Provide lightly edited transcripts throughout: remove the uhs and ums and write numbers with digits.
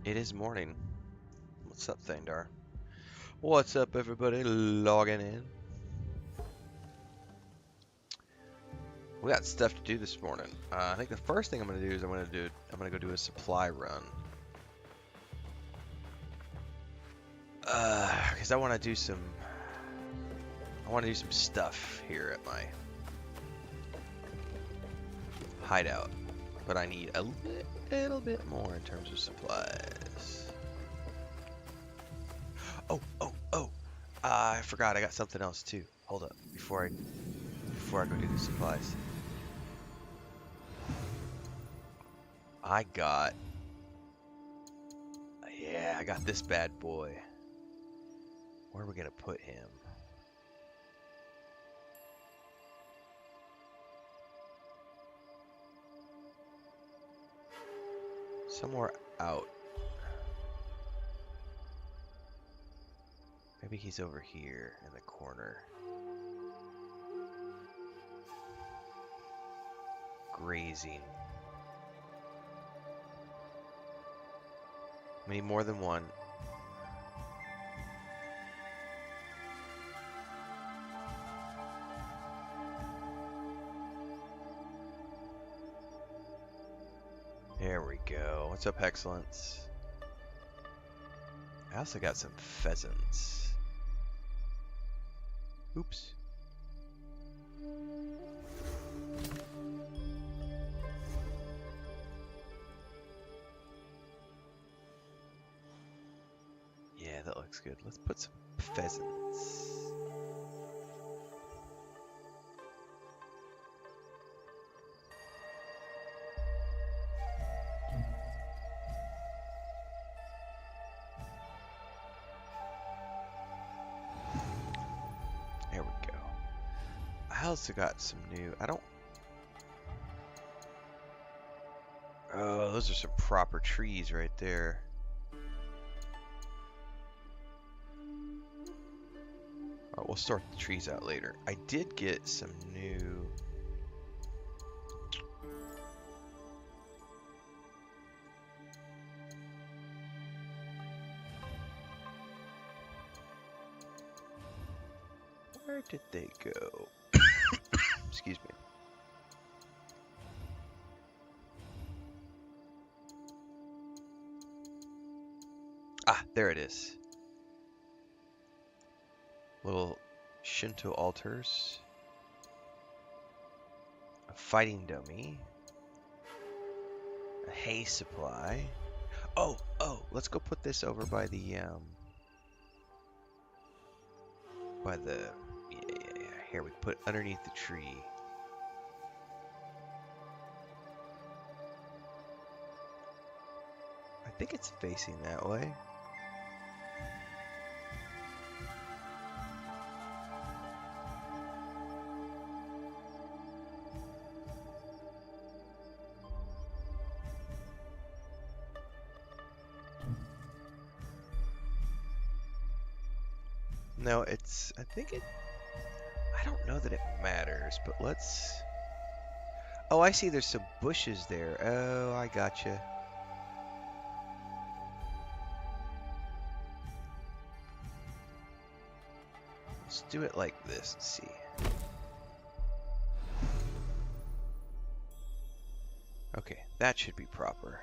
It is morning. What's up, Thandar? What's up, everybody? Logging in. We got stuff to do this morning. I think the first thing I'm gonna do is I'm gonna go do a supply run. Because I want to do some stuff here at my hideout, but I need a little bit more in terms of supplies. Oh! I forgot. I got something else too. Hold up, before I go do the supplies. I got this bad boy. Where are we gonna put him? Somewhere out. Maybe he's over here in the corner. Grazing. We need more than one. There we go. What's up, Excellence? I also got some pheasants. Oops. Yeah, that looks good. Let's put some pheasants. There we go. I also got some new... Oh, those are some proper trees right there. Alright, we'll sort the trees out later. I did get some new... Where did they go? Excuse me. Ah, there it is. Little Shinto altars. A fighting dummy. A hay supply. Oh, let's go put this over by the, yeah. Here, we put it underneath the tree. I think it's facing that way. No, I don't know that it matters, but let's... Oh, I see there's some bushes there. Oh, I gotcha. Let's do it like this and see. Okay, that should be proper.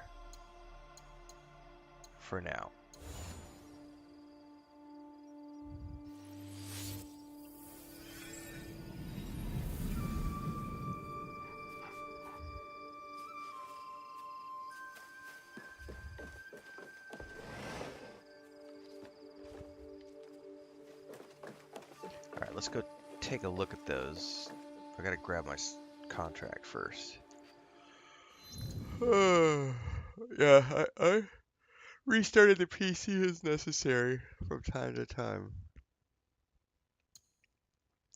For now. Alright, let's go take a look at those. I gotta grab my contract first. Yeah, I restarted the PC as necessary from time to time.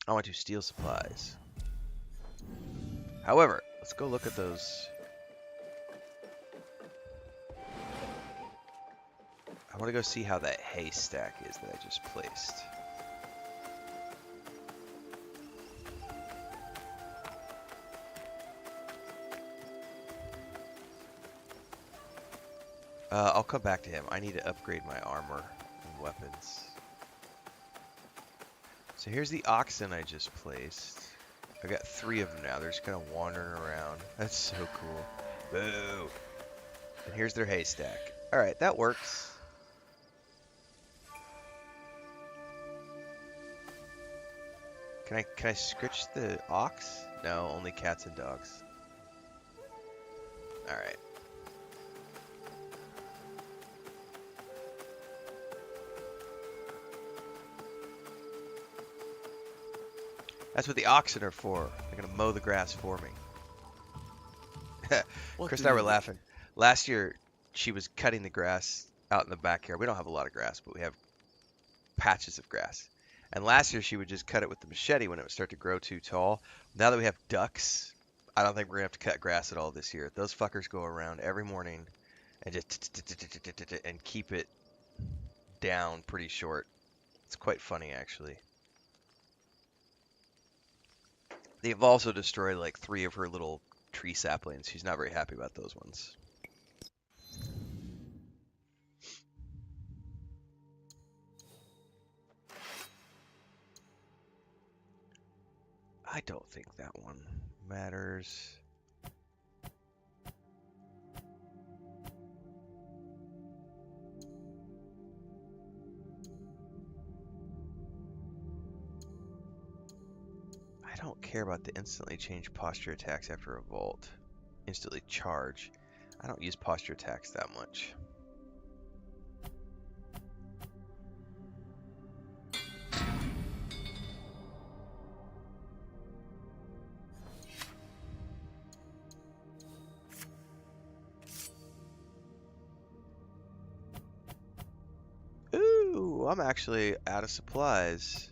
I want to steal supplies. However, let's go look at those. I want to go see how that haystack is that I just placed. I'll come back to him. I need to upgrade my armor and weapons. So here's the oxen I just placed. I got 3 of them now. They're just kind of wandering around. That's so cool. Boo! And here's their haystack. Alright, that works. Can I scritch the ox? No, only cats and dogs. Alright. That's what the oxen are for. They're gonna mow the grass for me. Chris and I were laughing. Last year, she was cutting the grass out in the backyard. We don't have a lot of grass, but we have patches of grass. And last year, she would just cut it with the machete when it would start to grow too tall. Now that we have ducks, I don't think we're gonna have to cut grass at all this year. Those fuckers go around every morning and just and keep it down pretty short. It's quite funny, actually. They've also destroyed like 3 of her little tree saplings. She's not very happy about those ones. I don't think that one matters. I don't care about the instantly change posture attacks after a vault. Instantly charge. I don't use posture attacks that much. Ooh, I'm actually out of supplies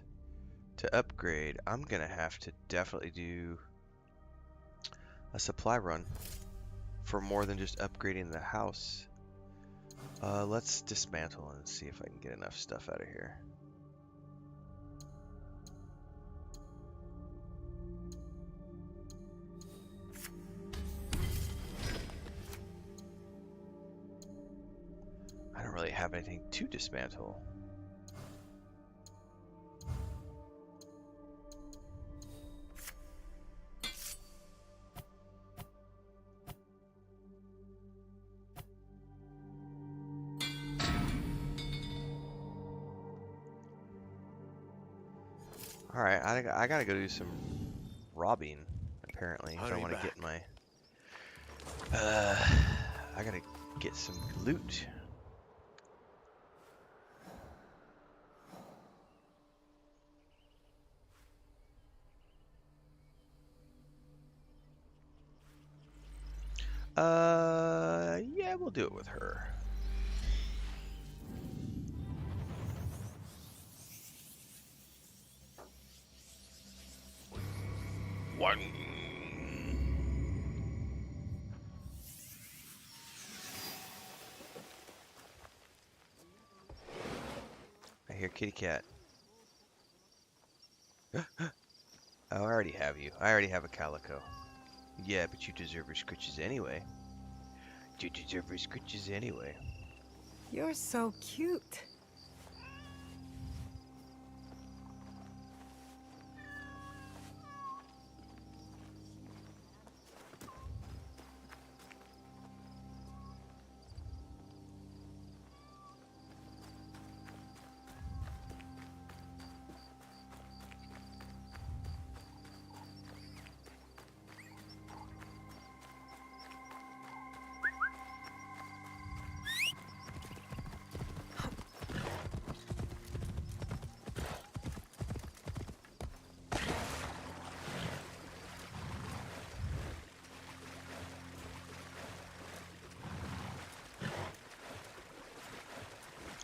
to upgrade. I'm gonna have to definitely do a supply run for more than just upgrading the house. Let's dismantle and see if I can get enough stuff out of here. I don't really have anything to dismantle. Alright, I gotta go do some robbing, apparently, if I want to get my... I gotta get some loot. Yeah, we'll do it with her. One. I hear kitty cat. Oh, I already have you. I already have a calico. Yeah, but you deserve your scritches anyway. You deserve your scritches anyway. You're so cute.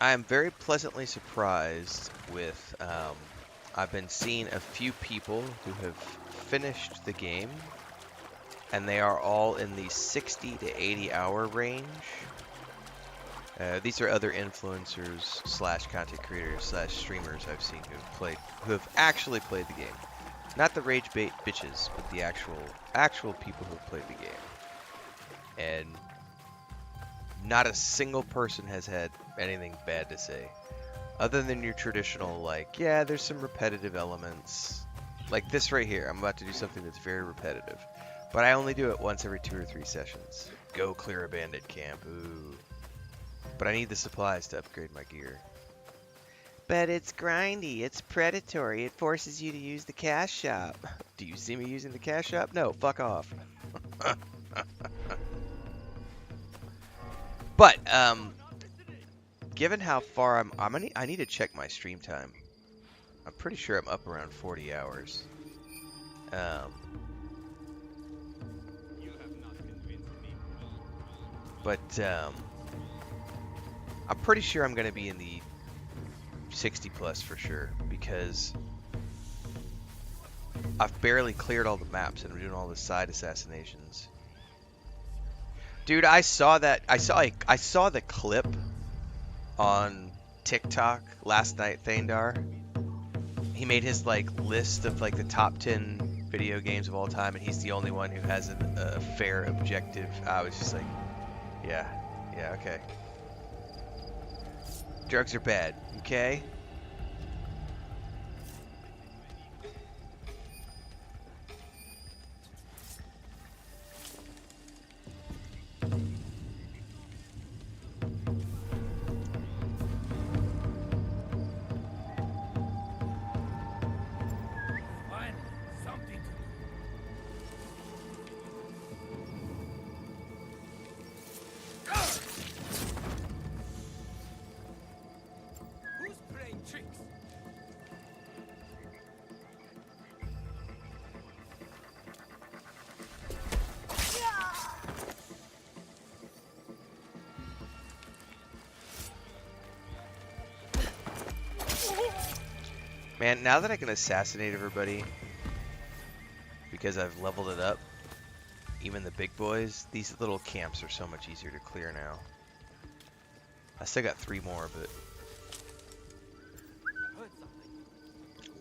I am very pleasantly surprised with, I've been seeing a few people who have finished the game, and they are all in the 60 to 80 hour range. These are other influencers slash content creators slash streamers I've seen who have actually played the game. Not the rage bait bitches, but the actual people who have played the game. And Not a single person has had anything bad to say. Other than your traditional, like, yeah, there's some repetitive elements. Like this right here. I'm about to do something that's very repetitive. But I only do it once every 2 or 3 sessions. Go clear a bandit camp. Ooh. But I need the supplies to upgrade my gear. But it's grindy. It's predatory. It forces you to use the cash shop. Do you see me using the cash shop? No, fuck off. But, given how far I need to check my stream time. I'm pretty sure I'm up around 40 hours. Um, but I'm pretty sure I'm going to be in the 60 plus for sure because I've barely cleared all the maps and I'm doing all the side assassinations. Dude, I saw that. I saw the clip on TikTok last night. Thandar. He made his like list of like the top 10 video games of all time, and he's the only one who has a fair objective. I was just like, yeah, okay. Drugs are bad, okay? Man, now that I can assassinate everybody, because I've leveled it up, even the big boys, these little camps are so much easier to clear now. I still got 3 more, but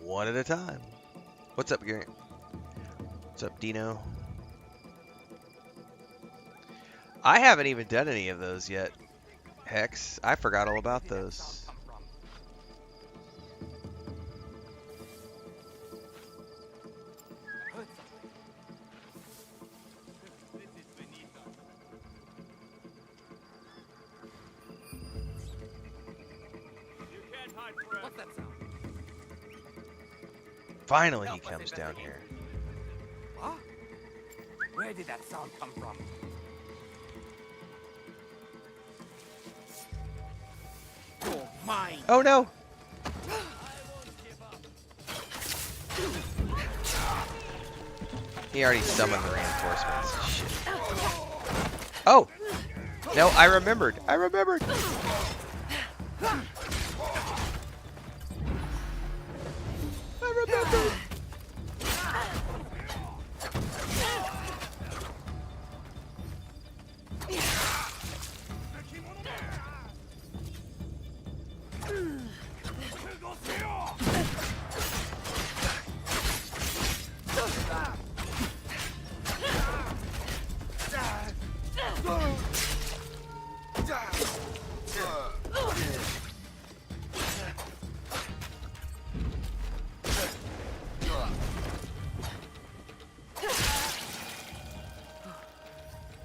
one at a time. What's up, Gary? What's up, Dino? I haven't even done any of those yet, Hex. I forgot all about those. Finally, he comes down here. Huh? Where did that sound come from? You're mine. Oh no! He already summoned the reinforcements. Shit. Oh! No, I remembered. I remembered.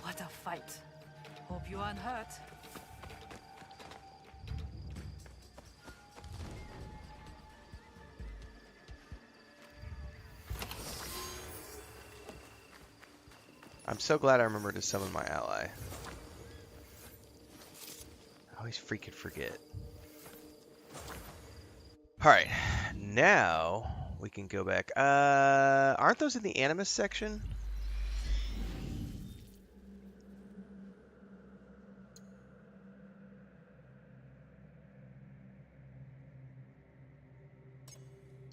What a fight. Hope you aren't hurt. I'm so glad I remembered to summon my ally. I always freaking forget. Alright, now we can go back. Aren't those in the Animus section?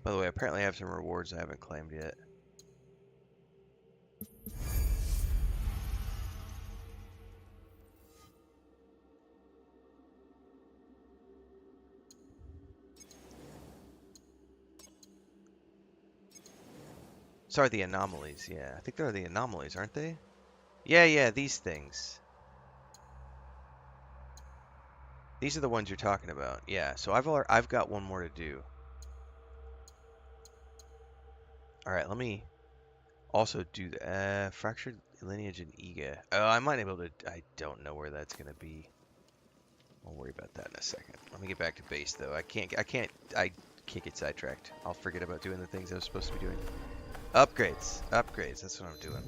By the way, apparently I have some rewards I haven't claimed yet. Sorry, the anomalies. Yeah, I think they're the anomalies, aren't they? Yeah, these things. These are the ones you're talking about. Yeah, so I've got one more to do. All right, let me also do the fractured lineage and Ega. Oh, I might be able to. I don't know where that's gonna be. I'll worry about that in a second. Let me get back to base though. I can't get sidetracked. I'll forget about doing the things I was supposed to be doing. Upgrades, upgrades. That's what I'm doing.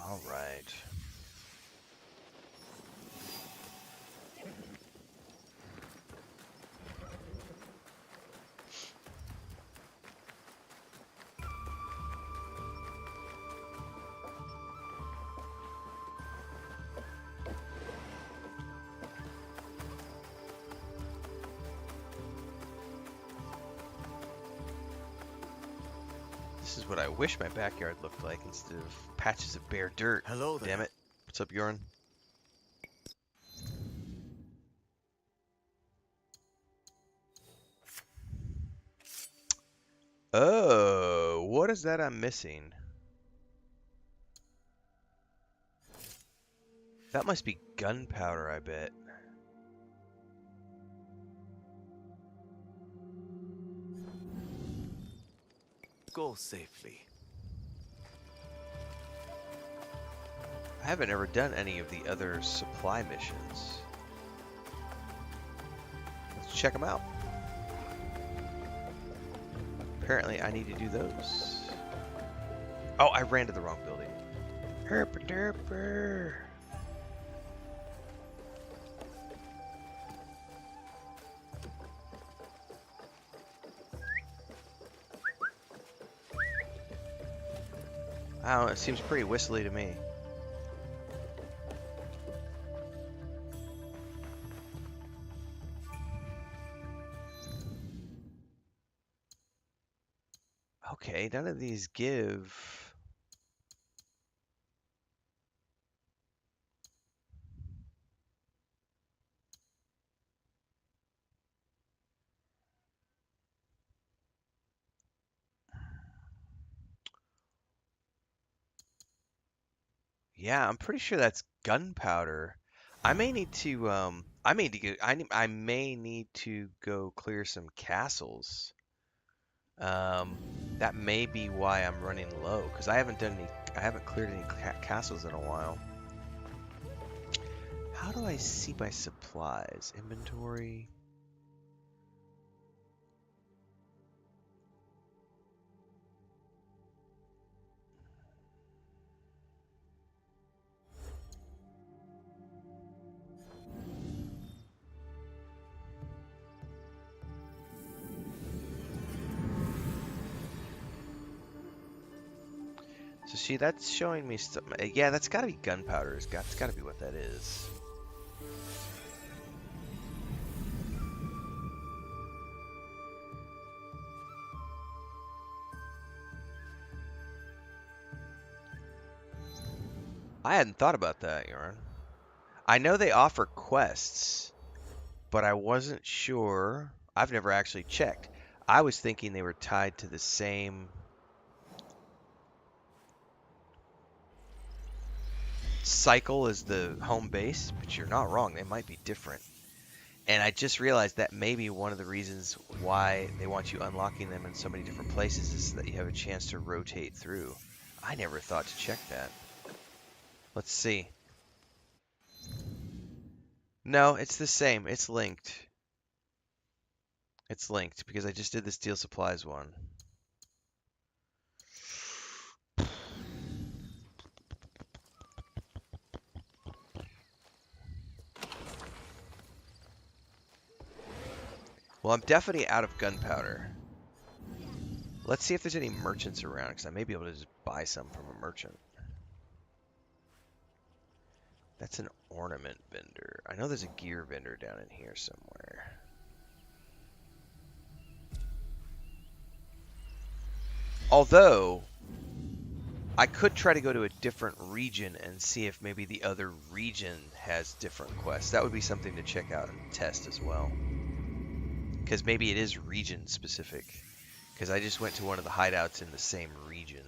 All right. This is what I wish my backyard looked like instead of patches of bare dirt. Hello there. Damn it. What's up, Bjorn? Oh, what is that I'm missing? That must be gunpowder, I bet. Go safely. I haven't ever done any of the other supply missions. Let's check them out. Apparently, I need to do those. Oh, I ran to the wrong building. Herpa-derpa. I don't know, it seems pretty whistly to me. Okay, none of these give. Yeah, I'm pretty sure that's gunpowder. I may need to I may need to go clear some castles. Um, that may be why I'm running low because I haven't cleared any castles in a while. How do I see my supplies? Inventory. So see, that's showing me some. Yeah, that's got to be gunpowder. It's got to be what that is. I hadn't thought about that, Yarn. I know they offer quests, but I wasn't sure. I've never actually checked. I was thinking they were tied to the same cycle as the home base, but you're not wrong. They might be different. And I just realized that maybe one of the reasons why they want you unlocking them in so many different places is so that you have a chance to rotate through. I never thought to check that. Let's see. No, it's the same. It's linked. It's linked because I just did the steel supplies one. Well, I'm definitely out of gunpowder. Let's see if there's any merchants around, because I may be able to just buy some from a merchant. That's an ornament vendor. I know there's a gear vendor down in here somewhere. Although, I could try to go to a different region and see if maybe the other region has different quests. That would be something to check out and test as well. Because maybe it is region specific. Because I just went to one of the hideouts in the same region.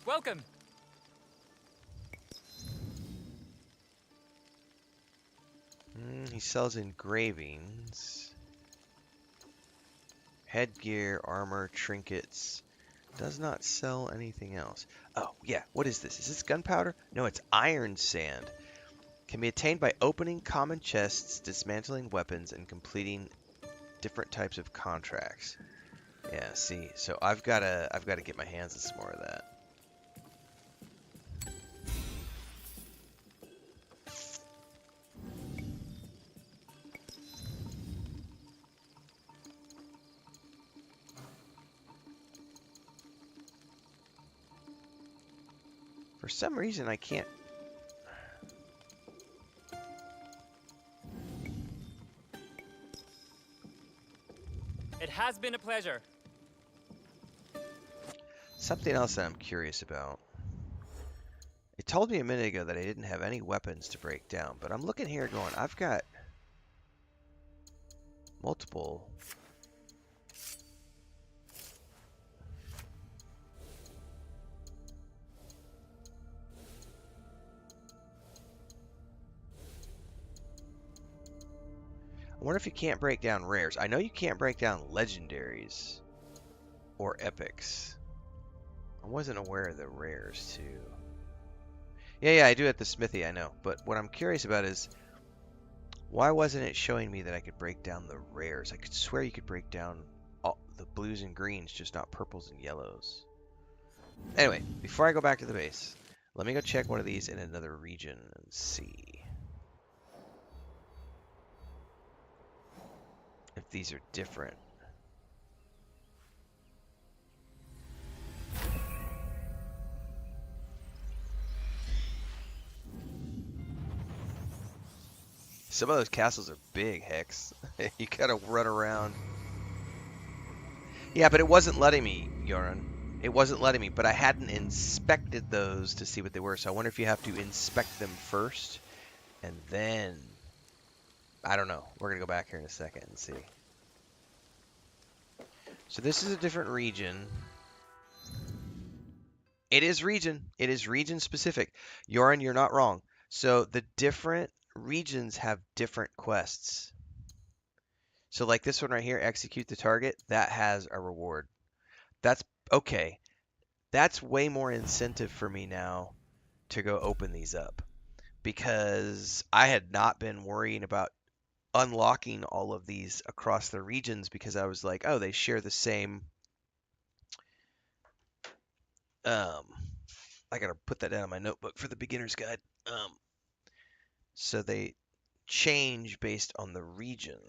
Welcome. He sells engravings. Headgear, armor, trinkets. Does not sell anything else. Oh, yeah. What is this? Is this gunpowder? No, it's iron sand. Can be attained by opening common chests, dismantling weapons, and completing different types of contracts. Yeah, see. So I've gotta get my hands on some more of that. For some reason, I can't. It has been a pleasure. Something else that I'm curious about. It told me a minute ago that I didn't have any weapons to break down, but I'm looking here going, I've got multiple. I wonder if you can't break down rares. I know you can't break down legendaries or epics. I wasn't aware of the rares too. Yeah, I do at the smithy, I know. But what I'm curious about is why wasn't it showing me that I could break down the rares? I could swear you could break down all the blues and greens, just not purples and yellows. Anyway, before I go back to the base, let me go check one of these in another region and see if these are different. Some of those castles are big, Hex. You gotta run around. Yeah, but it wasn't letting me, Yoran. It wasn't letting me, but I hadn't inspected those to see what they were. So I wonder if you have to inspect them first, and then... I don't know. We're gonna go back here in a second and see. So this is a different region. It is region. It is region specific. Yoran, you're not wrong. So the different regions have different quests. So like this one right here, execute the target, that has a reward. That's okay. That's way more incentive for me now to go open these up because I had not been worrying about unlocking all of these across the regions because I was like, oh, they share the same. I gotta put that down in my notebook for the beginner's guide. So they change based on the region.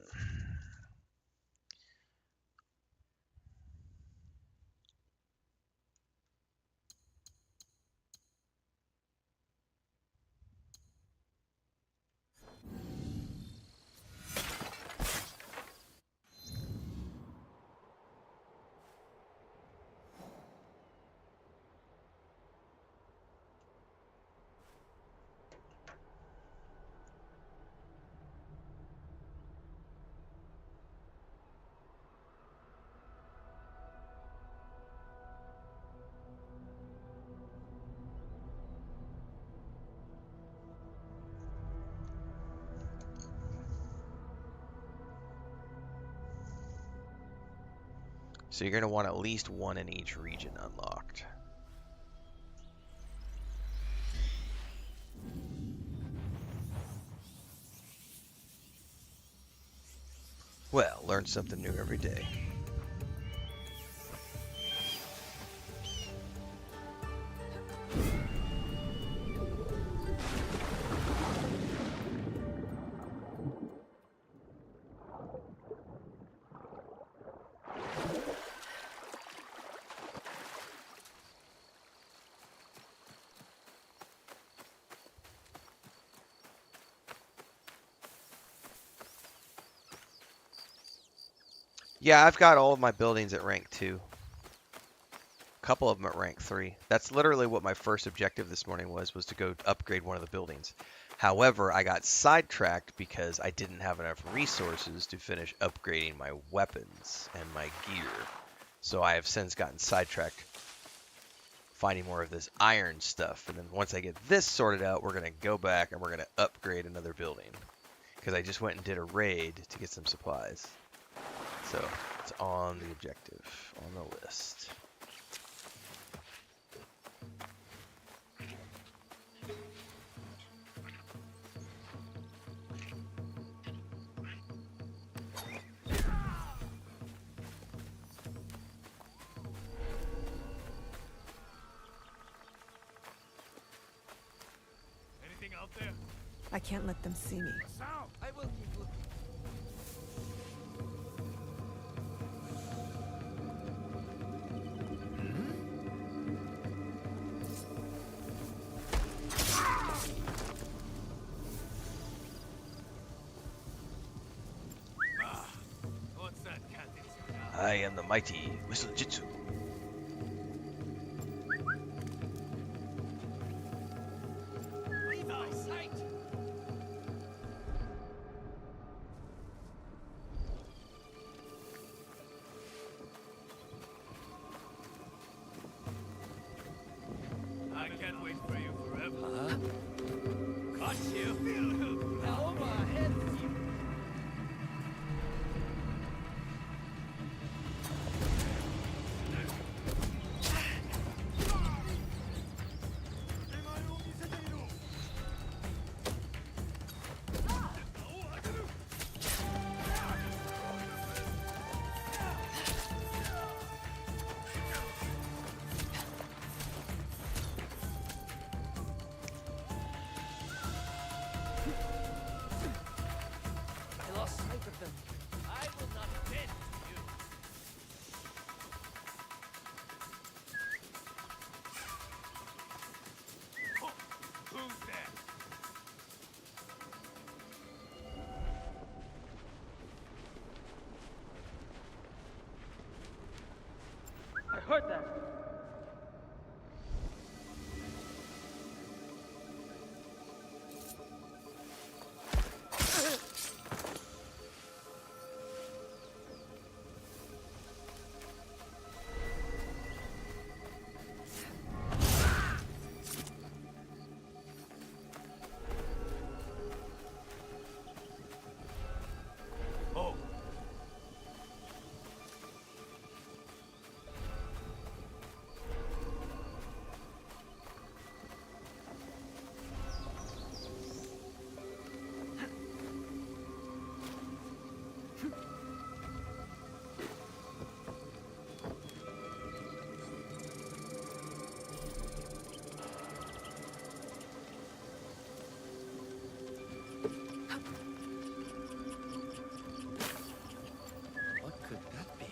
So you're going to want at least one in each region unlocked. Well, learn something new every day. Yeah, I've got all of my buildings at rank 2. A couple of them at rank 3. That's literally what my first objective this morning was to go upgrade one of the buildings. However, I got sidetracked because I didn't have enough resources to finish upgrading my weapons and my gear. So I have since gotten sidetracked finding more of this iron stuff. And then once I get this sorted out, we're going to go back and we're going to upgrade another building. Because I just went and did a raid to get some supplies. So it's on the objective, on the list. Anything out there? I can't let them see me. Sound! I will keep looking. What's that cat is now? I am the mighty Whistle Jitsu. Leave my sight! I can't wait for you forever. Huh? Got you! Now my head is you! I lost sight of them. I will not bend to you. Oh, who's there? I heard that. Oh, what could that be?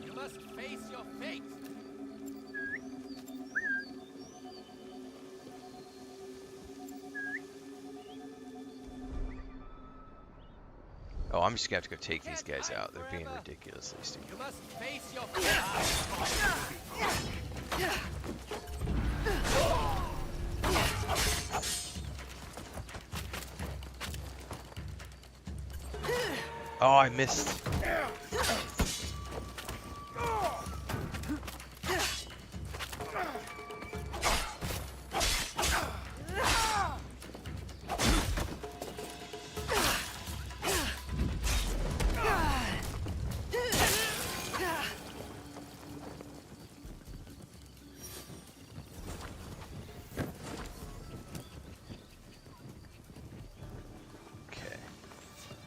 You must face your fate. Oh, I'm just gonna have to go take these guys out. They're being ridiculously stupid. You must face your fate. Oh, I missed.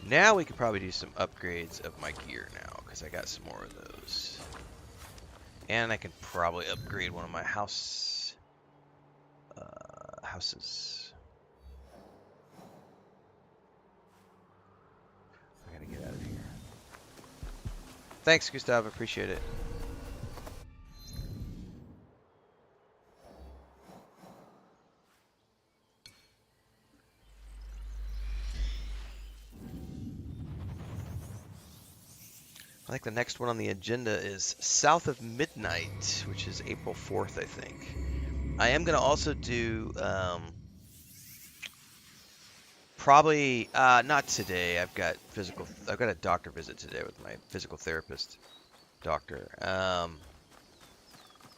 Now we could probably do some upgrades of my gear now, because I got some more of those. And I can probably upgrade one of my houses. I gotta get out of here. Thanks, Gustav. Appreciate it. I think the next one on the agenda is South of Midnight, which is April 4th, I think. I am going to also do probably not today. I've got a doctor visit today with my physical therapist doctor.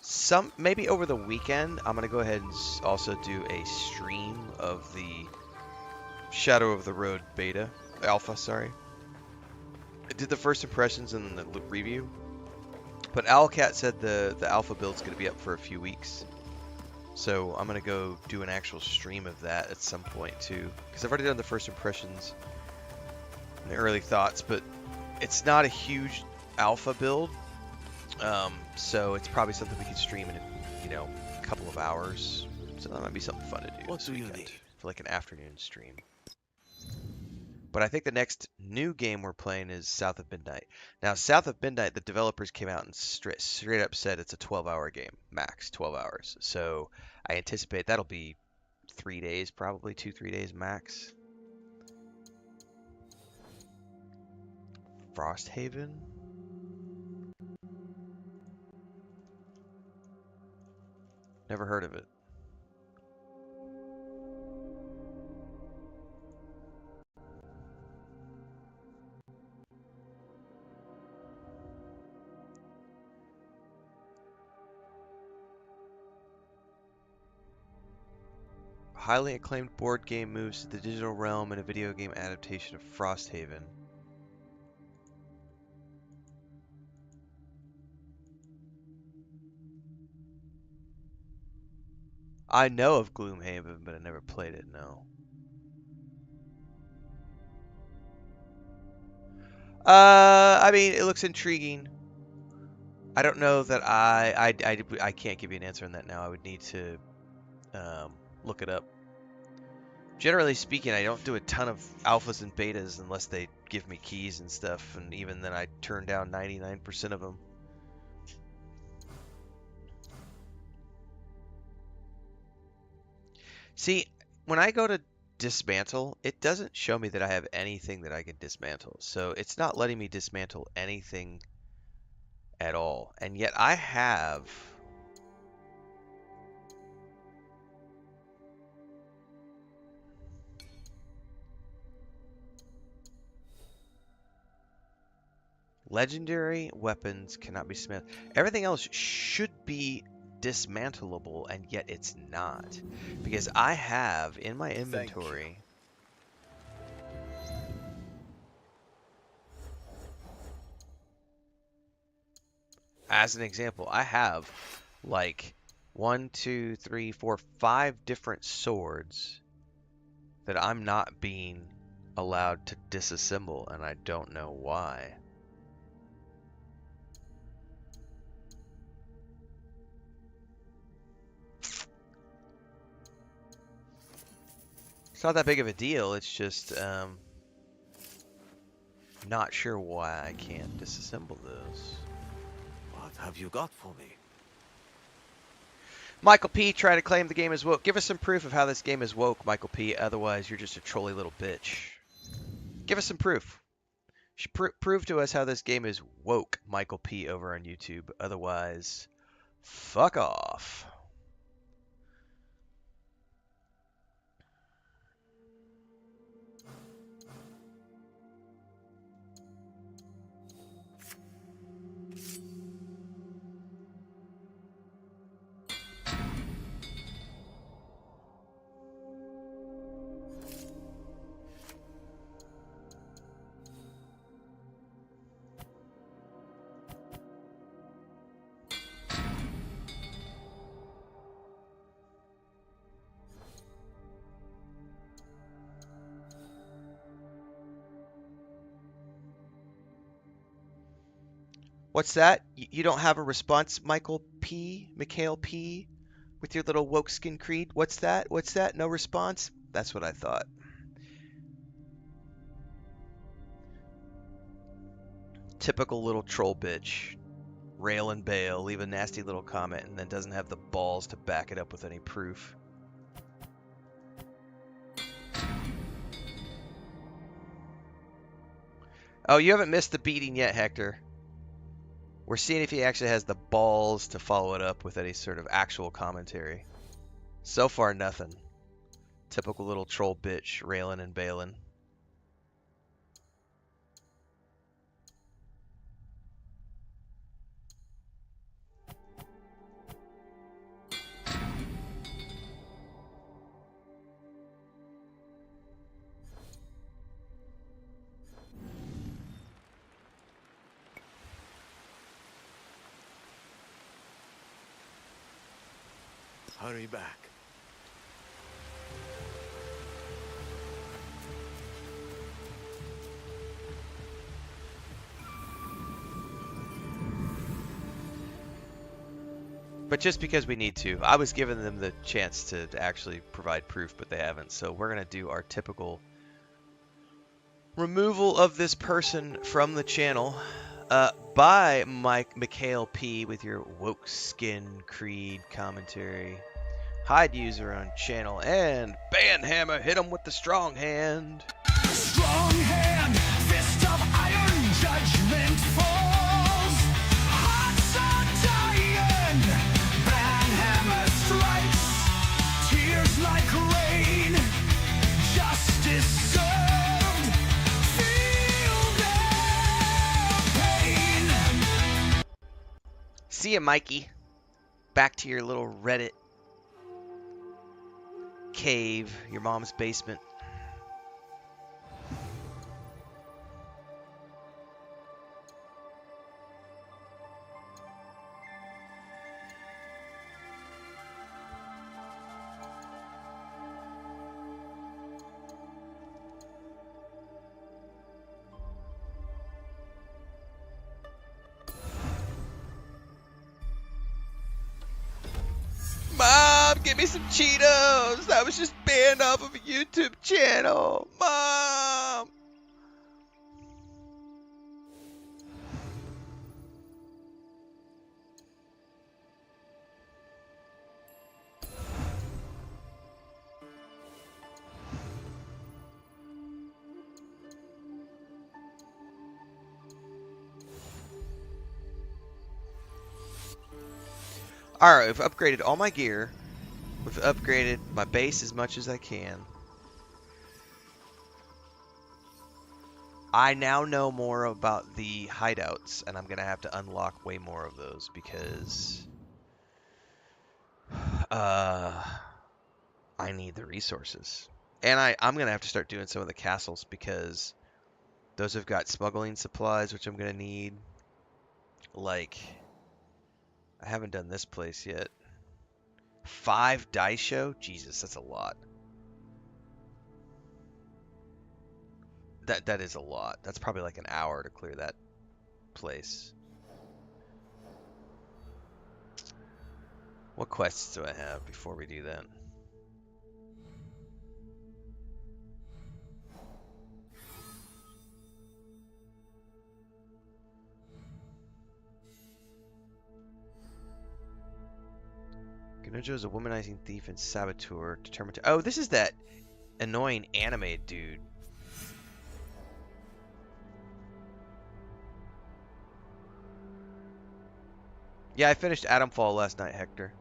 Some maybe over the weekend, I'm going to go ahead and also do a stream of the Shadow of the Road alpha, sorry. I did the first impressions and the review, but Owlcat said the alpha build's going to be up for a few weeks. So I'm going to go do an actual stream of that at some point too, because I've already done the first impressions and the early thoughts, but it's not a huge alpha build, so it's probably something we could stream in a couple of hours. So that might be something fun to do What this do you weekend need? for like an afternoon stream. But I think the next new game we're playing is South of Midnight. Now, South of Midnight, the developers came out and straight up said it's a 12-hour game, max 12 hours. So I anticipate that'll be 3 days, probably 2-3 days max. Frosthaven? Never heard of it. Highly acclaimed board game moves to the digital realm in a video game adaptation of Frosthaven. I know of Gloomhaven, but I never played it, no. I mean, it looks intriguing. I don't know that I can't give you an answer on that now. I would need to look it up. Generally speaking, I don't do a ton of alphas and betas unless they give me keys and stuff, and even then I turn down 99% of them. See, when I go to dismantle, it doesn't show me that I have anything that I can dismantle. So it's not letting me dismantle anything at all. And yet I have... Legendary weapons cannot be dismantled. Everything else should be dismantleable, and yet it's not. Because I have in my inventory... As an example, I have like 1, 2, 3, 4, 5 different swords that I'm not being allowed to disassemble, and I don't know why. It's not that big of a deal, it's just not sure why I can't disassemble those. What have you got for me? Michael P. tried to claim the game is woke. Give us some proof of how this game is woke, Michael P. Otherwise, you're just a trolly little bitch. Give us some proof. You should prove to us how this game is woke, Michael P. over on YouTube. Otherwise, fuck off. What's that? You don't have a response, Michael P? Mikhail P? With your little woke skin creed? What's that? What's that? No response? That's what I thought. Typical little troll bitch. Rail and bail, leave a nasty little comment, and then doesn't have the balls to back it up with any proof. Oh, you haven't missed the beating yet, Hector. We're seeing if he actually has the balls to follow it up with any sort of actual commentary. So far, nothing. Typical little troll bitch, railing and bailing. Hurry back. But just because we need to. I was giving them the chance to actually provide proof, but they haven't. So we're going to do our typical removal of this person from the channel by Mike Mikhail P with your woke skin creed commentary. Hide user on channel and Banhammer hit him with the strong hand. Strong hand, fist of iron, judgment falls. Hearts are dying, banhammer strikes. Tears like rain, justice served. Feel their pain. See ya, Mikey. Back to your little Reddit cave, your mom's basement. Mom, give me some Cheetos. I was just banned off of a YouTube channel. Mom. Alright, we've upgraded all my gear. We've upgraded my base as much as I can. I now know more about the hideouts, and I'm going to have to unlock way more of those because I need the resources. And I'm going to have to start doing some of the castles because those have got smuggling supplies, which I'm going to need. Like, I haven't done this place yet. 5 dice show? Jesus, that's a lot. That is a lot. That's probably like an hour to clear that place. What quests do I have before we do that? Ganojo is a womanizing thief and saboteur determined to... Oh, this is that annoying anime dude. Yeah, I finished Atomfall last night, Hector.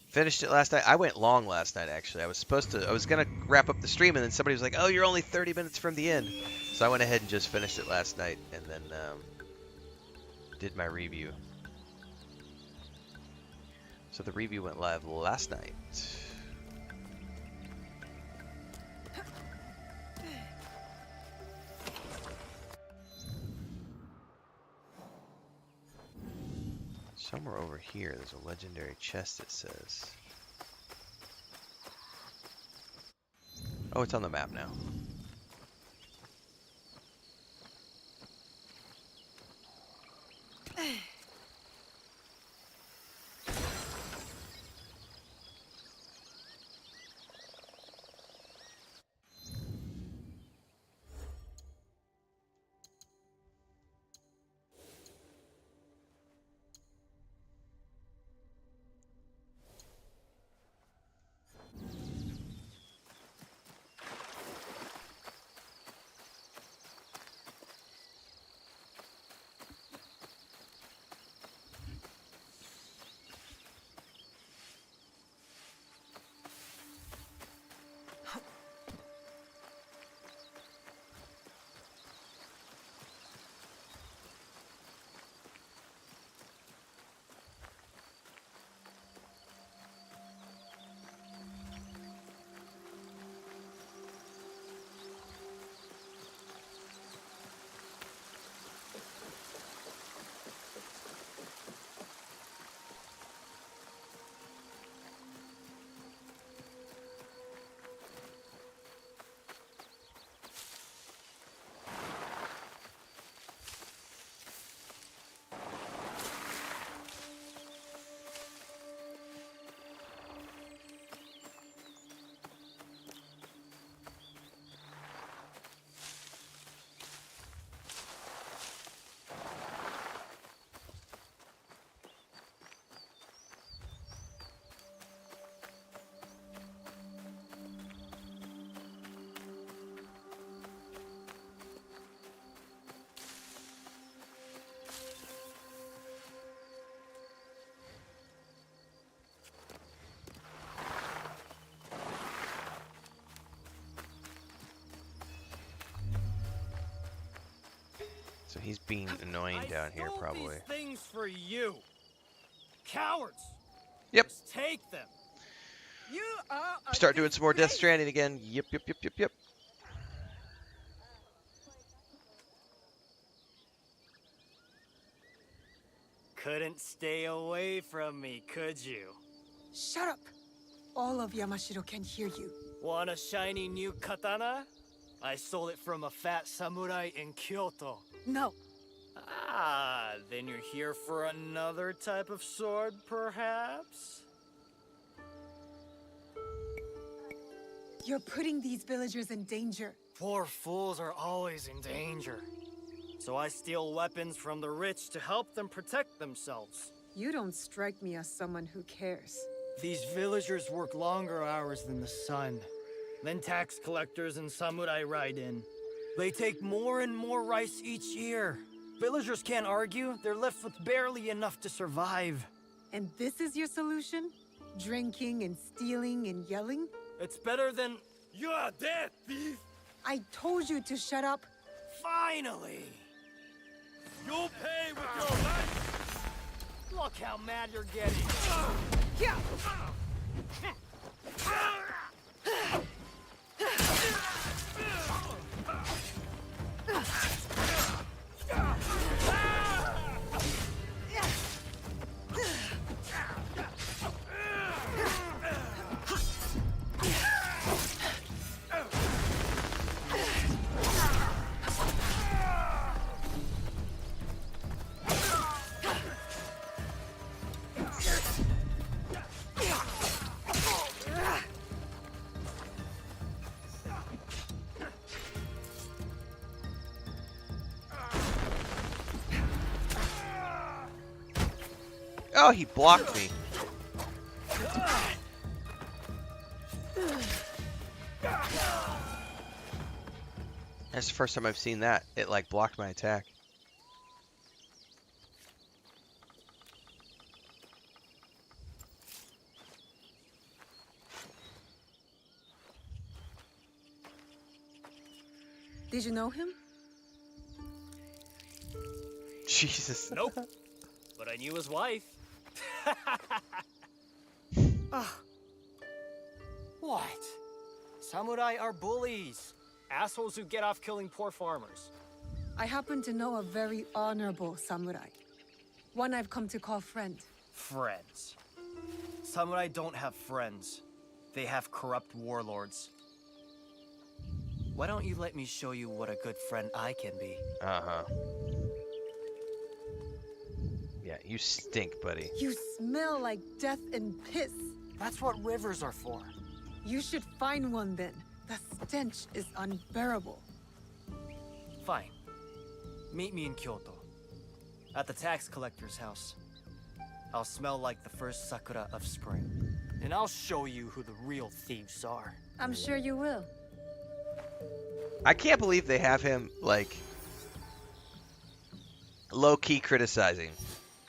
Finished it last night. I went long last night, actually. I was going to wrap up the stream, and then somebody was like, oh, you're only 30 minutes from the end. So I went ahead and just finished it last night, and then did my review. So the review went live last night. Somewhere over here, there's a legendary chest, it says. Oh, it's on the map now. he's being annoying down here, probably. These things for you. Cowards. Yep. Just take them. You are a Start doing some more Death disgrace. Stranding again. Yep. Couldn't stay away from me, could you? Shut up! All of Yamashiro can hear you. Want a shiny new katana? I stole it from a fat samurai in Kyoto. No. Ah, then you're here for another type of sword, perhaps? You're putting these villagers in danger. Poor fools are always in danger. So I steal weapons from the rich to help them protect themselves. You don't strike me as someone who cares. These villagers work longer hours than the sun. Then tax collectors and samurai ride in. They take more and more rice each year. Villagers can't argue. They're left with barely enough to survive. And this is your solution? Drinking and stealing and yelling? It's better than... You're dead, thief! I told you to shut up. Finally! You'll pay with your life! Look how mad you're getting. Yeah. Oh, he blocked me. That's the first time I've seen that. It like blocked my attack. Did you know him? Jesus. Nope. But I knew his wife. What? Samurai are bullies. Assholes who get off killing poor farmers. I happen to know a very honorable samurai. One I've come to call friend. Friends. Samurai don't have friends. They have corrupt warlords. Why don't you let me show you what a good friend I can be? Uh-huh. Yeah, you stink, buddy. You smell like death and piss. That's what rivers are for. You should find one then. The stench is unbearable. Fine. Meet me in Kyoto. At the tax collector's house. I'll smell like the first sakura of spring. And I'll show you who the real thieves are. I'm sure you will. I can't believe they have him, like, low-key criticizing.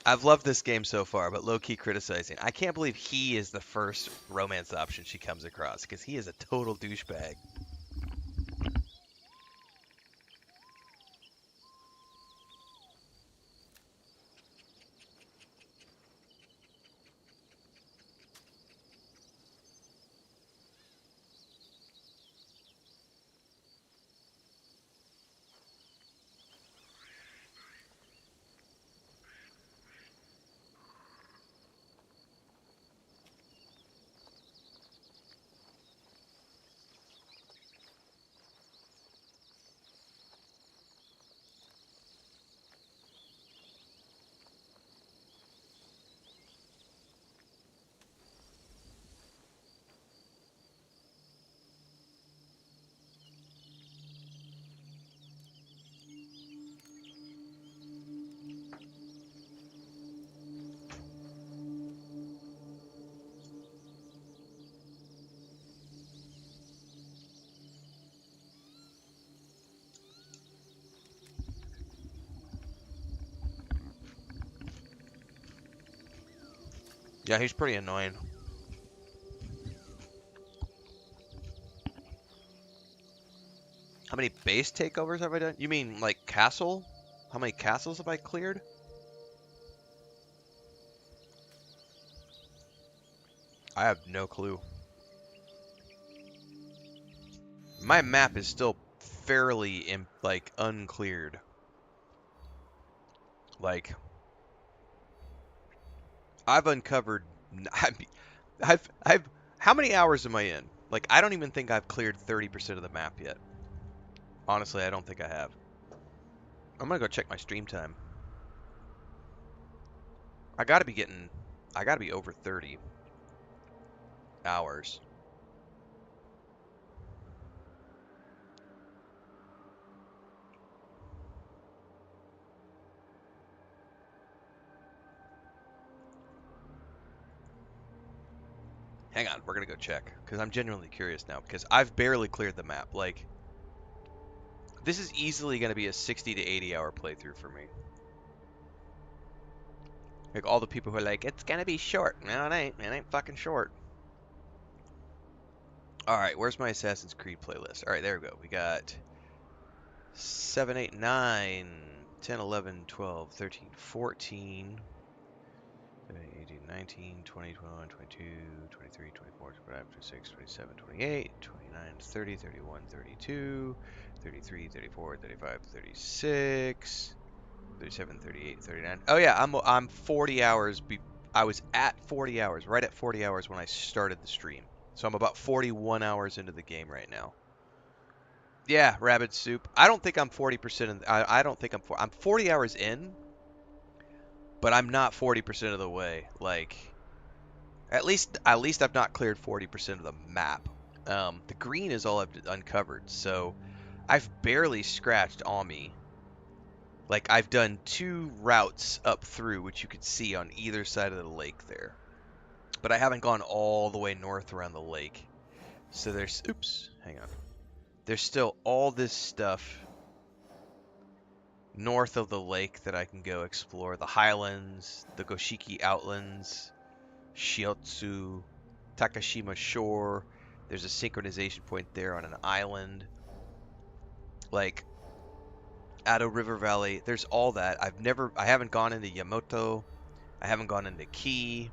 I've loved this game so far, but low-key criticizing. I can't believe he is the first romance option she comes across, because he is a total douchebag. Yeah, he's pretty annoying. How many base takeovers have I done? You mean like castle How many castles have I cleared? I have no clue. My map is still fairly like uncleared. Like I've uncovered. I've. How many hours am I in? Like I don't even think I've cleared 30% of the map yet. Honestly, I don't think I have. I'm gonna go check my stream time. I gotta be over 30 hours. Hang on, we're gonna go check because I'm genuinely curious now because I've barely cleared the map. Like, this is easily gonna be a 60 to 80 hour playthrough for me. Like all the people who are like, it's gonna be short. No, it ain't. It ain't fucking short. All right, where's my Assassin's Creed playlist? All right, there we go. We got 7, 8, 9, 10, 11, 12, 13, 14. 18, 19, 20, 21, 22, 23, 24, 25, 26, 27, 28, 29, 30, 31, 32, 33, 34, 35, 36, 37, 38, 39. Oh yeah, I'm 40 hours. I was at 40 hours, right at 40 hours when I started the stream. So I'm about 41 hours into the game right now. Yeah, Rabbit Soup. I don't think I'm 40% in. I don't think I'm 40 hours in, but I'm not 40% of the way. Like, at least I've not cleared 40% of the map. The green is all I've uncovered, so I've barely scratched Ami. Like, I've done 2 routes up through, which you could see on either side of the lake there. But I haven't gone all the way north around the lake. So there's, oops, hang on. There's still all this stuff north of the lake that I can go explore. The highlands, the Goshiki outlands, Shiotsu, Takashima Shore. There's a synchronization point there on an island. Like, Ado River Valley, there's all that. I haven't gone into Yamato. I haven't gone into Ki.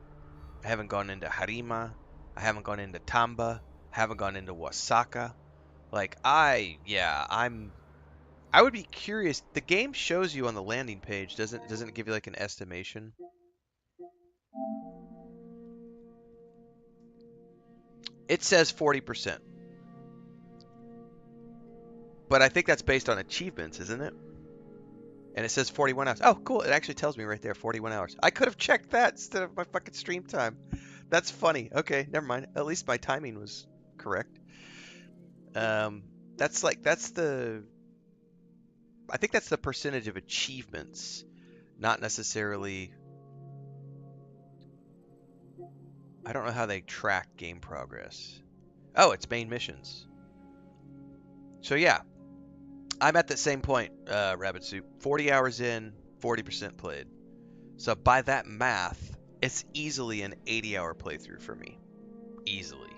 I haven't gone into Harima. I haven't gone into Tamba. I haven't gone into Wasaka. Like, I would be curious. The game shows you on the landing page, doesn't it give you like an estimation? It says 40%. But I think that's based on achievements, isn't it? And it says 41 hours. Oh, cool. It actually tells me right there, 41 hours. I could have checked that instead of my fucking stream time. That's funny. Okay, never mind. At least my timing was correct. That's the... I think that's the percentage of achievements, not necessarily... I don't know how they track game progress. Oh, it's main missions. So yeah, I'm at the same point, Rabbit Soup. 40 hours in, 40% played. So by that math, it's easily an 80-hour playthrough for me. Easily.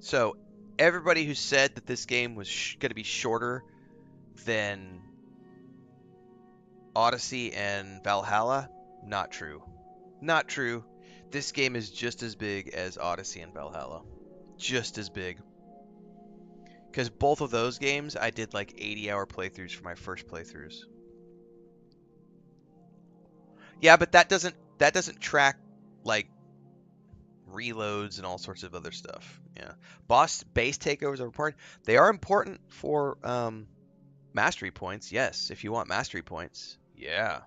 So everybody who said that this game was going to be shorter than Odyssey and Valhalla, not true. Not true. This game is just as big as Odyssey and Valhalla. Just as big. Because both of those games, I did like 80-hour playthroughs for my first playthroughs. Yeah, but that doesn't track like reloads and all sorts of other stuff. Yeah, base takeovers are important. They are important for mastery points. Yes, if you want mastery points. Yeah.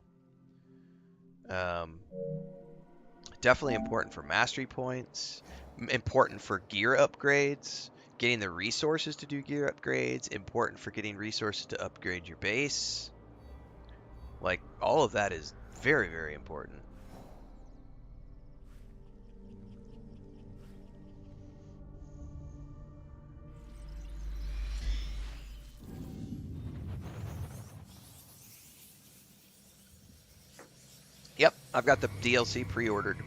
Definitely important for mastery points. Important for gear upgrades. Getting the resources to do gear upgrades. Important for getting resources to upgrade your base. Like, all of that is very, very important. Yep, I've got the DLC pre-ordered.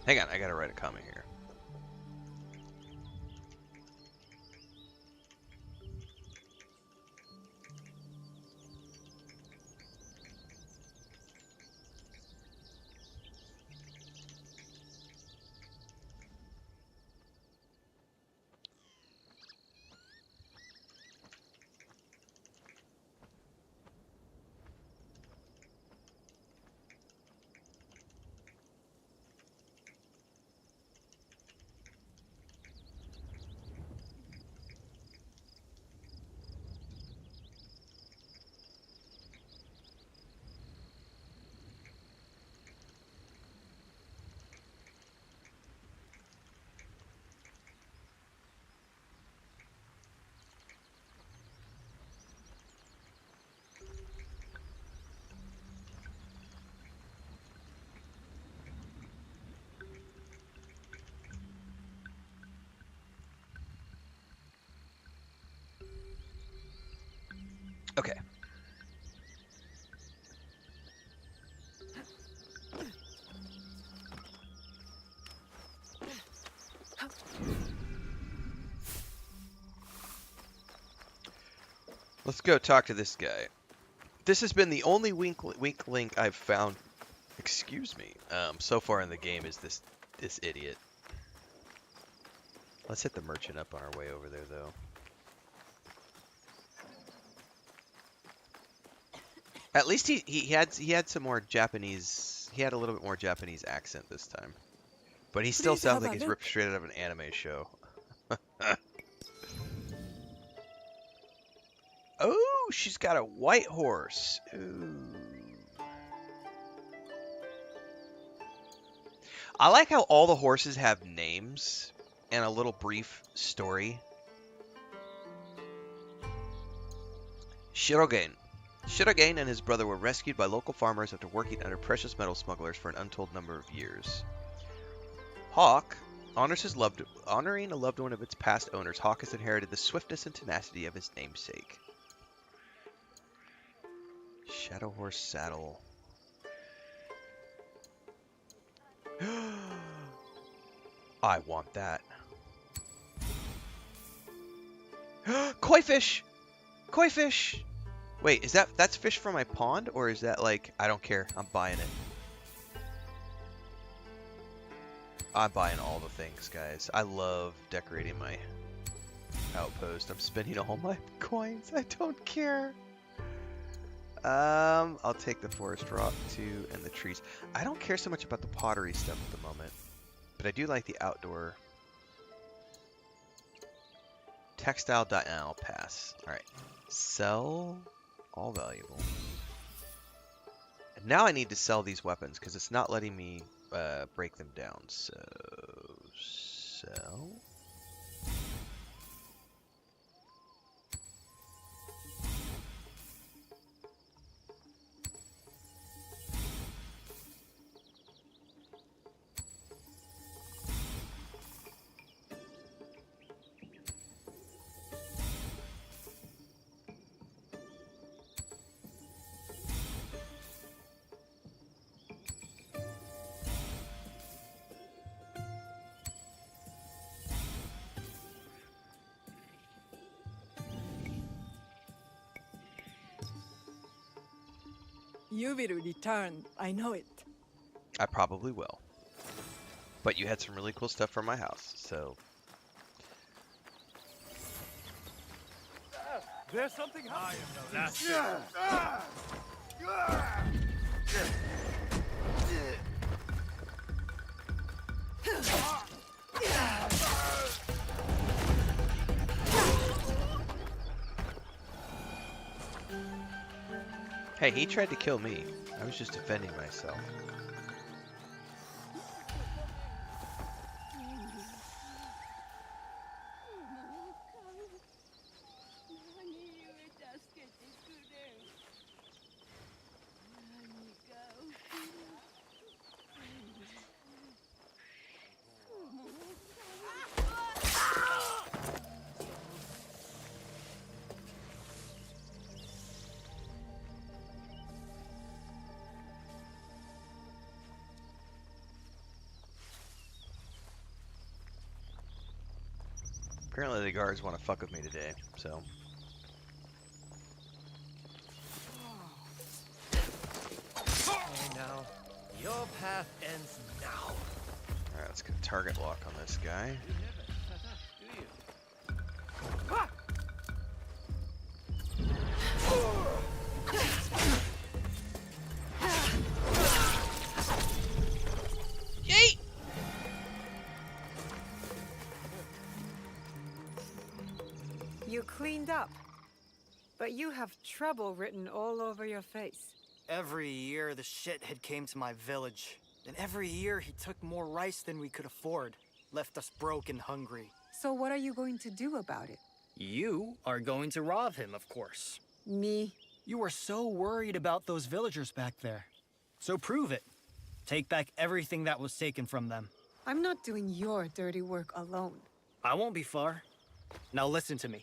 Hang on, I gotta write a comment here. Okay. Let's go talk to this guy. This has been the only weak link I've found, excuse me, so far in the game is this idiot. Let's hit the merchant up on our way over there, though. At least he had some more Japanese. He had a little bit more Japanese accent this time, but he still Please sounds have like a he's look. ripped straight out of an anime show. Oh, she's got a white horse. Ooh. I like how all the horses have names and a little brief story. Shirogen. Shirogen and his brother were rescued by local farmers after working under precious metal smugglers for an untold number of years. Hawk honoring a loved one of its past owners. Hawk has inherited the swiftness and tenacity of his namesake. Shadow Horse Saddle. I want that. Koi fish! Koi fish! Wait, that's fish from my pond, or is that like, I don't care, I'm buying it. I'm buying all the things, guys. I love decorating my outpost. I'm spending all my coins. I don't care. I'll take the forest rock too, and the trees. I don't care so much about the pottery stuff at the moment, but I do like the outdoor. Textile dye, and I'll pass. All right, sell all valuable. And now I need to sell these weapons because it's not letting me break them down. So sell. You will return, I know it. I probably will. But you had some really cool stuff from my house, so. There's something I am no last. Hey, he tried to kill me. I was just defending myself. Apparently the guards want to fuck with me today, so. Okay, now, your path ends now. Alright, let's get a target lock on this guy. Yeet! You cleaned up, but you have trouble written all over your face. Every year, the shithead came to my village. And every year, he took more rice than we could afford. Left us broke and hungry. So what are you going to do about it? You are going to rob him, of course. Me? You were so worried about those villagers back there. So prove it. Take back everything that was taken from them. I'm not doing your dirty work alone. I won't be far. Now listen to me.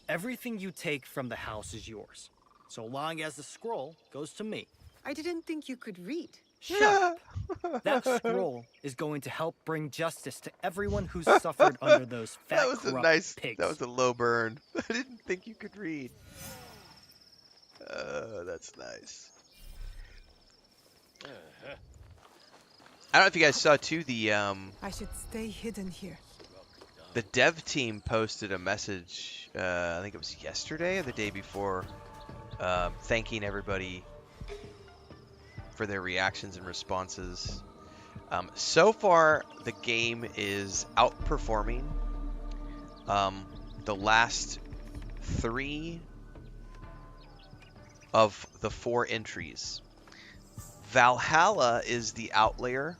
Everything you take from the house is yours. So long as the scroll goes to me. I didn't think you could read. Shut up. That scroll is going to help bring justice to everyone who's suffered under those fat, That was a corrupt nice, pigs. that was a low burn. I didn't think you could read. That's nice. I don't know if you guys saw too, I should stay hidden here. the dev team posted a message, I think it was yesterday or the day before, thanking everybody for their reactions and responses. So far, the game is outperforming the last 3 of the 4 entries. Valhalla is the outlier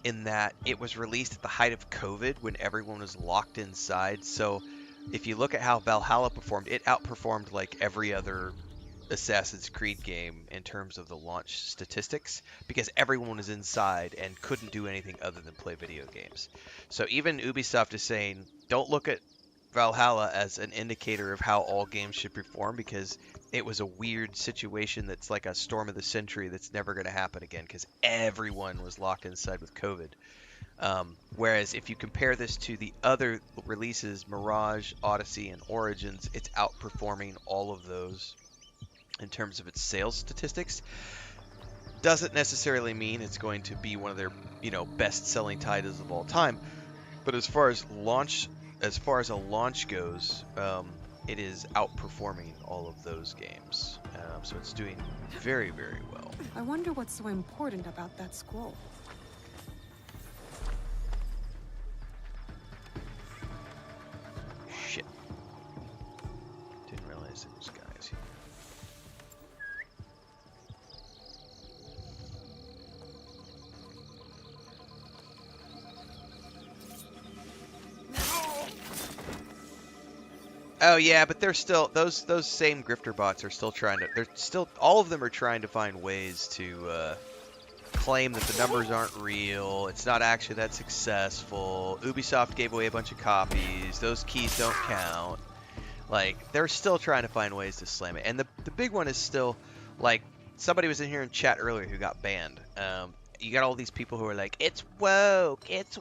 in that it was released at the height of COVID when everyone was locked inside. So if you look at how Valhalla performed, it outperformed like every other Assassin's Creed game in terms of the launch statistics because everyone was inside and couldn't do anything other than play video games. So even Ubisoft is saying, don't look at Valhalla as an indicator of how all games should perform because it was a weird situation that's like a storm of the century that's never going to happen again because everyone was locked inside with COVID. Whereas if you compare this to the other releases, Mirage, Odyssey, and Origins, it's outperforming all of those in terms of its sales statistics. Doesn't necessarily mean it's going to be one of their, best-selling titles of all time. But as far as a launch goes, it is outperforming all of those games. So it's doing very, very well. I wonder what's so important about that scroll. Shit. Didn't realize there was guys here. Oh yeah, but they're still those same grifter bots are still trying to. They're still all of them are trying to find ways to claim that the numbers aren't real. It's not actually that successful. Ubisoft gave away a bunch of copies. Those keys don't count. Like they're still trying to find ways to slam it. And the big one is still like somebody was in here in chat earlier who got banned. You got all these people who are like, it's woke, it's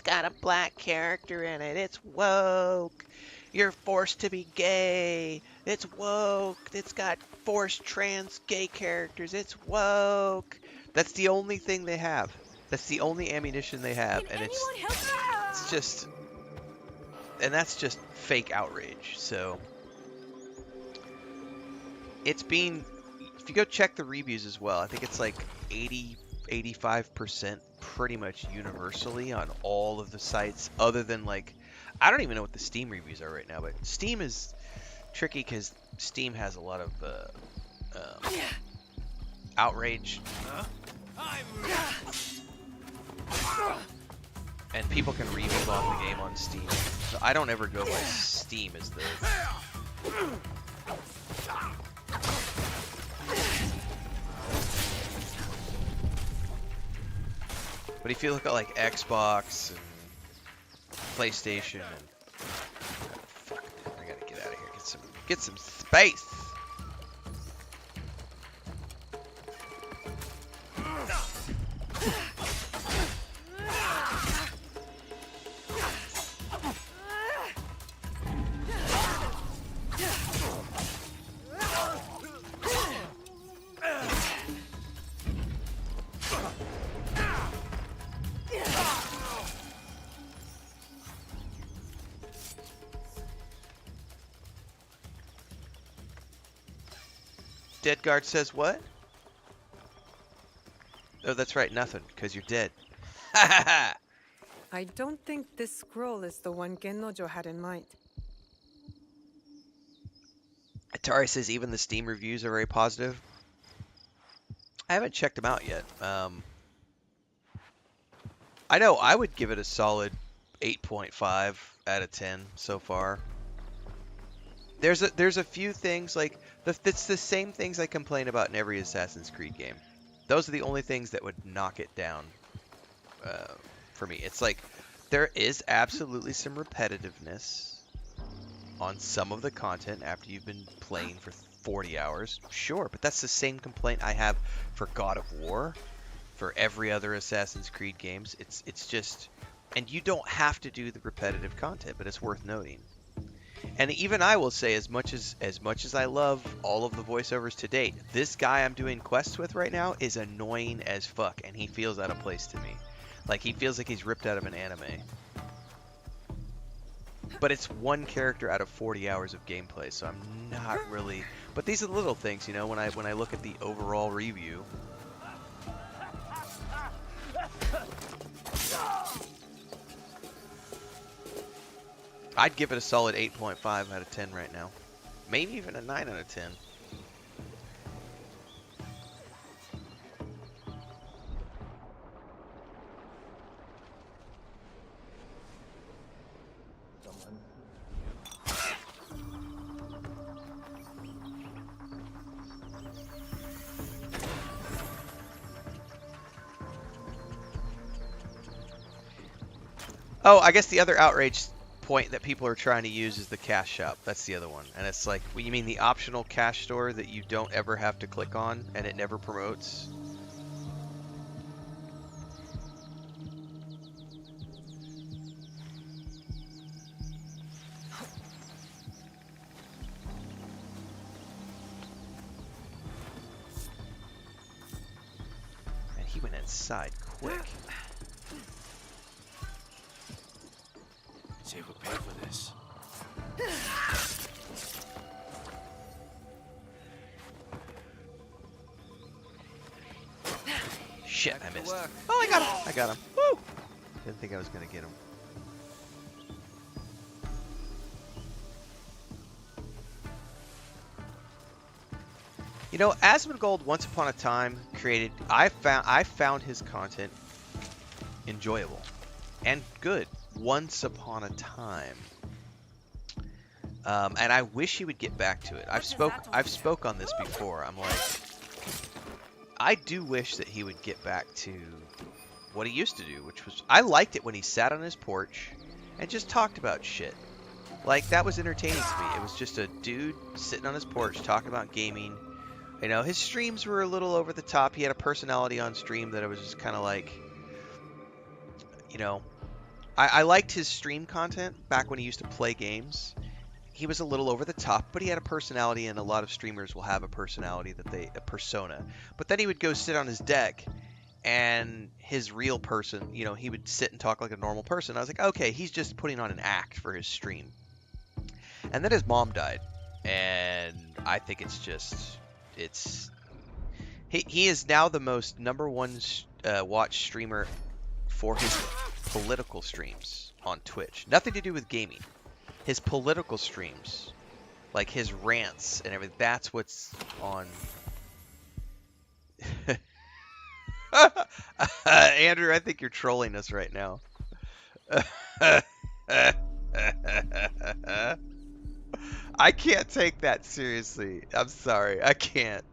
got a black character in it, it's woke. You're forced to be gay. It's woke. It's got forced trans gay characters. It's woke. That's the only thing they have. That's the only ammunition they have, and it's just, and that's just fake outrage. So it's being, if you go check the reviews as well, I think it's like 85% pretty much universally on all of the sites, other than like. I don't even know what the Steam reviews are right now, but Steam is tricky because Steam has a lot of outrage. And people can review on the game on Steam. So I don't ever go by Steam as the... But if you look at like Xbox and PlayStation and fuck, I gotta get out of here. Get some space. Dead guard says what? Oh, that's right, nothing, because you're dead. Ha ha ha! I don't think this scroll is the one Gennojo had in mind. Atari says even the Steam reviews are very positive. I haven't checked them out yet. I know I would give it a solid 8.5 out of 10 so far. There's a few things like it's the same things I complain about in every Assassin's Creed game. Those are the only things that would knock it down for me. It's like there is absolutely some repetitiveness on some of the content after you've been playing for 40 hours. Sure, but that's the same complaint I have for God of War, for every other Assassin's Creed games. It's just, and you don't have to do the repetitive content, but it's worth noting. And even I will say, as much as I love all of the voiceovers to date, this guy I'm doing quests with right now is annoying as fuck, and he feels out of place to me. Like, he feels like he's ripped out of an anime. But it's one character out of 40 hours of gameplay, so I'm not really... But these are the little things, you know, when I look at the overall review. I'd give it a solid 8.5 out of 10 right now. Maybe even a 9 out of 10. Oh, I guess the other outrage point that people are trying to use is the cash shop. That's the other one. And it's like, well, you mean the optional cash store that you don't ever have to click on and it never promotes? And he went inside quick. Say we'll pay for this. Shit, I missed. Oh, I got him. I got him. Woo! Didn't think I was going to get him. You know, Asmongold once upon a time created... I found his content enjoyable and good once upon a time. And I wish he would get back to it. I've spoke on this before. I'm like, I do wish that he would get back to what he used to do, which was, I liked it when he sat on his porch and just talked about shit. Like, that was entertaining to me. It was just a dude sitting on his porch talking about gaming. You know, his streams were a little over the top. He had a personality on stream that I was just kind of like, you know, I liked his stream content back when he used to play games. He was a little over the top, but he had a personality, and a lot of streamers will have a personality a persona. But then he would go sit on his deck, and his real person, you know, he would sit and talk like a normal person. I was like, okay, he's just putting on an act for his stream. And then his mom died, and I think it's just, he is now the most #1 watch streamer for his political streams on Twitch. Nothing to do with gaming. His political streams, like his rants and everything, that's what's on. Andrew, I think you're trolling us right now. I can't take that seriously. I'm sorry. I can't.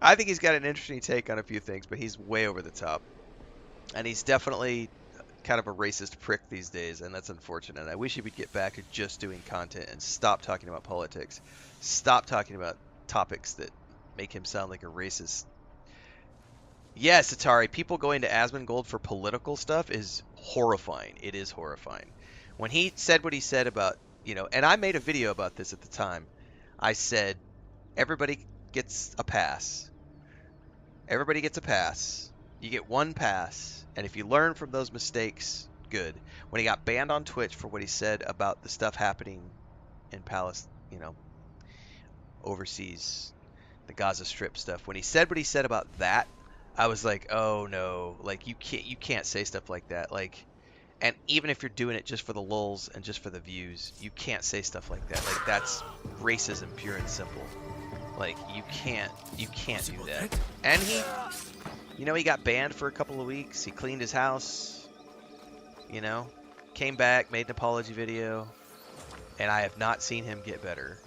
I think he's got an interesting take on a few things, but he's way over the top. And he's definitely kind of a racist prick these days, and that's unfortunate. I wish he would get back to just doing content and stop talking about politics. Stop talking about topics that make him sound like a racist. Yes, Atari, people going to Asmongold for political stuff is horrifying. It is horrifying. When he said what he said about, you know, and I made a video about this at the time. I said, everybody gets a pass. Everybody gets a pass. You get one pass, and if you learn from those mistakes, good. When he got banned on Twitch for what he said about the stuff happening in Palestine, you know, overseas, the Gaza Strip stuff. When he said what he said about that, I was like, oh no, like you can't say stuff like that. Like, and even if you're doing it just for the lulz and just for the views, you can't say stuff like that. Like that's racism pure and simple. Like you can't do that. And he, you know, he got banned for a couple of weeks. He cleaned his house, you know, came back, made an apology video, and I have not seen him get better.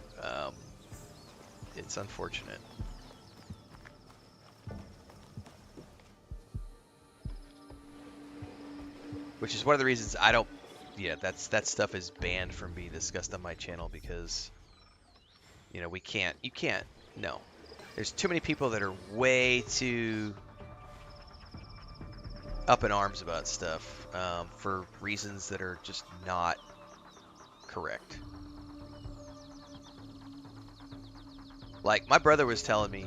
It's unfortunate. Which is one of the reasons I don't, yeah, that stuff is banned from being discussed on my channel because, you know, you can't, no. There's too many people that are way too up in arms about stuff for reasons that are just not correct. Like, my brother was telling me,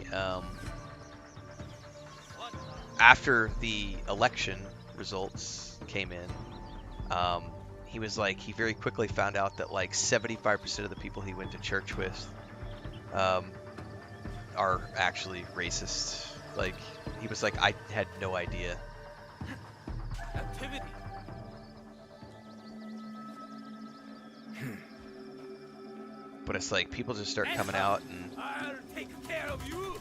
after the election results came in, he was like, he very quickly found out that like 75% of the people he went to church with are actually racist. Like, he was like, I had no idea. Activity. But it's like, people just start coming out and... I'll take care of you.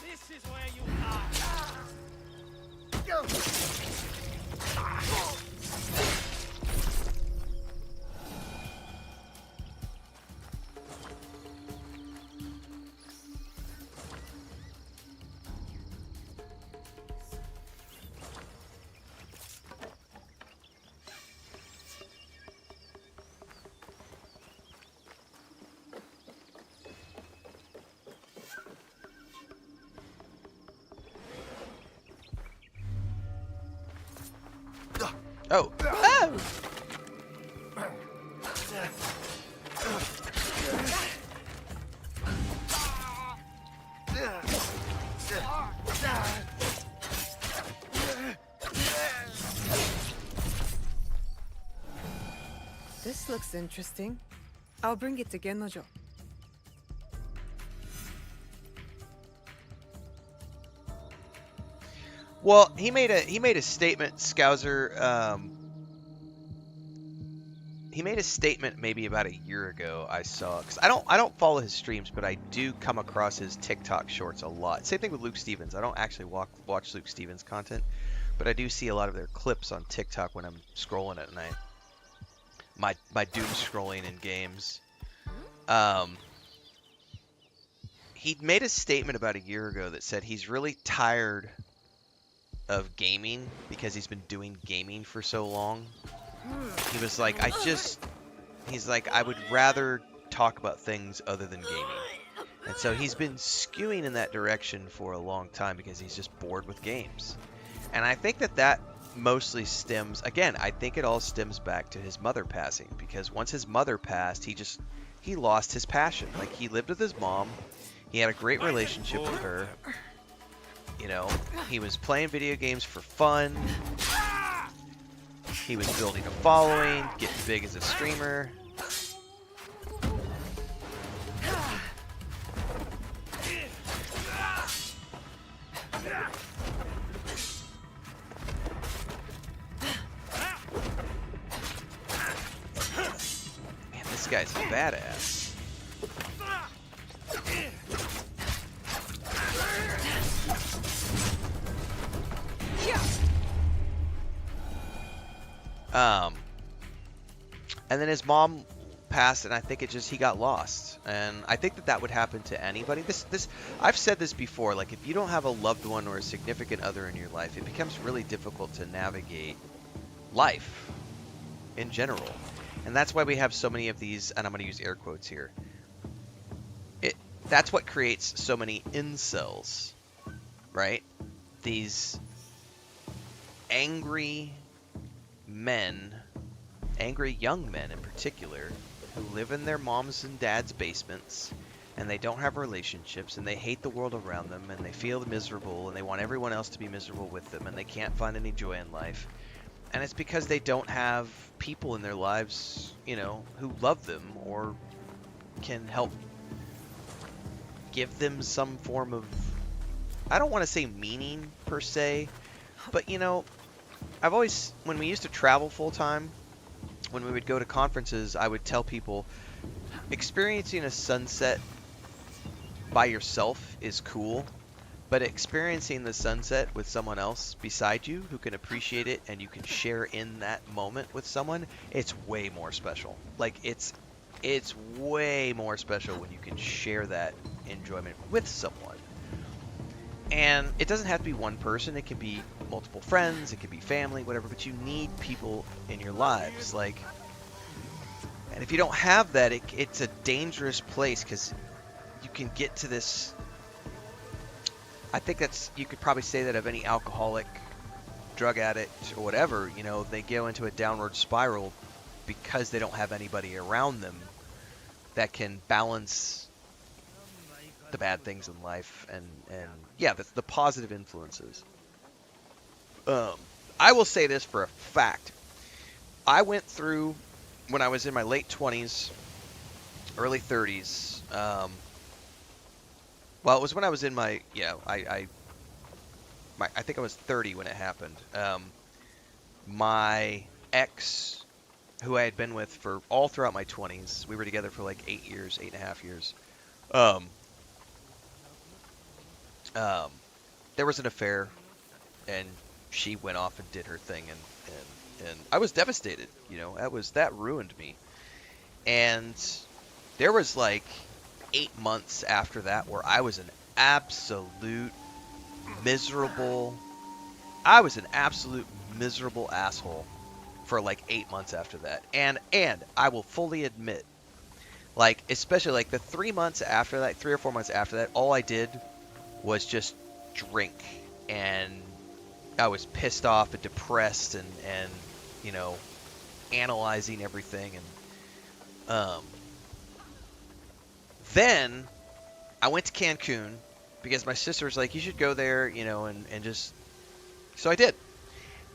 This is where you are. Oh! Oh! This looks interesting. I'll bring it to Gennojo. Well, he made a statement, Scouser. He made a statement maybe about a year ago. I saw, because I don't follow his streams, but I do come across his TikTok shorts a lot. Same thing with Luke Stevens. I don't actually watch Luke Stevens content, but I do see a lot of their clips on TikTok when I'm scrolling at night. My doom scrolling in games. He made a statement about a year ago that said he's really tired of gaming because he's been doing gaming for so long. He was like, he's like, I would rather talk about things other than gaming. And so he's been skewing in that direction for a long time because he's just bored with games. And I think that mostly stems, again, I think it all stems back to his mother passing, because once his mother passed, he lost his passion. Like, he lived with his mom. He had a great relationship with her. You know, he was playing video games for fun. He was building a following, getting big as a streamer. Man, this guy's a badass. Um, and then his mom passed, and I think he got lost. And I think that would happen to anybody. I've said this before. Like, if you don't have a loved one or a significant other in your life, it becomes really difficult to navigate life in general. And that's why we have so many of these, and I'm going to use air quotes here. That's what creates so many incels, right? These angry men, angry young men in particular, who live in their moms and dads' basements, and they don't have relationships, and they hate the world around them, and they feel miserable, and they want everyone else to be miserable with them, and they can't find any joy in life. And it's because they don't have people in their lives, who love them or can help give them some form of, I don't want to say meaning per se, but I've always, when we used to travel full time, when we would go to conferences, I would tell people experiencing a sunset by yourself is cool, but experiencing the sunset with someone else beside you who can appreciate it and you can share in that moment with someone, it's way more special. Like, it's way more special when you can share that enjoyment with someone. And it doesn't have to be one person. It can be multiple friends. It can be family, whatever. But you need people in your lives. And if you don't have that, it's a dangerous place because you can get to this. I think you could probably say that of any alcoholic, drug addict, or whatever. They go into a downward spiral because they don't have anybody around them that can balance the bad things in life and yeah, the positive influences. I will say this for a fact. I went through, when I was in my late 20s, early 30s, well, it was when I was in my, I think I was 30 when it happened. My ex, who I had been with for all throughout my 20s, we were together for like 8.5 years. There was an affair, and she went off and did her thing, and I was devastated. That ruined me. And there was like 8 months after that where I was an absolute miserable asshole for like 8 months after that. And I will fully admit, like, especially like the 3 months after that, 3 or 4 months after that, all I did was just drink, and I was pissed off and depressed and analyzing everything. And then I went to Cancun because my sister was like, you should go there, and just, so I did.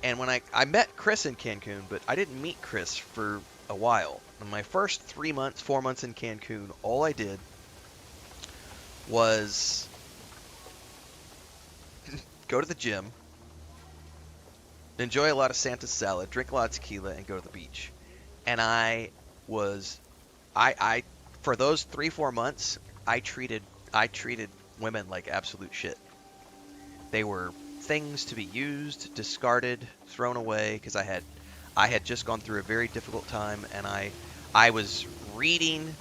And when I met Chris in Cancun, but I didn't meet Chris for a while. In my first 3 months, 4 months in Cancun, all I did was go to the gym, enjoy a lot of Santa's salad, drink a lot of tequila, and go to the beach. And for those 3-4 months, I treated women like absolute shit. They were things to be used, discarded, thrown away, because I had just gone through a very difficult time, and I was reading.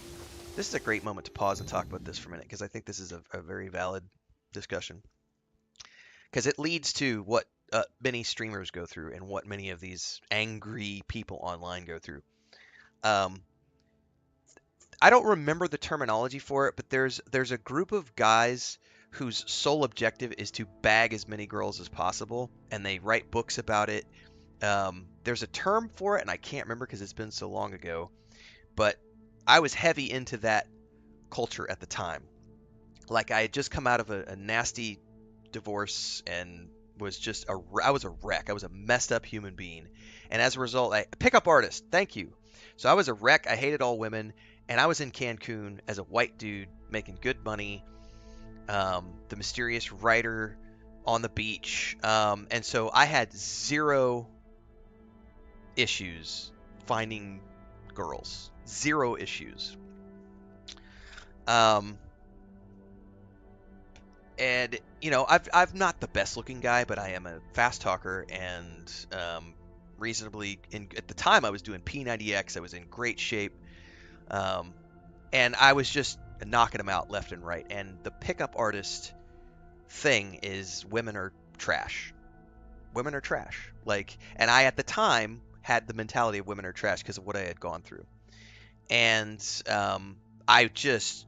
This is a great moment to pause and talk about this for a minute, because I think this is a very valid discussion. Because it leads to what many streamers go through and what many of these angry people online go through. I don't remember the terminology for it, but there's a group of guys whose sole objective is to bag as many girls as possible, and they write books about it. There's a term for it, and I can't remember because it's been so long ago, but I was heavy into that culture at the time. Like, I had just come out of a nasty divorce and I was a wreck. I was a messed up human being. And as a result, pickup artist, thank you. So I was a wreck. I hated all women. And I was in Cancun as a white dude making good money. The mysterious writer on the beach. And so I had zero issues finding girls. Zero issues. And I'm not the best looking guy, but I am a fast talker, and reasonably at the time I was doing P90X. I was in great shape. And I was just knocking them out left and right. And the pickup artist thing is women are trash. Women are trash. Like, and I at the time had the mentality of women are trash because of what I had gone through. And I just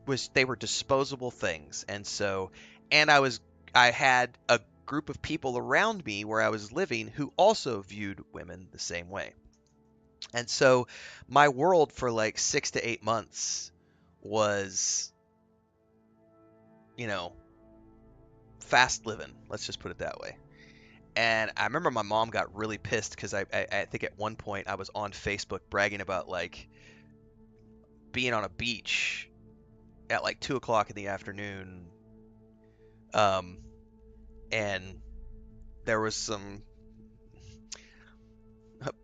was, they were disposable things. And so, and I had a group of people around me where I was living who also viewed women the same way. And so my world for like 6 to 8 months was, you know, fast living. Let's just put it that way. And I remember my mom got really pissed because I think at one point I was on Facebook bragging about like being on a beach at like 2 o'clock in the afternoon. Um, and there was some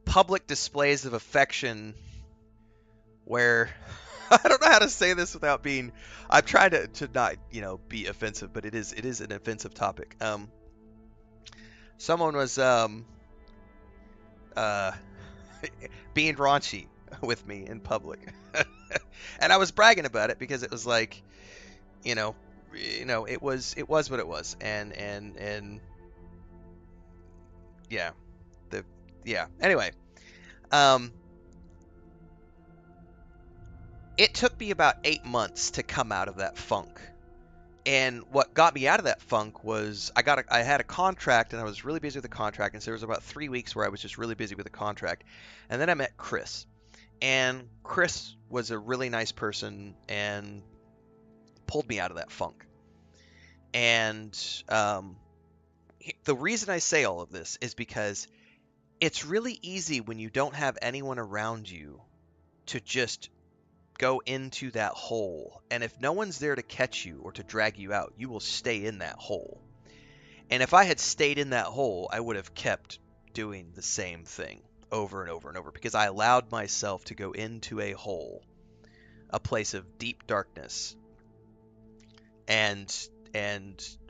public displays of affection where I don't know how to say this without being. I'm trying to not be offensive, but it is an offensive topic. Someone was uh being raunchy with me in public, and I was bragging about it because it was like you know it was what it was, and yeah the yeah anyway um it took me about 8 months to come out of that funk. And what got me out of that funk was I had a contract and I was really busy with the contract, and so there was about 3 weeks where I was just really busy with the contract, and then I met Chris, and Chris was a really nice person and pulled me out of that funk. And the reason I say all of this is because it's really easy when you don't have anyone around you to just go into that hole. And if no one's there to catch you or to drag you out, you will stay in that hole. And if I had stayed in that hole, I would have kept doing the same thing over and over and over because I allowed myself to go into a hole, a place of deep darkness, and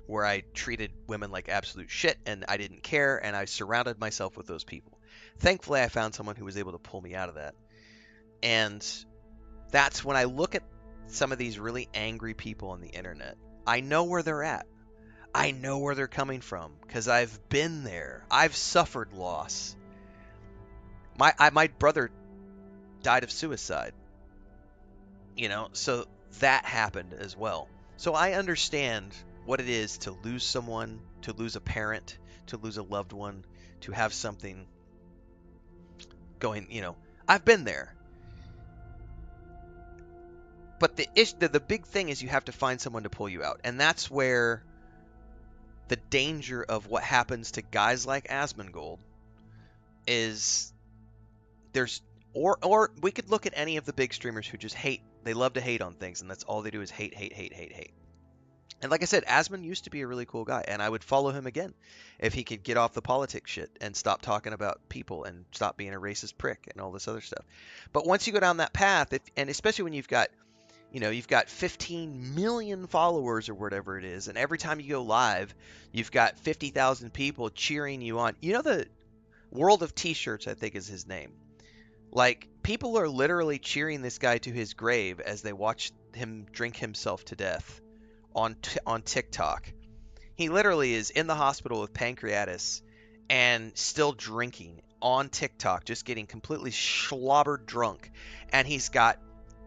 where I treated women like absolute shit and I didn't care, and I surrounded myself with those people. Thankfully, I found someone who was able to pull me out of that. And that's when I look at some of these really angry people on the internet. I know where they're at. I know where they're coming from because I've been there. I've suffered loss. My brother died of suicide. So that happened as well. So I understand what it is to lose someone, to lose a parent, to lose a loved one, to have something going, I've been there. But the big thing is you have to find someone to pull you out. And that's where the danger of what happens to guys like Asmongold is or we could look at any of the big streamers who just hate. They love to hate on things, and that's all they do is hate, hate, hate, hate, hate. And like I said, Asmon used to be a really cool guy, and I would follow him again if he could get off the politics shit and stop talking about people and stop being a racist prick and all this other stuff. But once you go down that path, and especially when you've got 15 million followers or whatever it is, and every time you go live, you've got 50,000 people cheering you on. The World of T-shirts, I think is his name. Like, people are literally cheering this guy to his grave as they watch him drink himself to death on TikTok. He literally is in the hospital with pancreatitis and still drinking on TikTok, just getting completely slobbered drunk, and he's got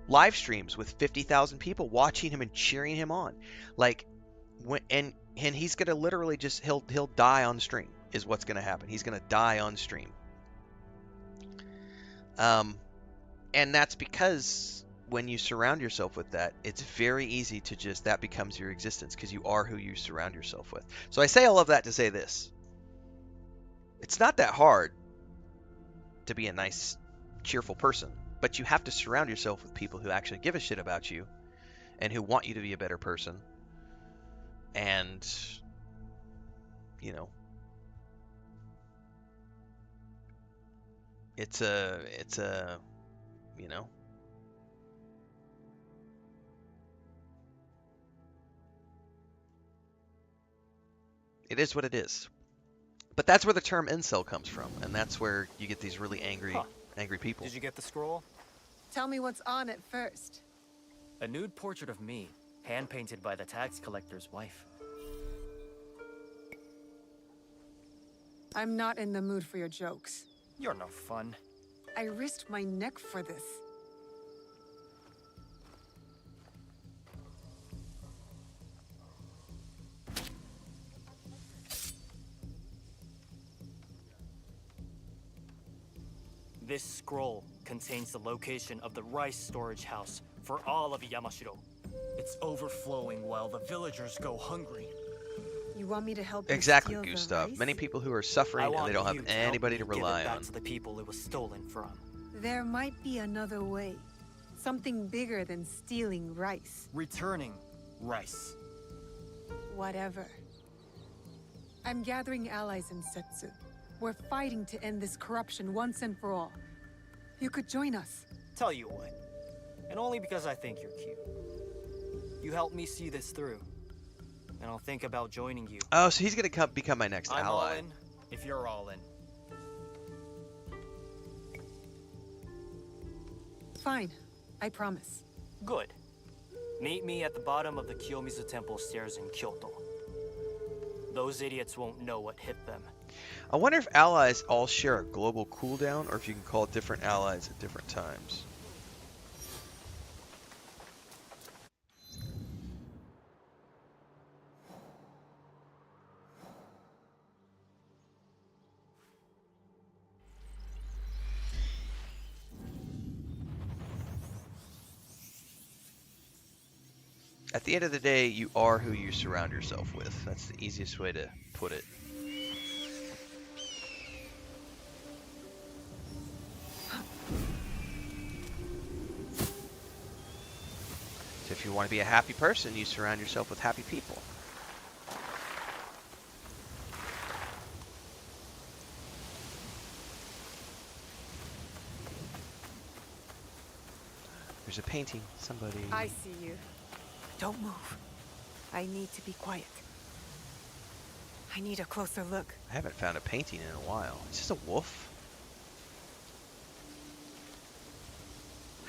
live streams with 50,000 people watching him and cheering him on. Like, and he's gonna literally just he'll die on stream is what's gonna happen. He's gonna die on stream. And that's because when you surround yourself with that, it's very easy to just, that becomes your existence because you are who you surround yourself with. So I say all of that to say this. It's not that hard to be a nice, cheerful person, but you have to surround yourself with people who actually give a shit about you and who want you to be a better person. And, it's a, it is what it is. But that's where the term incel comes from, and that's where you get these really Huh. angry people. Did you get the scroll? Tell me what's on it first. A nude portrait of me, hand-painted by the tax collector's wife. I'm not in the mood for your jokes. You're no fun. I risked my neck for this. This scroll contains the location of the rice storage house for all of Yamashiro. It's overflowing while the villagers go hungry. You want me to help you Exactly, steal the Gustav. rice? Many people who are I suffering and want they don't you have to help anybody me to give it rely back on. to the people it was stolen from. There might be another way. Something bigger than stealing rice. Returning rice. Whatever. I'm gathering allies in Setsu. We're fighting to end this corruption once and for all. You could join us. Tell you what, and only because I think you're cute. You help me see this through, and I'll think about joining you. Oh, so he's gonna become my next I'm all ally. in, if you're all in. Fine. I promise. Good. Meet me at the bottom of the Kiyomizu Temple stairs in Kyoto. Those idiots won't know what hit them. I wonder if allies all share a global cooldown, or if you can call different allies at different times. At the end of the day, you are who you surround yourself with. That's the easiest way to put it. So if you want to be a happy person, you surround yourself with happy people. There's a painting. Somebody. I see you. Don't move. I need to be quiet. I need a closer look. I haven't found a painting in a while. Is this a wolf?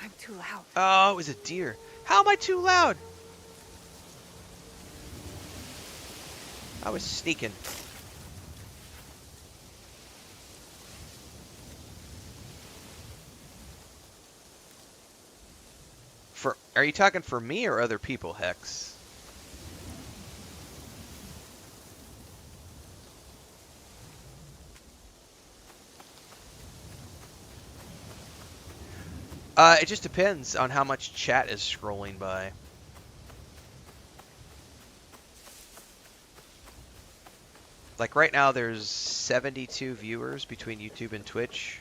I'm too loud. Oh, it was a deer. How am I too loud? I was sneaking. Are you talking for me or other people, Hex? It just depends on how much chat is scrolling by. Like right now there's 72 viewers between YouTube and Twitch.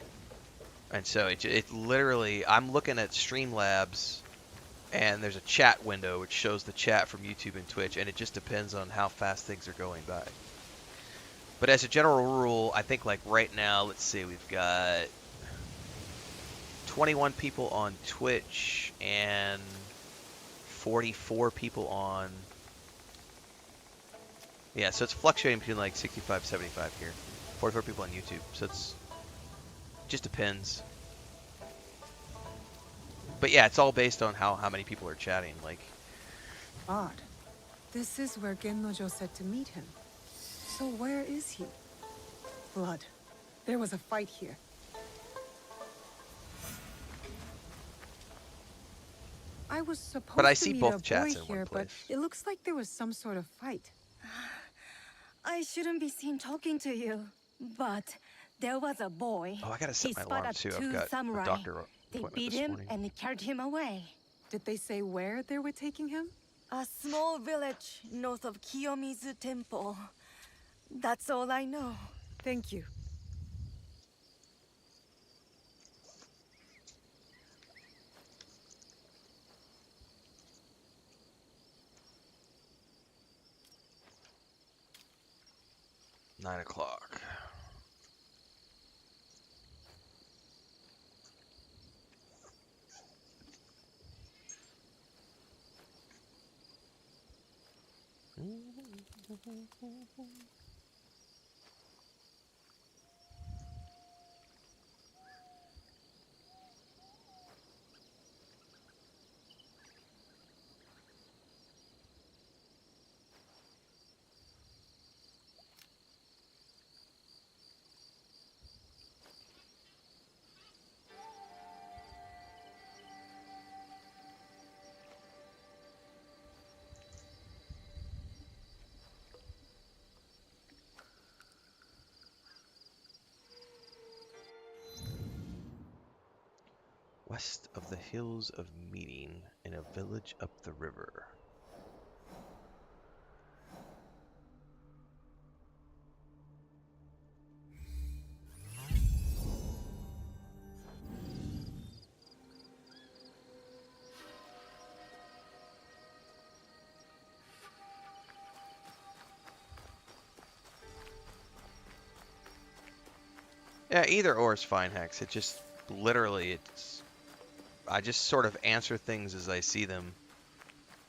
And so it literally, I'm looking at Streamlabs and there's a chat window which shows the chat from YouTube and Twitch, and it just depends on how fast things are going by. But as a general rule, I think like right now, let's see, we've got 21 people on Twitch and 44 people on... Yeah, so it's fluctuating between like 65, 75 here. 44 people on YouTube, so it's... just depends. But yeah, it's all based on how many people are chatting, like... Odd. This is where Gennojo said to meet him. So where is he? Blood. There was a fight here. I was supposed But I to see meet both a chats boy in one here, but place. it looks like there was some sort of fight. I shouldn't be seen talking to you, but there was a boy. Oh, I gotta He set my alarm spotted too. two I've got samurai. a doctor They appointment beat this him morning. and carried him away. Did they say where they were taking him? A small village north of Kiyomizu Temple. That's all I know. Thank you. Nine o'clock. West of the hills of Meeting, in a village up the river. Yeah, either or is fine, Hex. It just literally, I just sort of answer things as I see them.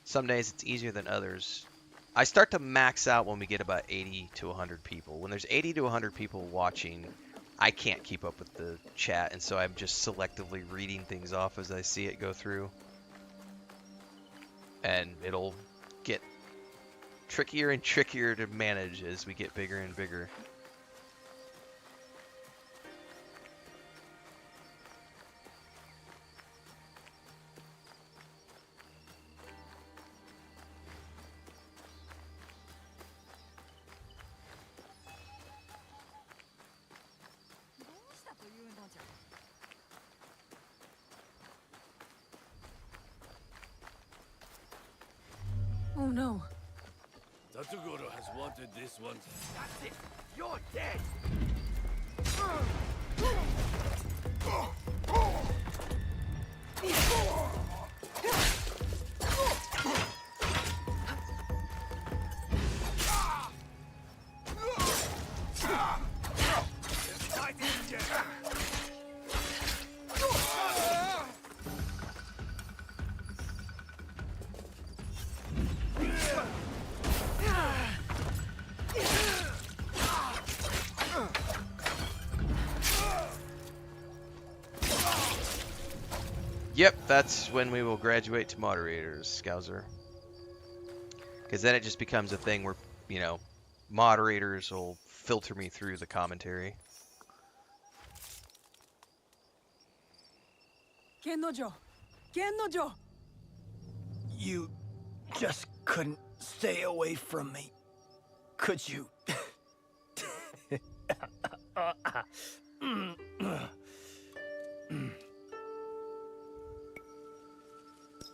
Some days it's easier than others. I start to max out when we get about 80 to 100 people. When there's 80 to 100 people watching, I can't keep up with the chat, and so I'm just selectively reading things off as I see it go through. And it'll get trickier and trickier to manage as we get bigger and bigger. Oh no. Tatsugoro has wanted this one. That's it! You're dead! Yep, that's when we will graduate to moderators, Scouser. Because then it just becomes a thing where, you know, moderators will filter me through the commentary. Kennojo! Kennojo! You just couldn't stay away from me, could you?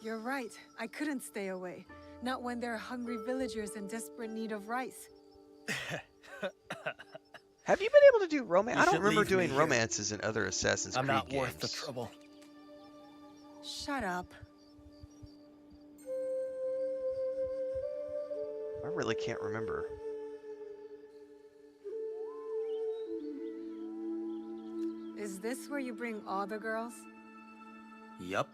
You're right. I couldn't stay away. Not when there are hungry villagers in desperate need of rice. Have you been able to do romance? You I don't should remember leave me doing here. romances in other Assassin's I'm Creed not games. worth the trouble. Shut up. I really can't remember. Is this where you bring all the girls? Yup.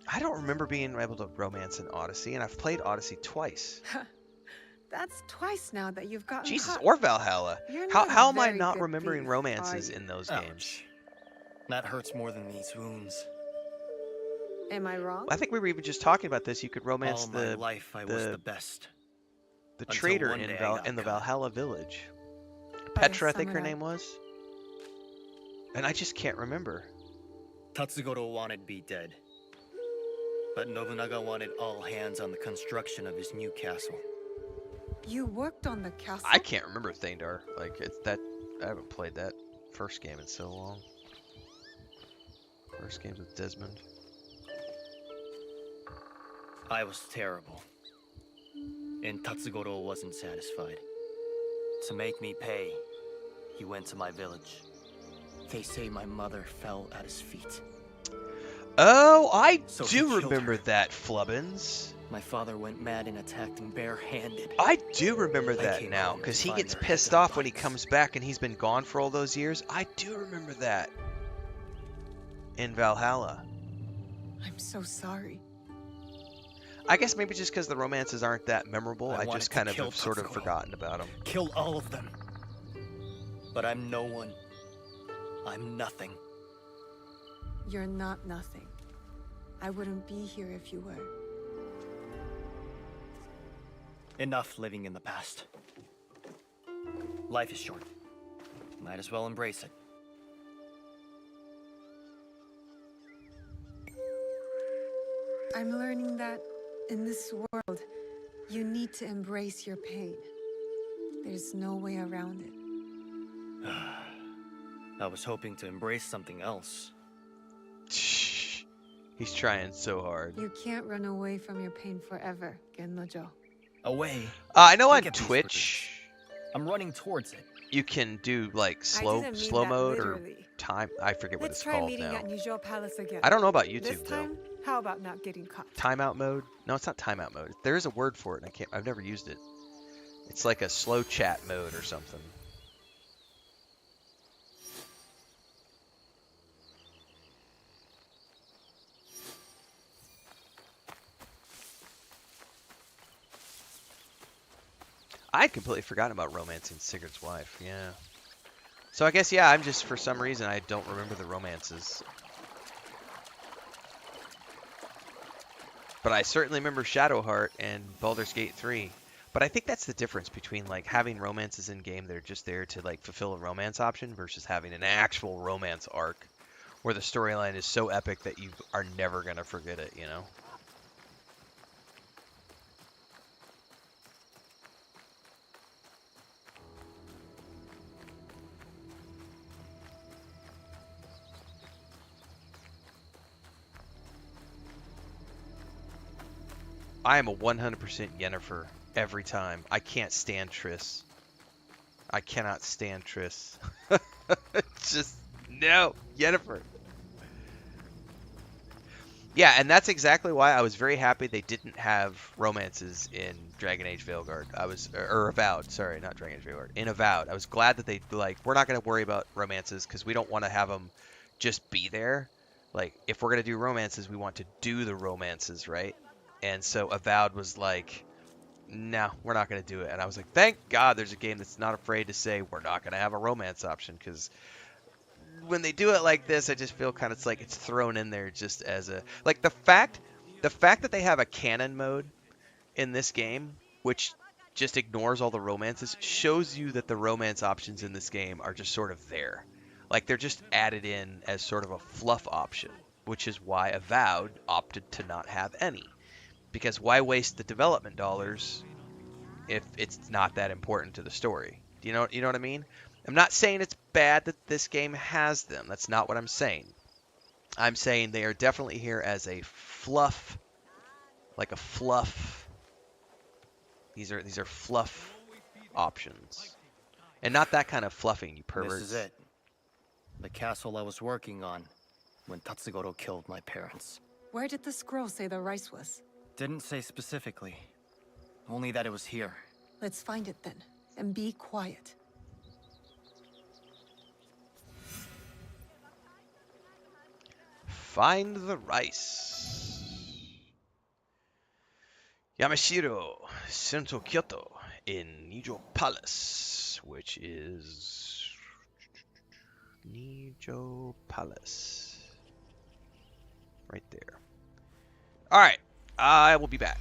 I don't remember being able to romance in Odyssey, and I've played Odyssey twice. That's twice now that you've gotten Jesus, caught. or Valhalla. You're How, not a how am I very not good remembering thief, romances are you? in those games? Ouch. That hurts more than these wounds. Am I wrong? I think we were even just talking about this. You could romance All my life I was the- the best. the until trader one in, day I got in the caught. Valhalla village. By a Petra, I think her samurai. name was. And I just can't remember. Tatsugoro wanted me dead. But Nobunaga wanted all hands on the construction of his new castle. You worked on the castle? I can't remember Thandar. Like, it's that. I haven't played that first game in so long. First games with Desmond. I was terrible. And Tatsugoro wasn't satisfied. To make me pay, he went to my village. They say my mother fell at his feet. Oh, I So he do killed remember her. that, Flubbins. My father went mad and attacked him barehanded. I do remember I that came now, home to because he find gets their pissed heads on off when he pikes. comes back and he's been gone for all those years. I do remember that. In Valhalla. I'm so sorry. I guess maybe just because the romances aren't that memorable, I I wanted just to kind of kill have sort of Tatsuko. forgotten about them. Killed all of them. But I'm no one. I'm nothing. You're not nothing. I wouldn't be here if you were. Enough living in the past. Life is short. Might as well embrace it. I'm learning that in this world, you need to embrace your pain. There's no way around it. I was hoping to embrace something else. He's trying so hard. You can't run away from your pain forever, Gennojo. Away. I know on Look at these Twitch I'm running towards it. you can do like slow didn't mean slow that mode literally. or time. I forget what Let's it's try called meeting now. at Nijo Palace again. I don't know about This YouTube though. time, how about not getting caught? Timeout mode? No, it's not timeout mode. There is a word for it. And I've never used it. It's like a slow chat mode or something. I had completely forgotten about romancing Sigurd's wife. Yeah. So I guess, yeah, I'm just, for some reason, I don't remember the romances. But I certainly remember Shadowheart and Baldur's Gate 3. But I think that's the difference between, like, having romances in game that are just there to, like, fulfill a romance option versus having an actual romance arc where the storyline is so epic that you are never going to forget it, you know? I am a 100% Yennefer every time. I can't stand Triss. I cannot stand Triss. Just, no, Yennefer. Yeah, and that's exactly why I was very happy they didn't have romances in Dragon Age Veilguard. Or Avowed, sorry, not Dragon Age Veilguard. In Avowed, I was glad that they, like, we're not going to worry about romances because we don't want to have them just be there. Like, if we're going to do romances, we want to do the romances, right? And so Avowed was like, no, we're not going to do it. And I was like, thank God there's a game that's not afraid to say we're not going to have a romance option, because when they do it like this, I just feel kind of, it's like it's thrown in there just as a, like, the fact that they have a canon mode in this game, which just ignores all the romances, shows you that the romance options in this game are just sort of there. Like, they're just added in as sort of a fluff option, which is why Avowed opted to not have any. Because why waste the development dollars if it's not that important to the story? You know what I mean? I'm not saying it's bad that this game has them. That's not what I'm saying. I'm saying they are definitely here as a fluff, like a fluff. These are fluff options, and not that kind of fluffing, you perverts. This is it. The castle I was working on when Tatsugoro killed my parents. Where did the scroll say the rice was? Didn't say specifically. Only that it was here. Let's find it then, and be quiet. Find the rice. Yamashiro Sento Kyoto in Nijo Palace, which is Nijo Palace. Right there. Alright, I will be back.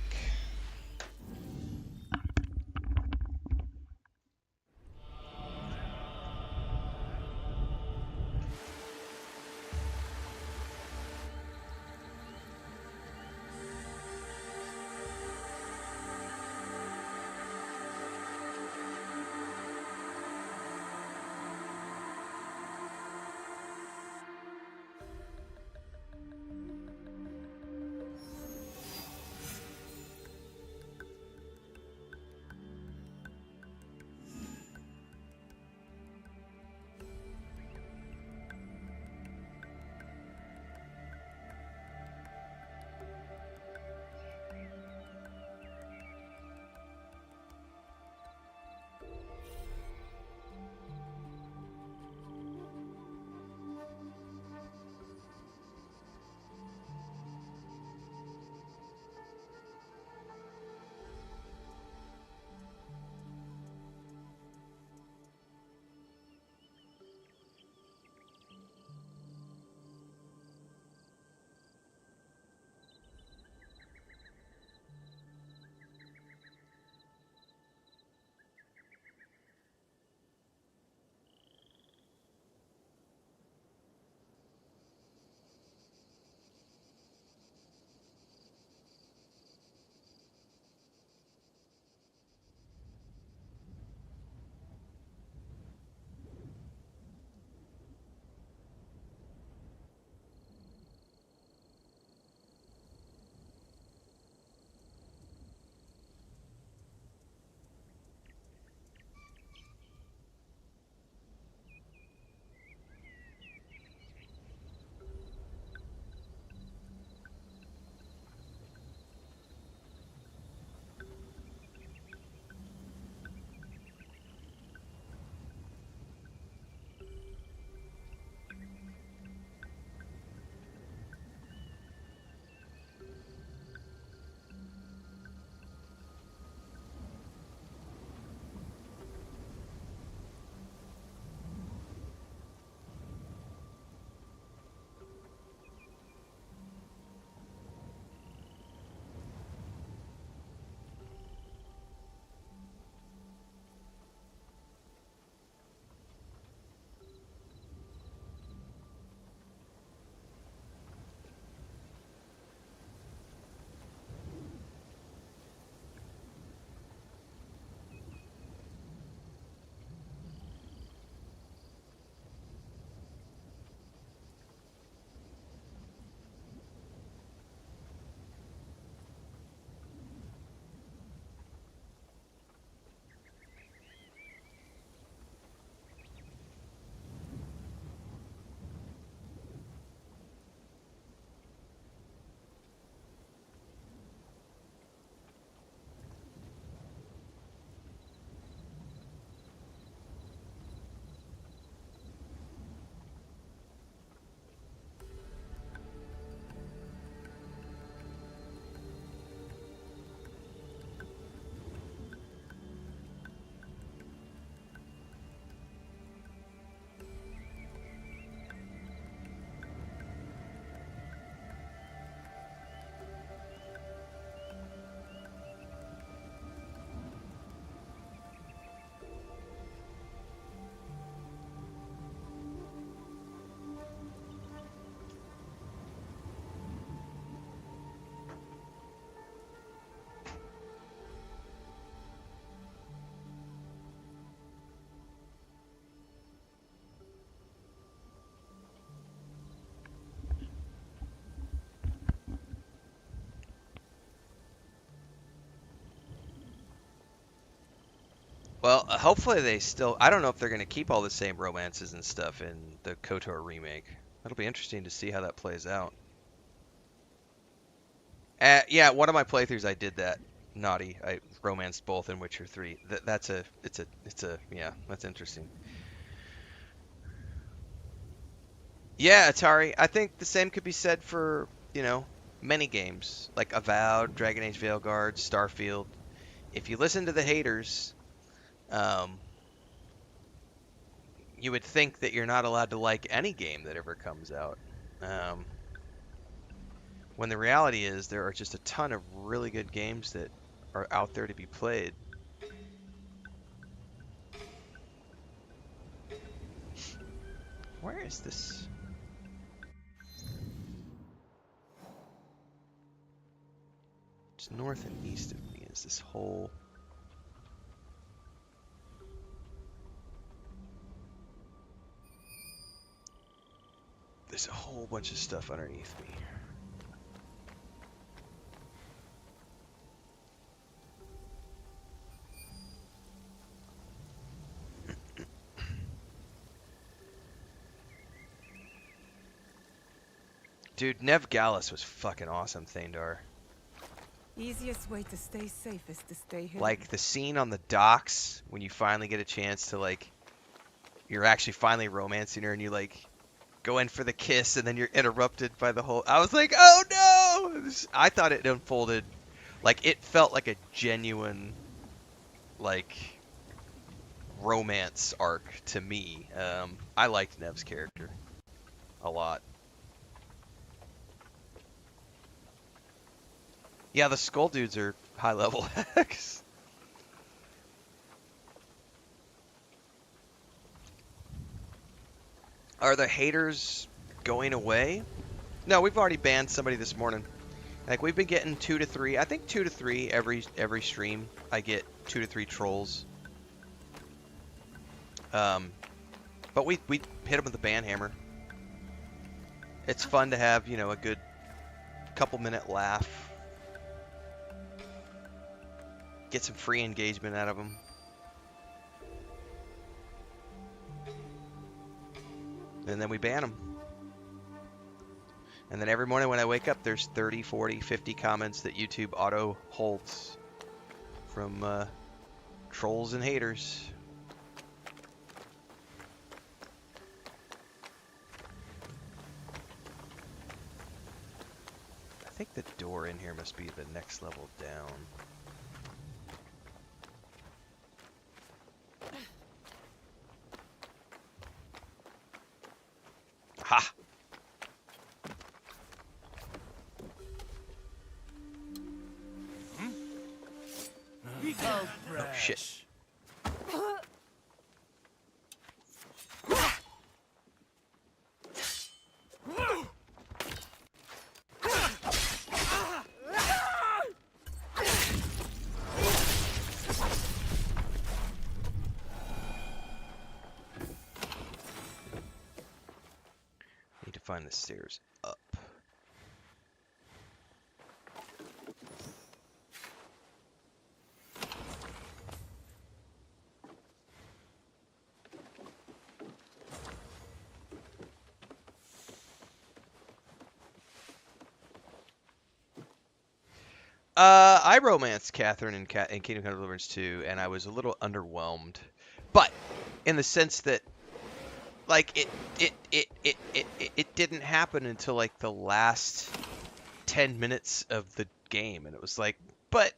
Well, hopefully they still. I don't know if they're going to keep all the same romances and stuff in the KOTOR remake. That'll be interesting to see how that plays out. Yeah, one of my playthroughs I did that. Naughty. I romanced both in Witcher 3. Yeah, that's interesting. Yeah, Atari. I think the same could be said for, many games like Avowed, Dragon Age Veilguard, Starfield. If you listen to the haters, um, you would think that you're not allowed to like any game that ever comes out. Um, when the reality is there are just a ton of really good games that are out there to be played. Where is this? It's north and east of me is this whole... There's a whole bunch of stuff underneath me. Dude, Nev Gallus was fucking awesome, Thandar. Easiest way to stay safe is to stay hidden. Like, the scene on the docks, when you finally get a chance to, like, you're actually finally romancing her and you, like, go in for the kiss and then you're interrupted by the whole... I was like, oh no! I thought it unfolded... Like, it felt like a genuine, like, romance arc to me. I liked Nev's character a lot. Yeah, the skull dudes are high level hacks. Are the haters going away? No, we've already banned somebody this morning. Like, we've been getting 2 to 3. I think 2 to 3 every stream. I get 2 to 3 trolls. But we hit them with the ban hammer. It's fun to have, a good couple-minute laugh. Get some free engagement out of them. And then we ban them. And then every morning when I wake up, there's 30, 40, 50 comments that YouTube auto holds from trolls and haters. I think the door in here must be the next level down. Ha! Oh, shit. Need to find the stairs up. I romanced Catherine in Kingdom Come Deliverance 2, and I was a little underwhelmed, but in the sense that, like, it didn't happen until like the last 10 minutes of the game, and it was like, but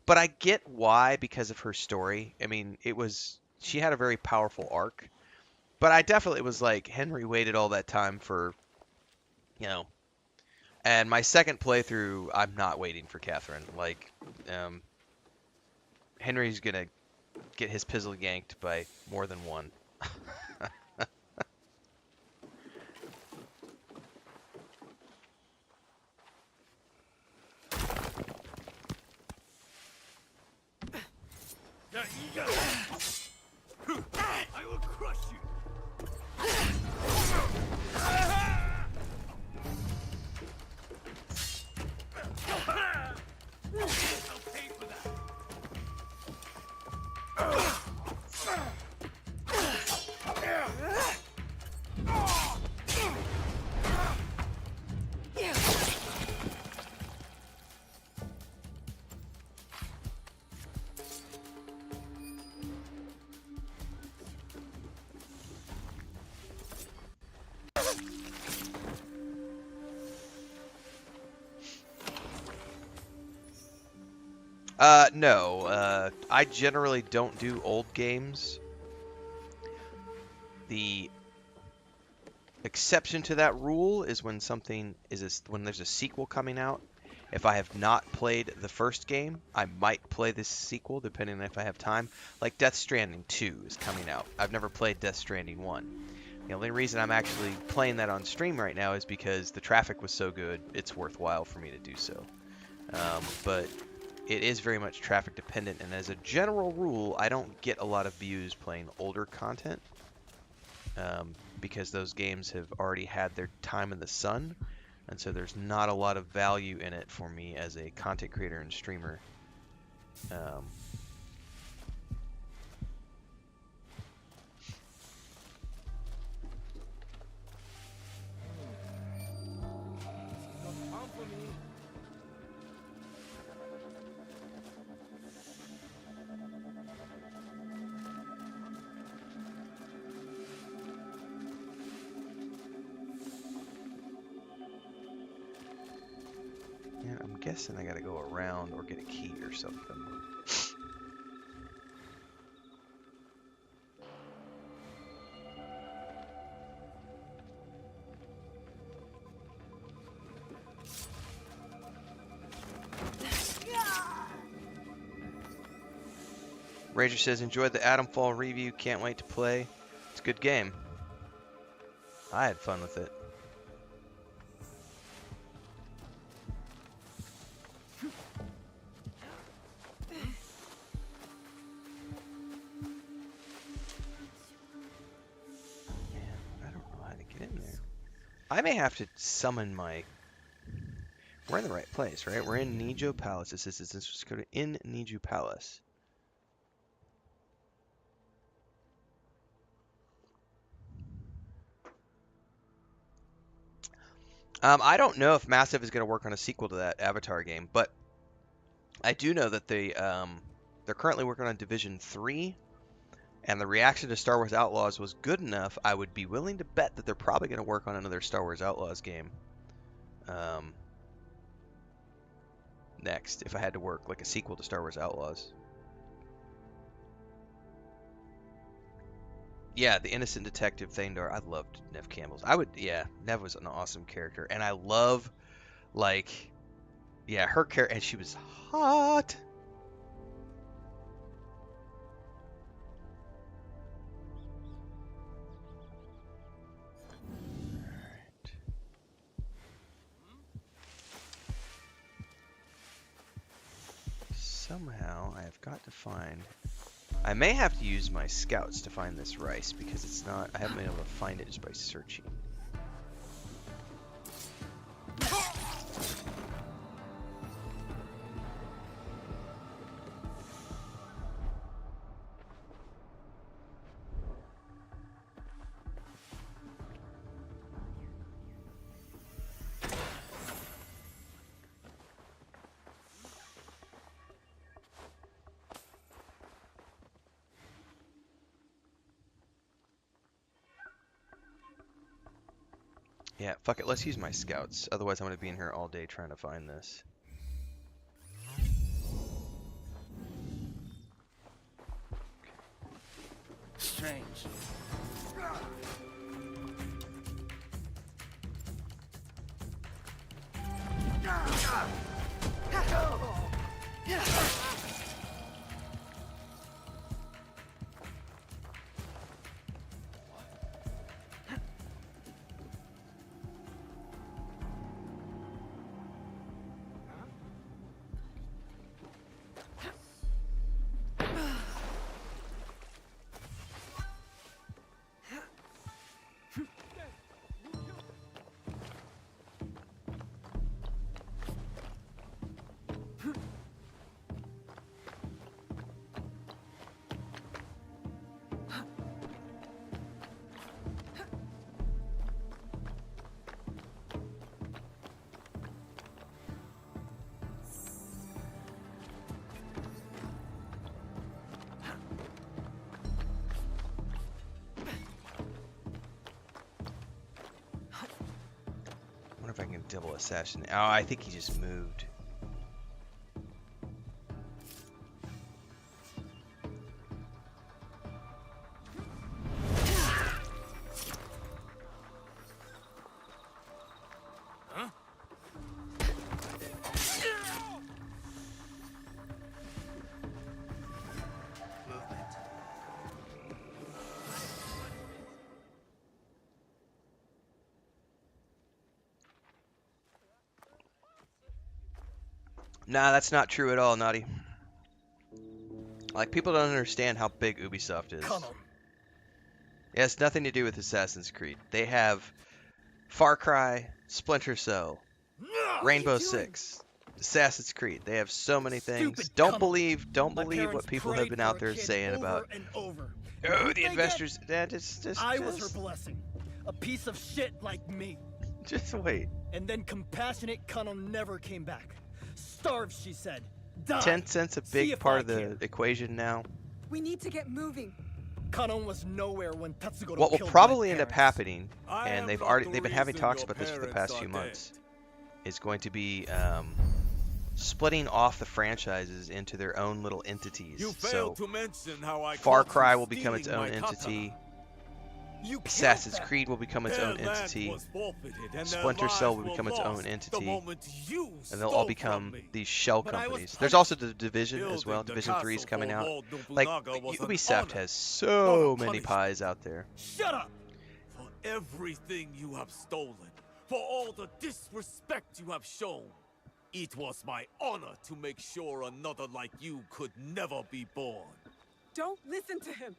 I get why, because of her story. I mean, she had a very powerful arc, but I definitely was like, Henry waited all that time for, and my second playthrough, I'm not waiting for Catherine. Like, Henry's gonna get his pizzle yanked by more than one. I will crush you. I'll pay for that. No. I generally don't do old games. The exception to that rule is when when there's a sequel coming out. If I have not played the first game, I might play this sequel depending on if I have time. Like Death Stranding 2 is coming out. I've never played Death Stranding 1. The only reason I'm actually playing that on stream right now is because the traffic was so good, it's worthwhile for me to do so. But it is very much traffic dependent, and as a general rule, I don't get a lot of views playing older content. Because those games have already had their time in the sun, and so there's not a lot of value in it for me as a content creator and streamer. Yeah, I'm guessing I gotta go around or get a key or something. Rager says, enjoyed the Atomfall review, can't wait to play. It's a good game. I had fun with it. I may have to summon my... We're in the right place, right? We're in Nijo Palace. This is go to in Nijo Palace. I don't know if Massive is going to work on a sequel to that Avatar game, but I do know that they're currently working on Division 3, and the reaction to Star Wars Outlaws was good enough. I would be willing to bet that they're probably going to work on another Star Wars Outlaws game. Next, if I had to work like a sequel to Star Wars Outlaws. Yeah, the innocent detective Thandar. I loved Nev Campbell's. Yeah, Nev was an awesome character, and I love, like, yeah, her character, and she was hot. Somehow I have got to find... I may have to use my scouts to find this rice because it's not... I haven't been able to find it just by searching. Yeah, fuck it. Let's use my scouts. Otherwise, I'm going to be in here all day trying to find this. Strange. If I can double assassinate. Oh, I think he just moved. Nah, that's not true at all, Naughty. Like, people don't understand how big Ubisoft is. Come on. It has nothing to do with Assassin's Creed. They have Far Cry, Splinter Cell, Rainbow Six, Assassin's Creed. They have so many things. Stupid Don't cunt. believe My what parents people have prayed been for out a there kid saying over about, and over. oh, What the they investors. Just, I was her blessing. A piece of shit like me. just wait. And then compassionate Connell never came back. Starved, she said. Died. 10 cents a See big if part I of the care. equation now. We need to get moving. Kanon was nowhere when Tatsugoro What will killed probably my end up parents. happening, I and am they've not the been having reason talks your about this for the parents past few are months, dead. is going to be splitting off the franchises into their own little entities. You So failed to mention how I Far caught you Cry will become its stealing own my entity. katana. You killed Assassin's them. Creed will become its Their own land entity. was forfeited, and their Splinter Cell lives will were become its own lost the entity. moment you And they'll all stole become from me. these shell But I was companies. There's punished. also the Division as well. Building the Division 3 is castle coming for out. Lord Like, Nobunaga was an Ubisoft honor, has not so a many punishment. pies out there. Shut up! For everything you have stolen, for all the disrespect you have shown, it was my honor to make sure another like you could never be born. Don't listen to him.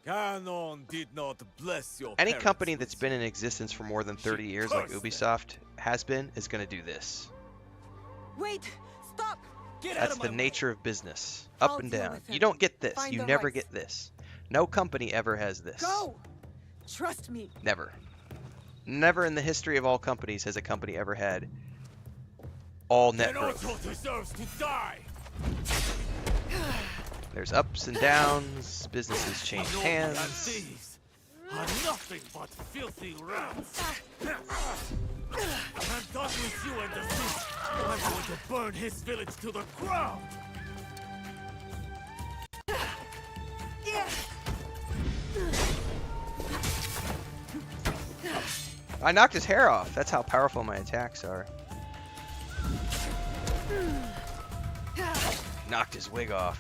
Ganon did not bless your Any parents company with that's been in existence for more than 30 She years, like cursed them. Ubisoft has been, is going to do this. Wait! Stop! Get out That's of the my nature of business. I'll Up and deal down. with You him. don't get this. Find You the never rights. get this. No company ever has this. Go! Trust me. Never. Never in the history of all companies has a company ever had all net growth. Genoto deserves to die. There's ups and downs. Businesses change Shinobi and hands. thieves are nothing but filthy rats. I'm done with you and the thief. I'm going to burn his village to the ground. I knocked his hair off. That's how powerful my attacks are. Knocked his wig off.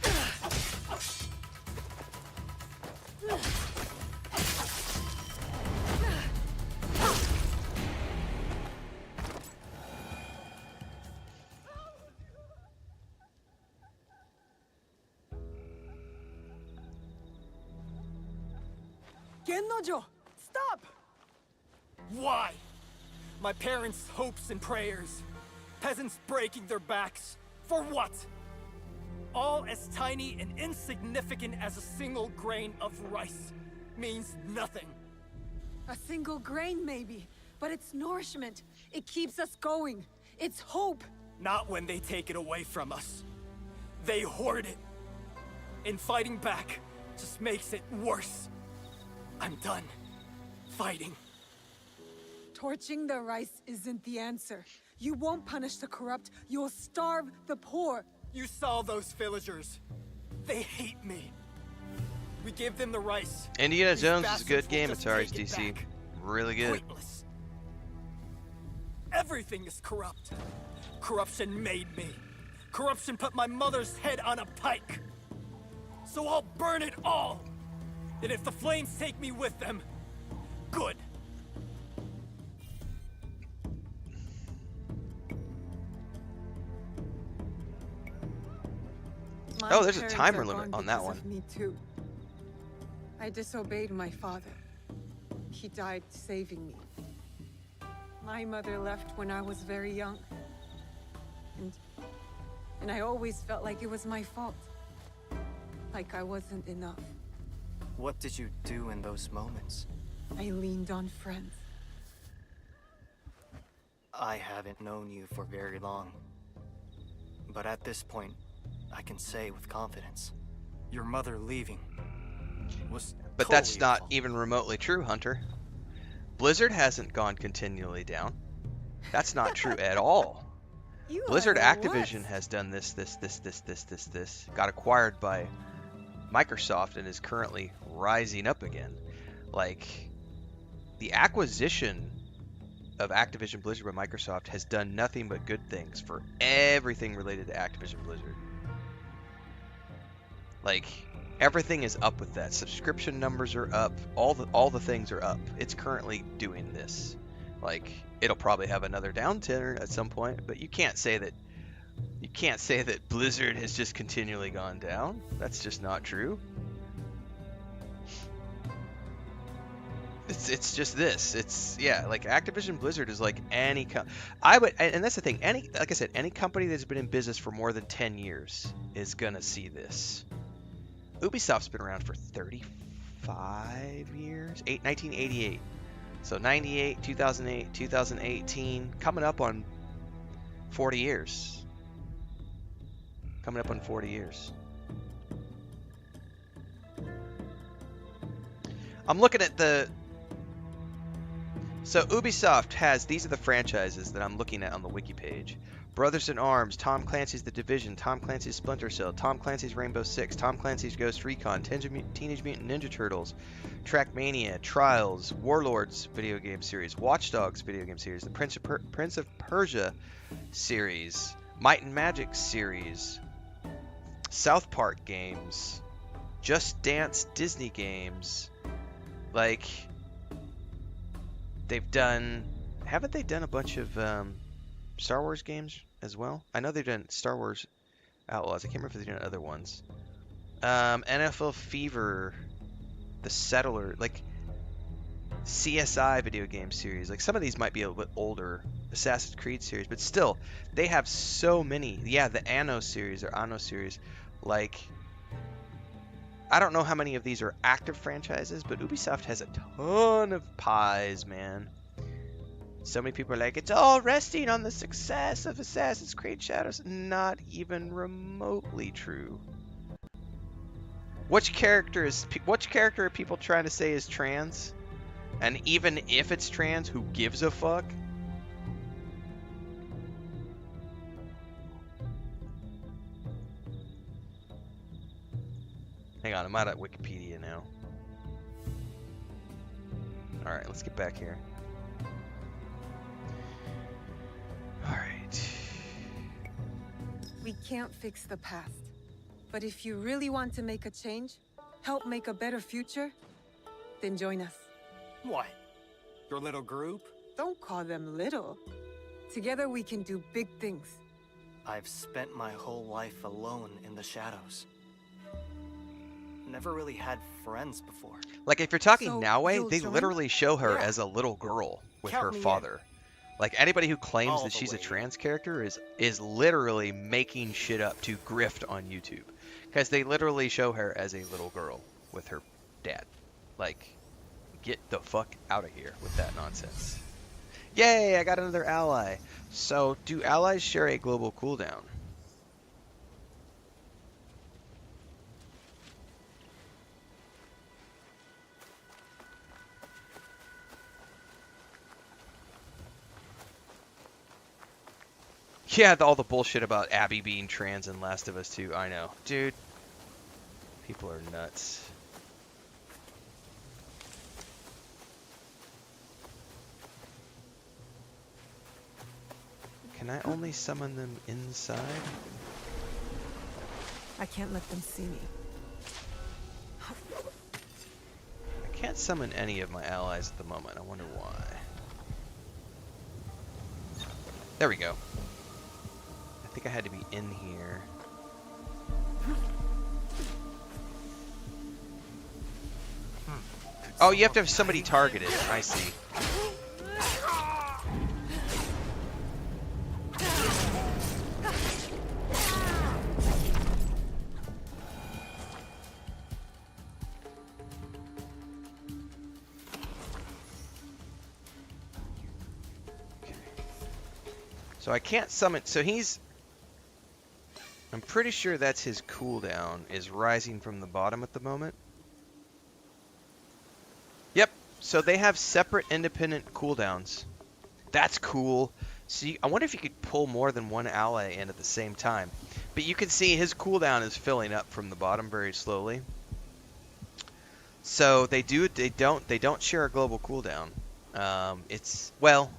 Gennojo! Stop! Why? My parents' hopes and prayers. Peasants breaking their backs. For what? All as tiny and insignificant as a single grain of rice. Means nothing. A single grain, maybe. But it's nourishment. It keeps us going. It's hope. Not when they take it away from us. They hoard it. And fighting back just makes it worse. I'm done fighting. Torching the rice isn't the answer. You won't punish the corrupt. You'll starve the poor. You saw those villagers. They hate me. We give them the rice. Indiana These Jones is a bastards good will game. just It's always take it DC. back. Really good. Pointless. Everything is corrupt. Corruption made me. Corruption put my mother's head on a pike. So I'll burn it all. And if the flames take me with them, good. My Oh, there's a parents timer are limit gone on that because one. of me too. I disobeyed my father. He died saving me. My mother left when I was very young. And I always felt like it was my fault. Like I wasn't enough. What did you do in those moments? I leaned on friends. I haven't known you for very long. But at this point, I can say with confidence, your mother leaving was But that's totally not your fault. even remotely true, Hunter. Blizzard hasn't gone continually down. That's not true at all. You Blizzard are the Activision worst. has done this. Got acquired by Microsoft and is currently rising up again. Like, the acquisition of Activision Blizzard by Microsoft has done nothing but good things for everything related to Activision Blizzard. Like, everything is up with that. Subscription numbers are up. All the things are up. It's currently doing this. Like, it'll probably have another downturn at some point, but you can't say that You can't say that Blizzard has just continually gone down. That's just not true. It's just this. It's yeah, like Activision Blizzard is like any I would, and that's the thing. Any, like I said, any company that's been in business for more than 10 years is gonna see this. Ubisoft's been around for 35 years, 1988. So 98, 2008, 2018, coming up on 40 years. Coming up on 40 years. I'm looking at the... So Ubisoft has, these are the franchises that I'm looking at on the wiki page. Brothers in Arms, Tom Clancy's The Division, Tom Clancy's Splinter Cell, Tom Clancy's Rainbow Six, Tom Clancy's Ghost Recon, Teenage Mutant Ninja Turtles, Trackmania, Trials, Warlords video game series, Watch Dogs video game series, the Prince of Persia series, Might and Magic series, South Park games, Just Dance Disney games. Like, they've done, haven't they done a bunch of Star Wars games as well? I know they've done Star Wars Outlaws. I can't remember if they've done other ones. NFL Fever, The Settler, like CSI video game series. Like, some of these might be a little bit older, Assassin's Creed series, but still, they have so many. Yeah, the Anno series or Anno series. Like, I don't know how many of these are active franchises, but Ubisoft has a ton of pies, man. So many people are like, it's all resting on the success of Assassin's Creed Shadows. Not even remotely true. Which character are people trying to say is trans? And even if it's trans, who gives a fuck? Hang on, I'm out at Wikipedia now. Alright, let's get back here. Alright. We can't fix the past. But if you really want to make a change, help make a better future, then join us. What? Your little group? Don't call them little. Together we can do big things. I've spent my whole life alone in the shadows. Never really had friends before. Like, if you're talking So, Naue, you'll they join? literally show her Yeah. as a little girl with Count her me in. father. Like, anybody who claims All that the she's a way. trans character is literally making shit up to grift on YouTube. Because they literally show her as a little girl with her dad. Like, get the fuck out of here with that nonsense. Yay, I got another ally. So, do allies share a global cooldown? Yeah, all the bullshit about Abby being trans in Last of Us 2. I know. Dude, people are nuts. Can I only summon them inside? I can't let them see me. I can't summon any of my allies at the moment. I wonder why. There we go. I think I had to be in here. Oh, you have to have somebody targeted. I see. So I can't summon, so he's, I'm pretty sure that's his cooldown, is rising from the bottom at the moment. Yep, so they have separate independent cooldowns. That's cool. See, I wonder if you could pull more than one ally in at the same time. But you can see his cooldown is filling up from the bottom very slowly. So they don't share a global cooldown. Well,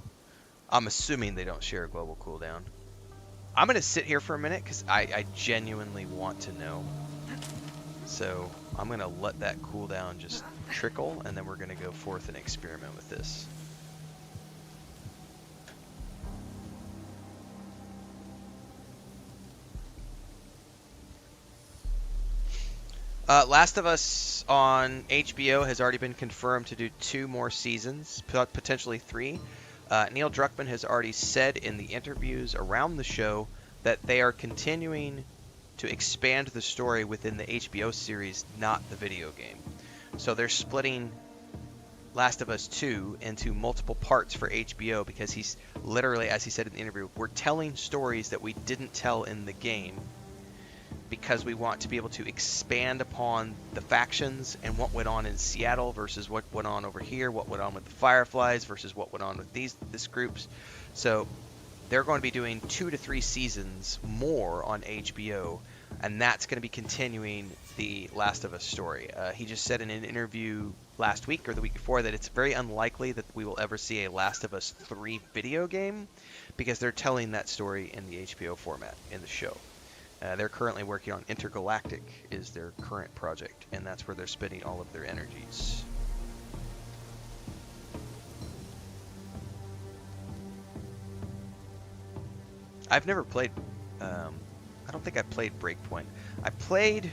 I'm assuming they don't share a global cooldown. I'm going to sit here for a minute because I genuinely want to know. So I'm going to let that cooldown just trickle, and then we're going to go forth and experiment with this. Last of Us on HBO has already been confirmed to do 2 more seasons, potentially 3. Neil Druckmann has already said in the interviews around the show that they are continuing to expand the story within the HBO series, not the video game. So they're splitting Last of Us 2 into multiple parts for HBO because he's literally, as he said in the interview, we're telling stories that we didn't tell in the game because we want to be able to expand upon the factions and what went on in Seattle versus what went on over here, what went on with the Fireflies versus what went on with this groups. So they're going to be doing 2 to 3 seasons more on HBO, and that's going to be continuing the Last of Us story. He just said in an interview last week or the week before that it's very unlikely that we will ever see a Last of Us 3 video game because they're telling that story in the HBO format in the show. They're currently working on Intergalactic is their current project, and that's where they're spending all of their energies. I've never played, I don't think I played Breakpoint. I think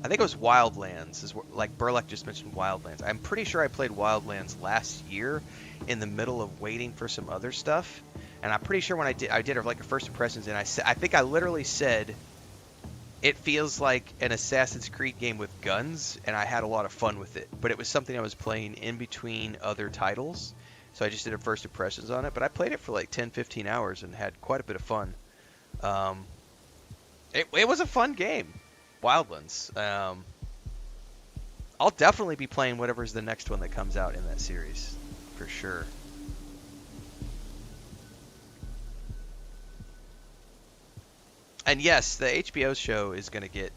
it was Wildlands, like Burlek just mentioned Wildlands. I'm pretty sure I played Wildlands last year in the middle of waiting for some other stuff. And I'm pretty sure when I did like a first impressions, and I think I literally said, it feels like an Assassin's Creed game with guns, and I had a lot of fun with it. But it was something I was playing in between other titles, so I just did a first impressions on it. But I played it for like 10, 15 hours and had quite a bit of fun. It was a fun game, Wildlands. I'll definitely be playing whatever's the next one that comes out in that series, for sure. And yes, the HBO show is going to get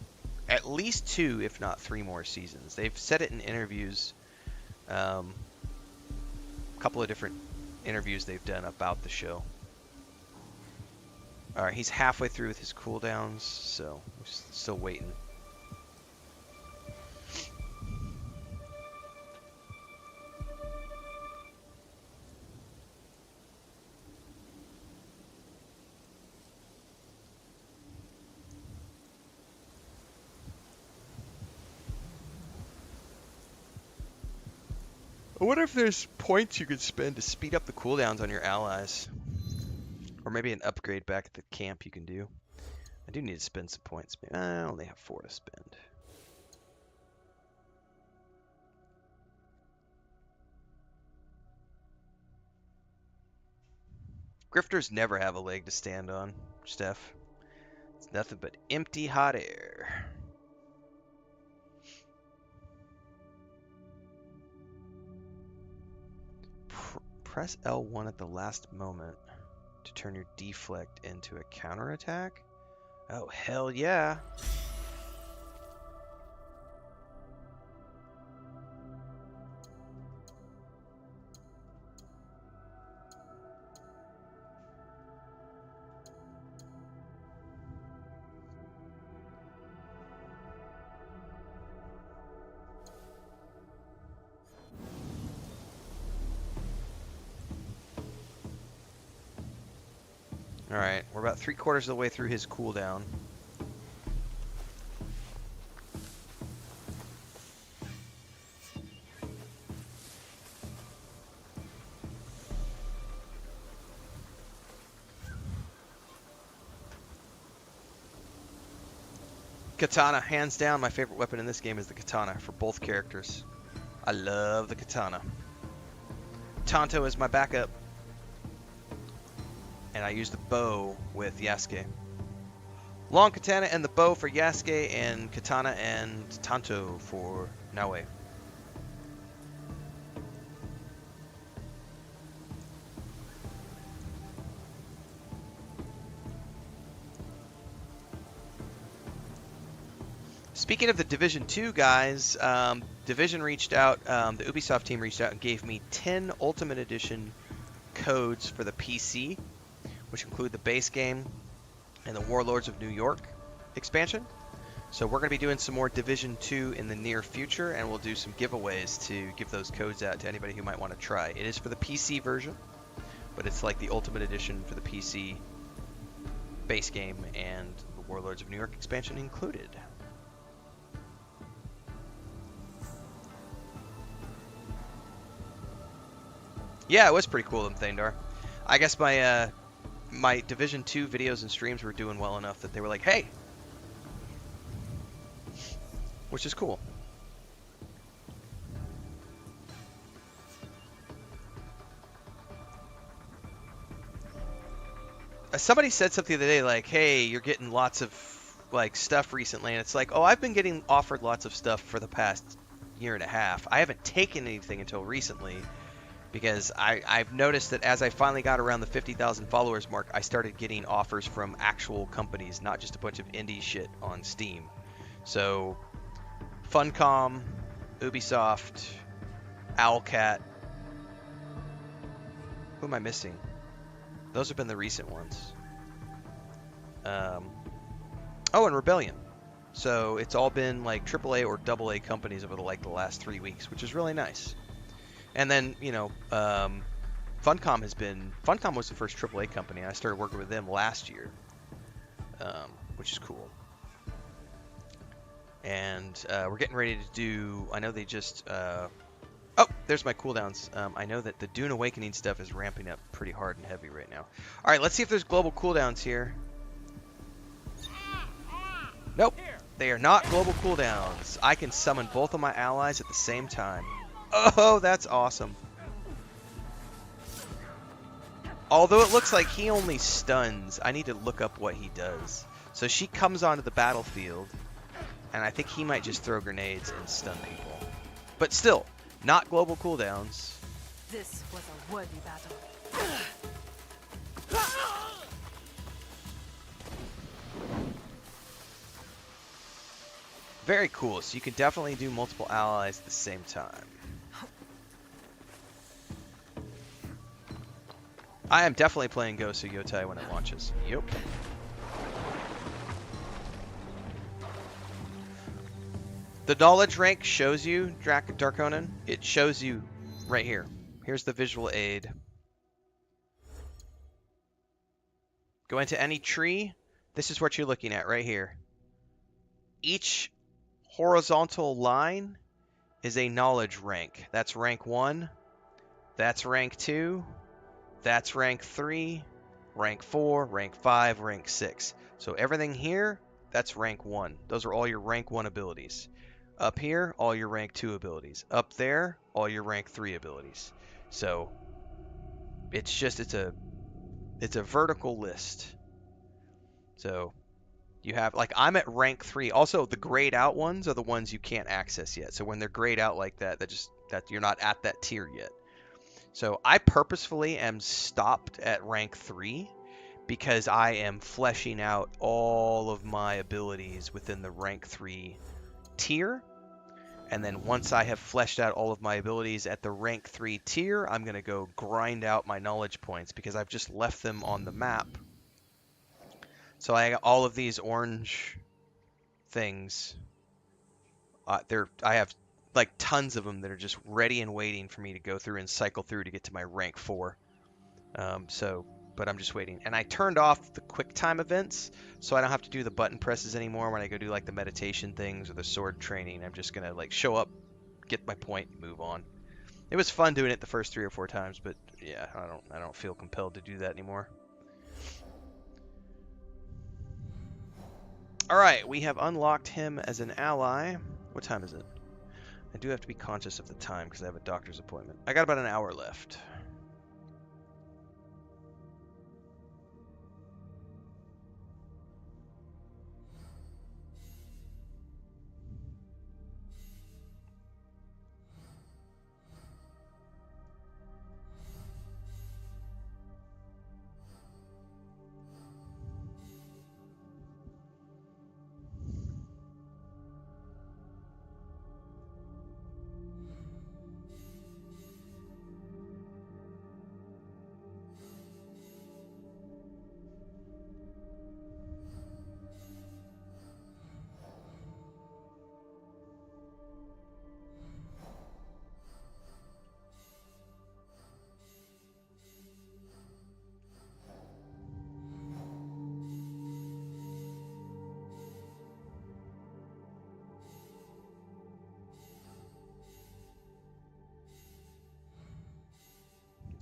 at least 2, if not 3 more seasons. They've said it in interviews, a couple of different interviews they've done about the show. Alright, he's halfway through with his cooldowns, so we're still waiting. I wonder if there's points you could spend to speed up the cooldowns on your allies. Or maybe an upgrade back at the camp you can do. I do need to spend some points. I only have 4 to spend. Grifters never have a leg to stand on, Steph. It's nothing but empty hot air. Press L1 at the last moment to turn your deflect into a counterattack? Oh, hell yeah. Alright, we're about 3/4 of the way through his cooldown. Katana, hands down, my favorite weapon in this game is the katana for both characters. I love the katana. Tonto is my backup. And I use the bow with Yasuke. Long katana and the bow for Yasuke, and katana and Tanto for Naue. Speaking of the Division 2 guys, Division reached out, the Ubisoft team reached out and gave me 10 Ultimate Edition codes for the PC, which include the base game and the Warlords of New York expansion. So we're going to be doing some more Division 2 in the near future, and we'll do some giveaways to give those codes out to anybody who might want to try. It is for the PC version, but it's like the Ultimate Edition for the PC base game and the Warlords of New York expansion included. Yeah, it was pretty cool, them Thandar. I guess my Division 2 videos and streams were doing well enough that they were like, hey! Which is cool. Somebody said something the other day like, hey, you're getting lots of like stuff recently, and it's like, oh, I've been getting offered lots of stuff for the past year and a half. I haven't taken anything until recently because I've noticed that as I finally got around the 50,000 followers mark, I started getting offers from actual companies, not just a bunch of indie shit on Steam. So Funcom, Ubisoft, Owlcat. Who am I missing? Those have been the recent ones. Oh, and Rebellion. So it's all been like AAA or AA companies over the last 3 weeks, which is really nice. And then, you know, Funcom was the first AAA company. I started working with them last year, which is cool. And we're getting ready to do. I know they just. Oh, there's my cooldowns. I know that the Dune Awakening stuff is ramping up pretty hard and heavy right now. All right, let's see if there's global cooldowns here. Nope, they are not global cooldowns. I can summon both of my allies at the same time. Oh, that's awesome. Although it looks like he only stuns, I need to look up what he does. So she comes onto the battlefield, and I think he might just throw grenades and stun people. But still, not global cooldowns. This was a worthy battle. Very cool, so you can definitely do multiple allies at the same time. I am definitely playing Gosu Yotai when it launches. Yep. The knowledge rank shows you, Darkonin. It shows you right here. Here's the visual aid. Go into any tree. This is what you're looking at right here. Each horizontal line is a knowledge rank. That's rank 1. That's rank 2. That's rank 3. Rank 4. Rank 5. Rank 6. So everything here, that's rank 1. Those are all your rank 1 abilities. Up here, all your rank 2 abilities. Up there, all your rank 3 abilities. So it's a vertical list. So you have, like, I'm at rank 3. Also, the grayed out ones are the ones you can't access yet. So when they're grayed out like that, that you're not at that tier yet. So I purposefully am stopped at rank 3 because I am fleshing out all of my abilities within the rank 3 tier. And then once I have fleshed out all of my abilities at the rank 3 tier, I'm going to go grind out my knowledge points because I've just left them on the map. So I got all of these orange things. I have like tons of them that are just ready and waiting for me to go through and cycle through to get to my rank 4. But I'm just waiting. And I turned off the quick time events, so I don't have to do the button presses anymore when I go do like the meditation things or the sword training. I'm just gonna like show up, get my point, and move on. It was fun doing it the first 3 or 4 times, but yeah, I don't feel compelled to do that anymore. All right, we have unlocked him as an ally. What time is it? I do have to be conscious of the time because I have a doctor's appointment. I got about an hour left.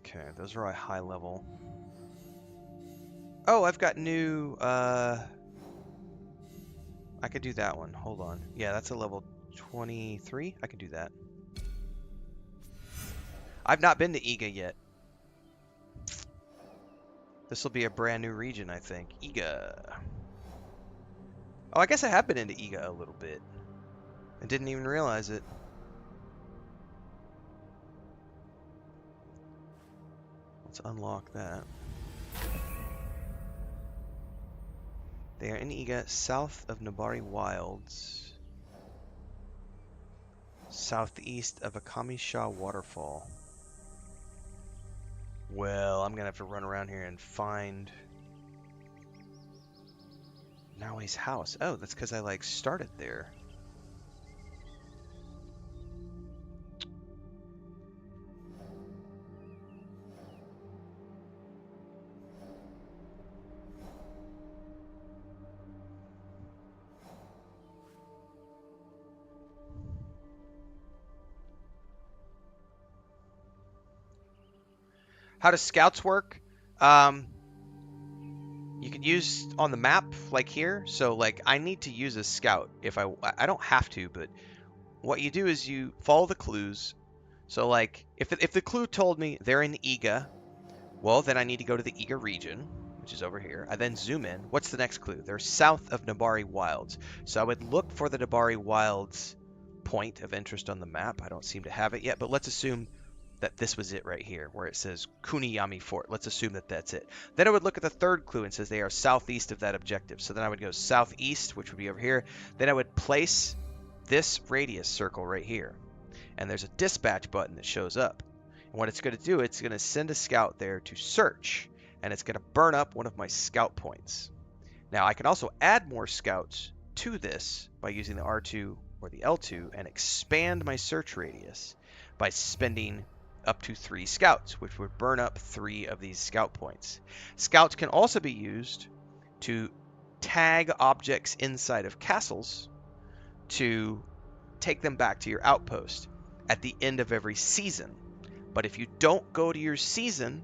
Okay, those are all high level. Oh, I've got new, I could do that one. Hold on. Yeah, that's a level 23. I can do that. I've not been to Iga yet. This will be a brand new region, I think. Iga. Oh, I guess I have been into Iga a little bit. I didn't even realize it. Let's unlock that. They are in Iga, south of Nabari Wilds. Southeast of Akamisha Waterfall. Well, I'm gonna have to run around here and find Naue's house. Oh, that's because I like started there. How does scouts work? You can use on the map, like here. So, like, I need to use a scout if I don't have to, but what you do is you follow the clues. So, like, if the clue told me they're in Iga, well, then I need to go to the Iga region, which is over here. I then zoom in. What's the next clue? They're south of Nabari Wilds. So I would look for the Nabari Wilds point of interest on the map. I don't seem to have it yet, but let's assume that this was it right here, where it says Kuniyami Fort. Let's assume that that's it. Then I would look at the third clue and says they are southeast of that objective. So then I would go southeast, which would be over here. Then I would place this radius circle right here. And there's a dispatch button that shows up. And what it's going to do, it's going to send a scout there to search. And it's going to burn up one of my scout points. Now, I can also add more scouts to this by using the R2 or the L2 and expand my search radius by spending up to 3 scouts, which would burn up 3 of these scout points. Scouts can also be used to tag objects inside of castles to take them back to your outpost at the end of every season. But if you don't go to your season,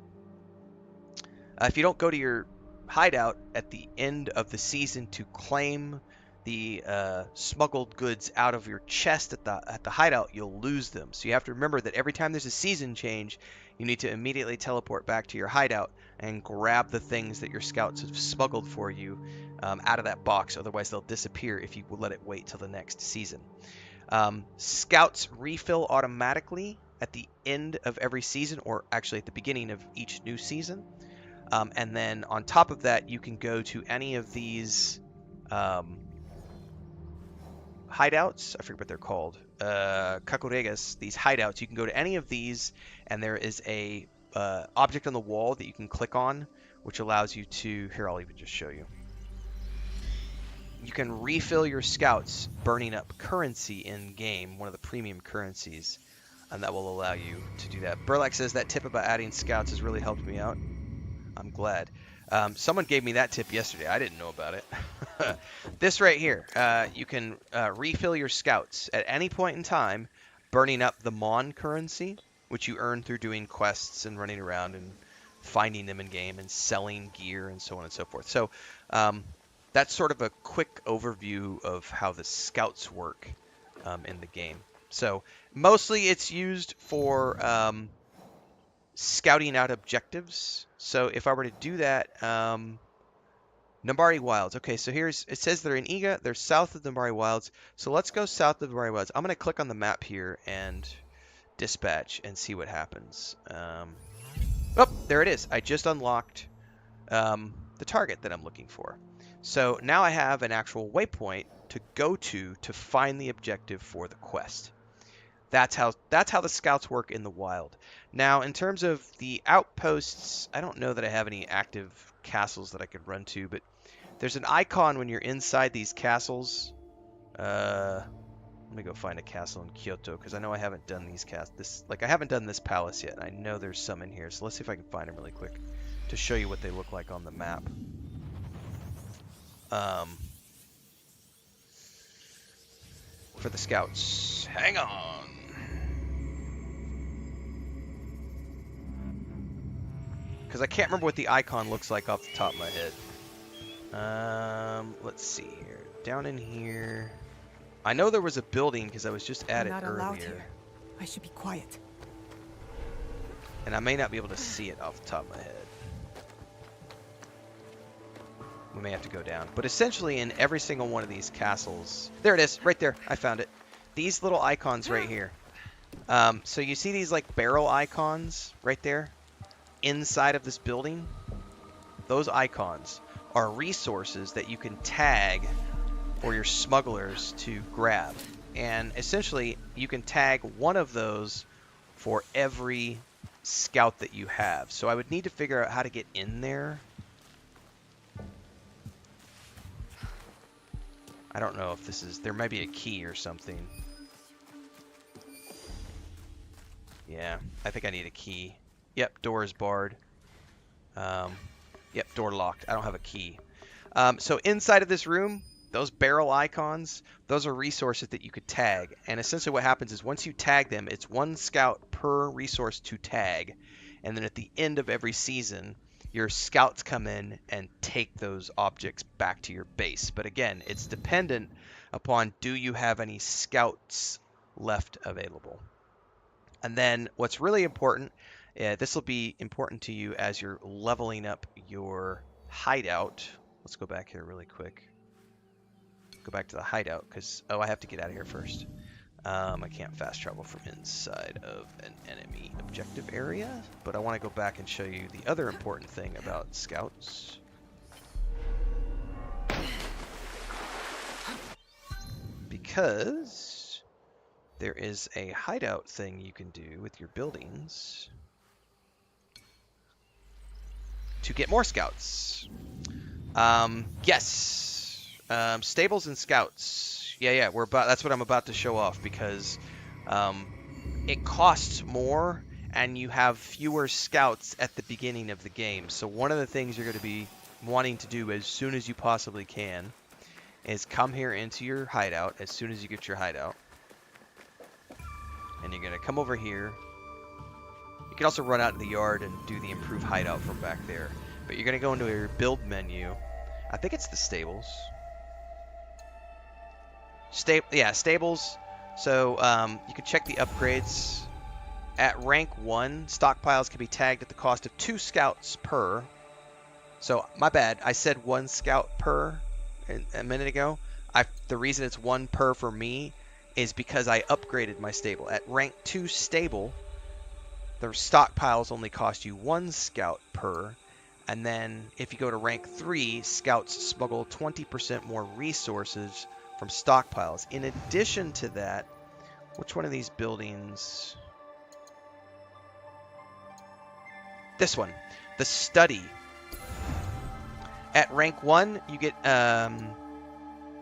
if you don't go to your hideout at the end of the season to claim the smuggled goods out of your chest at the hideout, you'll lose them. So you have to remember that every time there's a season change, you need to immediately teleport back to your hideout and grab the things that your scouts have smuggled for you out of that box. Otherwise, they'll disappear if you let it wait till the next season. Scouts refill automatically at the end of every season, or actually at the beginning of each new season. And then on top of that, you can go to any of these hideouts. I forget what they're called. Kakuregas, these hideouts. You can go to any of these, and there is a object on the wall that you can click on, which allows you to... Here, I'll even just show you. You can refill your scouts, burning up currency in-game, one of the premium currencies, and that will allow you to do that. Burlak says that tip about adding scouts has really helped me out. I'm glad. Someone gave me that tip yesterday. I didn't know about it. This right here, you can refill your scouts at any point in time, burning up the Mon currency, which you earn through doing quests and running around and finding them in-game and selling gear and so on and so forth. So that's sort of a quick overview of how the scouts work in the game. So mostly it's used for scouting out objectives. So if I were to do that, Nabari Wilds. Okay, so here's, it says they're in Iga, they're south of the Nabari Wilds. So let's go south of the Nabari Wilds. I'm going to click on the map here and dispatch and see what happens. Oh, there it is. I just unlocked the target that I'm looking for. So now I have an actual waypoint to go to find the objective for the quest. That's how the scouts work in the wild. Now, in terms of the outposts, I don't know that I have any active castles that I could run to, but there's an icon when you're inside these castles. Let me go find a castle in Kyoto, because I know I haven't done these I haven't done this palace yet. I know there's some in here, so let's see if I can find them really quick to show you what they look like on the map. For the scouts. Hang on. because I can't remember what the icon looks like off the top of my head. Let's see here. Down in here. I know there was a building because I was just at I'm it not allowed earlier. here. I should be quiet. And I may not be able to see it off the top of my head. We may have to go down. But essentially in every single one of these castles... There it is, right there. I found it. These little icons right here. So you see these like barrel icons right there? Inside of this building? Those icons are resources that you can tag for your smugglers to grab. And essentially, you can tag one of those for every scout that you have. So I would need to figure out how to get in there. I don't know if this is... There might be a key or something. Yeah, I think I need a key. Yep, door is barred. Yep, door locked. I don't have a key. So inside of this room, those barrel icons, those are resources that you could tag. And essentially what happens is once you tag them, it's 1 scout per resource to tag. And then at the end of every season, your scouts come in and take those objects back to your base. But again, it's dependent upon do you have any scouts left available. And then what's really important, this will be important to you as you're leveling up your hideout. Let's go back here really quick. Go back to the hideout because, oh, I have to get out of here first. I can't fast travel from inside of an enemy objective area, but I want to go back and show you the other important thing about scouts. Because there is a hideout thing you can do with your buildings to get more scouts. Yes. Stables and scouts. Yeah, that's what I'm about to show off because it costs more and you have fewer scouts at the beginning of the game. So one of the things you're going to be wanting to do as soon as you possibly can is come here into your hideout as soon as you get your hideout. And you're going to come over here. You can also run out in the yard and do the improved hideout from back there. But you're going to go into your build menu. I think it's the stables. Stables. So you can check the upgrades. At rank 1, stockpiles can be tagged at the cost of 2 scouts per. So, my bad. I said 1 scout per a minute ago. The reason it's 1 per for me is because I upgraded my stable. At rank 2 stable, the stockpiles only cost you 1 scout per. And then if you go to rank 3, scouts smuggle 20% more resources from stockpiles. In addition to that, which one of these buildings? This one, the study. At rank 1, you get an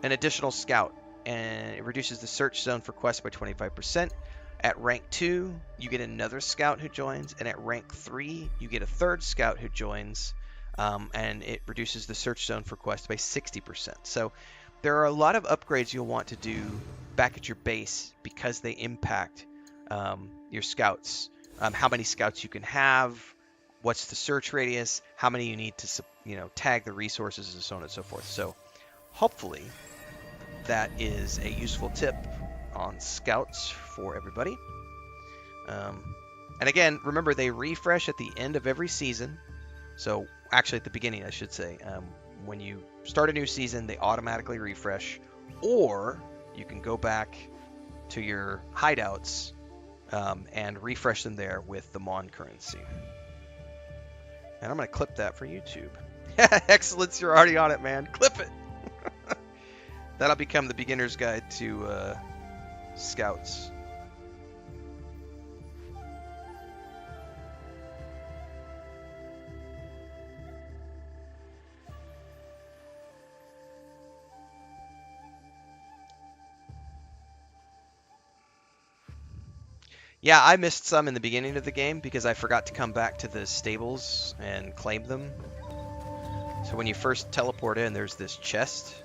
additional scout, and it reduces the search zone for quests by 25%. At rank 2, you get another scout who joins, and at rank 3, you get a third scout who joins, and it reduces the search zone for quests by 60%. So there are a lot of upgrades you'll want to do back at your base because they impact your scouts. How many scouts you can have, what's the search radius, how many you need to tag the resources, and so on and so forth. So hopefully that is a useful tip on scouts for everybody. And again, remember they refresh at the end of every season. So actually at the beginning, I should say. When you start a new season, they automatically refresh. Or you can go back to your hideouts and refresh them there with the Mon currency. And I'm going to clip that for YouTube. Excellence, you're already on it, man. Clip it. That'll become the beginner's guide to scouts. Yeah, I missed some in the beginning of the game because I forgot to come back to the stables and claim them. So when you first teleport in, there's this chest.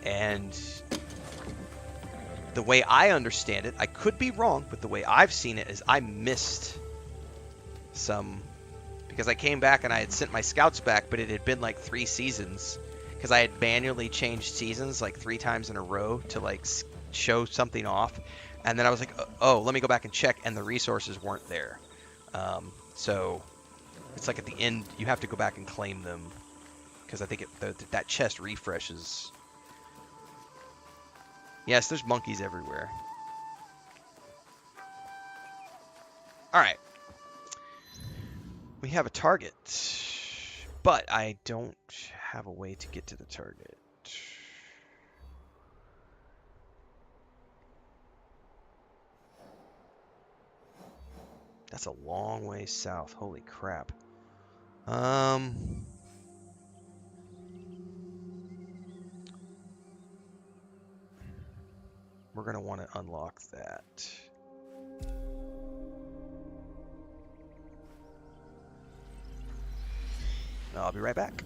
And the way I understand it, I could be wrong, but the way I've seen it is I missed some because I came back and I had sent my scouts back, but it had been like 3 seasons because I had manually changed seasons like 3 times in a row to like show something off, and then I was like, oh, let me go back and check, and the resources weren't there. So it's like at the end you have to go back and claim them because I think that chest refreshes. Yes, there's monkeys everywhere. All right. We have a target, but I don't have a way to get to the target. That's a long way south. Holy crap. We're going to want to unlock that. I'll be right back.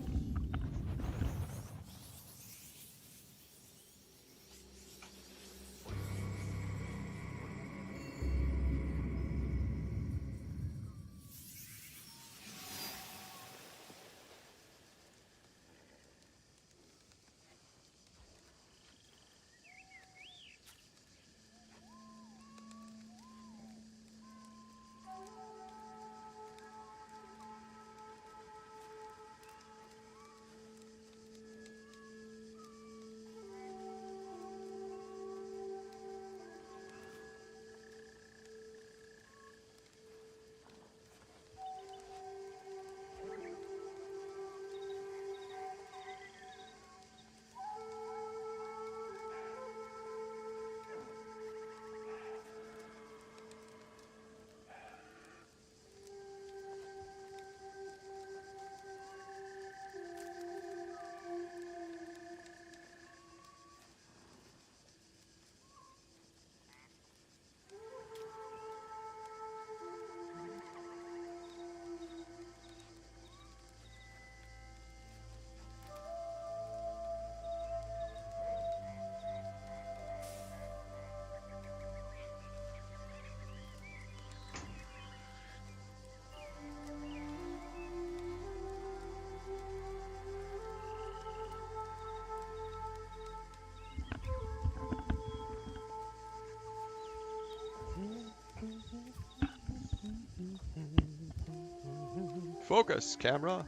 Focus, camera.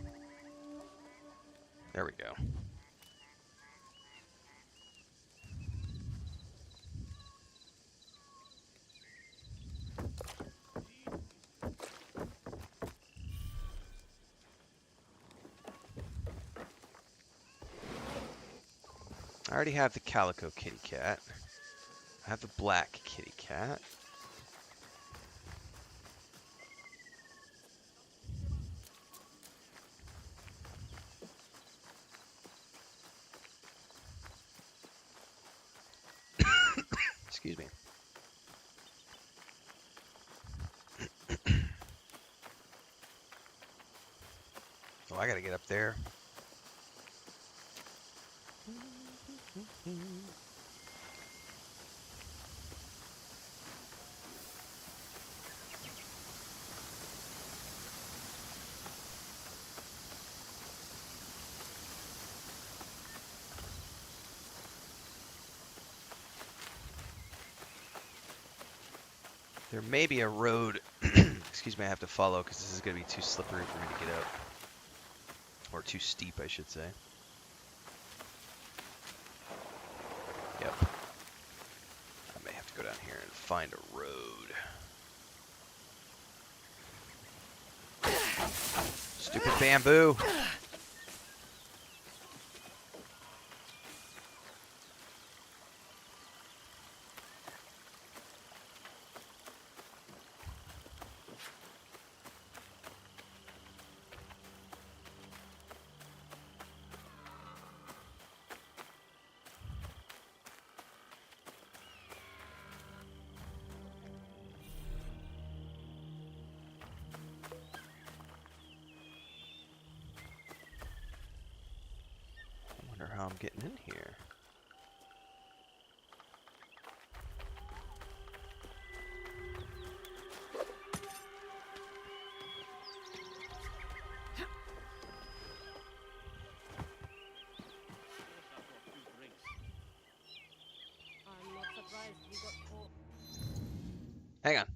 There we go. I already have the calico kitty cat. I have the black kitty cat. Excuse me. Oh, I gotta get up there. There may be a road, excuse me, I have to follow because this is going to be too slippery for me to get up. Or too steep, I should say. Yep. I may have to go down here and find a road. Stupid bamboo. How I'm getting in here. Hang on.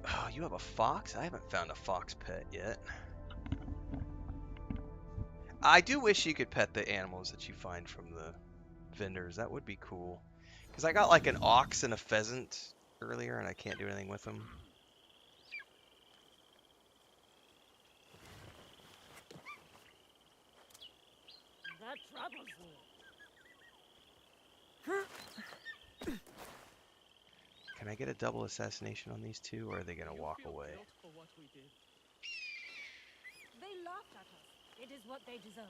Oh, you have a fox? I haven't found a fox pet yet. I do wish you could pet the animals that you find from the vendors. That would be cool. Because I got like an ox and a pheasant earlier, and I can't do anything with them. That troubles me. Can I get a double assassination on these two, or are they going to walk away? They laughed at us. It is what they deserve.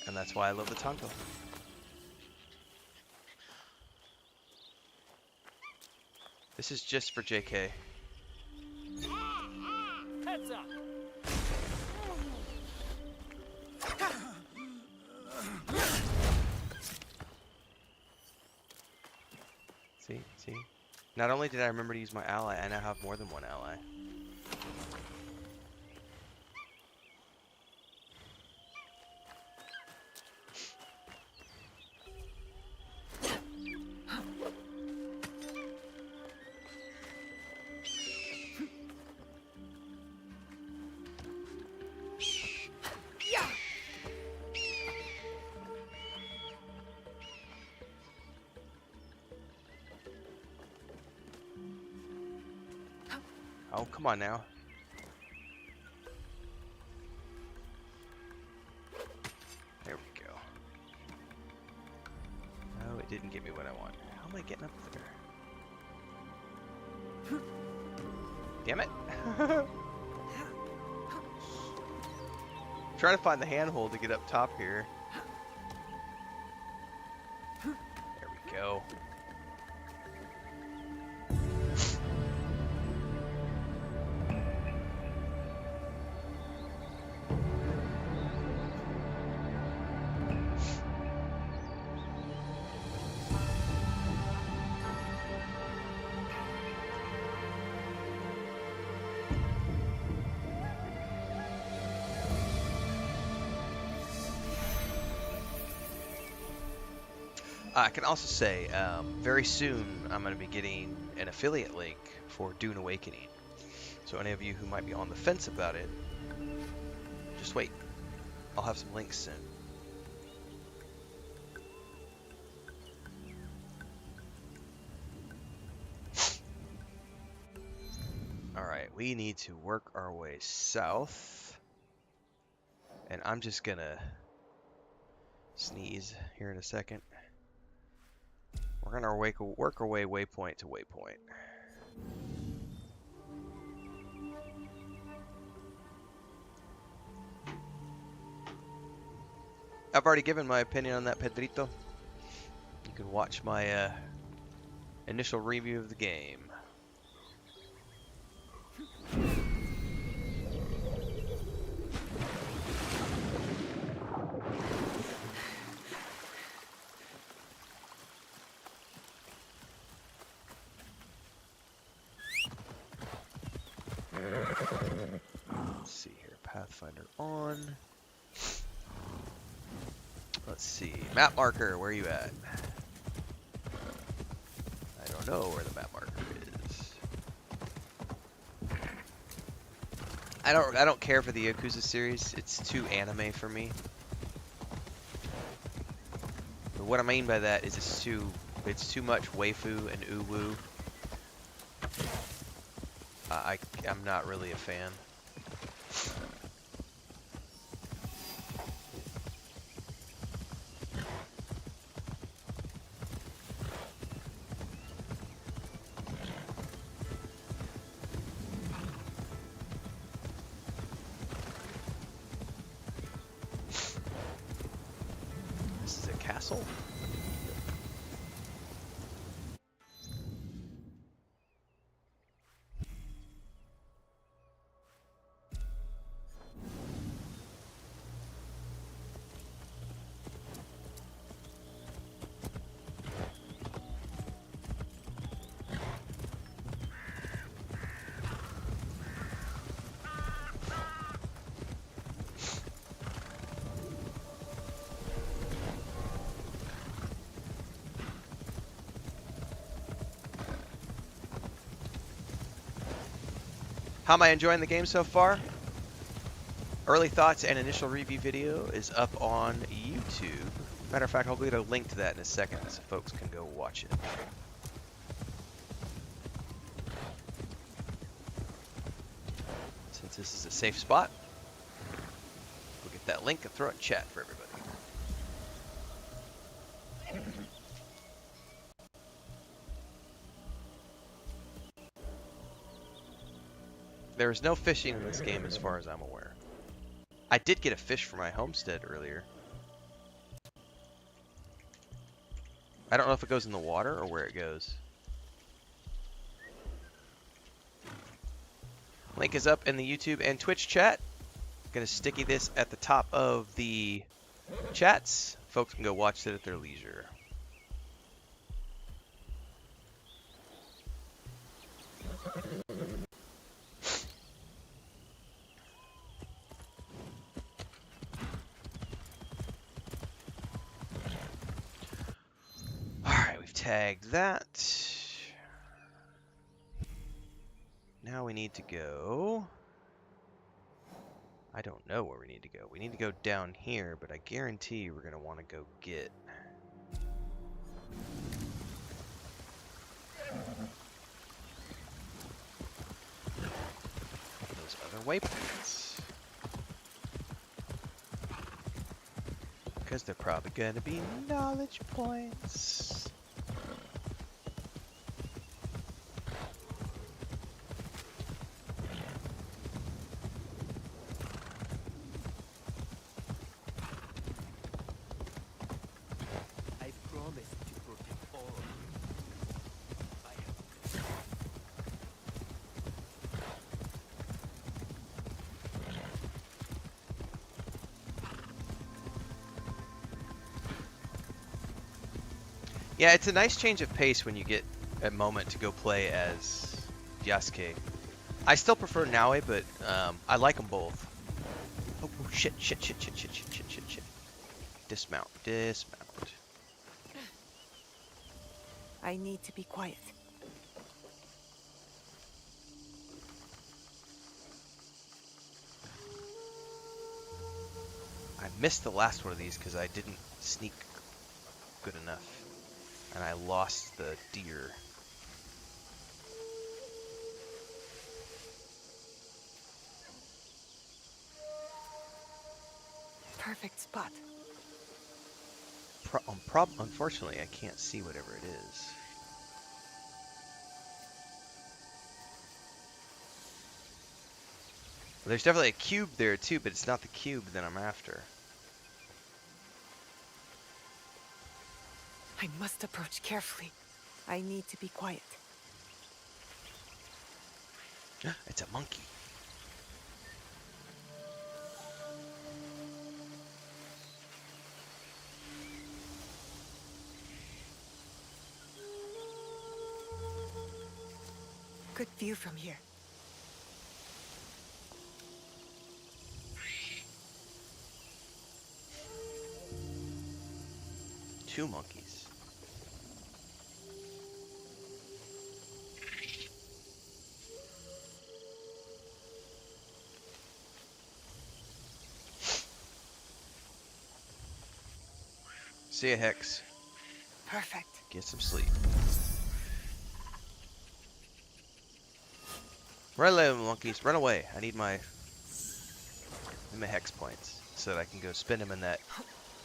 And that's why I love the Tonto. This is just for JK. Heads up! See? Not only did I remember to use my ally, I now have more than one ally. Oh, come on now. There we go. No, it didn't get me what I want. How am I getting up there? Damn it. Trying to find the handhold to get up top here. There we go. I can also say, very soon I'm going to be getting an affiliate link for Dune Awakening. So any of you who might be on the fence about it, just wait. I'll have some links soon. Alright, we need to work our way south. And I'm just going to sneeze here in a second. We're going to work our way waypoint to waypoint. I've already given my opinion on that, Pedrito. You can watch my initial review of the game. Let's see here, Pathfinder on. Let's see, map marker, where are you at? I don't know where the map marker is. I don't care for the Yakuza series. It's too anime for me. But what I mean by that is it's too much waifu and uwu. I'm not really a fan. This is a castle? How am I enjoying the game so far? Early thoughts and initial review video is up on YouTube. Matter of fact, I'll leave a link to that in a second so folks can go watch it. Since this is a safe spot, we'll get that link and throw it in chat for everybody. There is no fishing in this game as far as I'm aware. I did get a fish for my homestead earlier. I don't know if it goes in the water or where it goes. Link is up in the YouTube and Twitch chat. Gonna sticky this at the top of the chats. Folks can go watch it at their leisure. tag that. Now we need to go. I don't know where we need to go. We need to go down here, but I guarantee we're going to want to go get those other waypoints. Because they're probably going to be knowledge points. I promise to protect all of you. I have Yeah, it's a nice change of pace when you get a moment to go play as Yasuke. I still prefer Naue, but I like them both. Oh, shit. Dismount. I need to be quiet. I missed the last one of these because I didn't sneak good enough. And I lost the deer. Perfect spot. Unfortunately, I can't see whatever it is. There's definitely a cube there too, but it's not the cube that I'm after. I must approach carefully. I need to be quiet. It's a monkey. Good view from here. Two monkeys. See ya, Hex. Perfect. Get some sleep. Run away, monkeys. Run away. I need my Hex points so that I can go spend them in that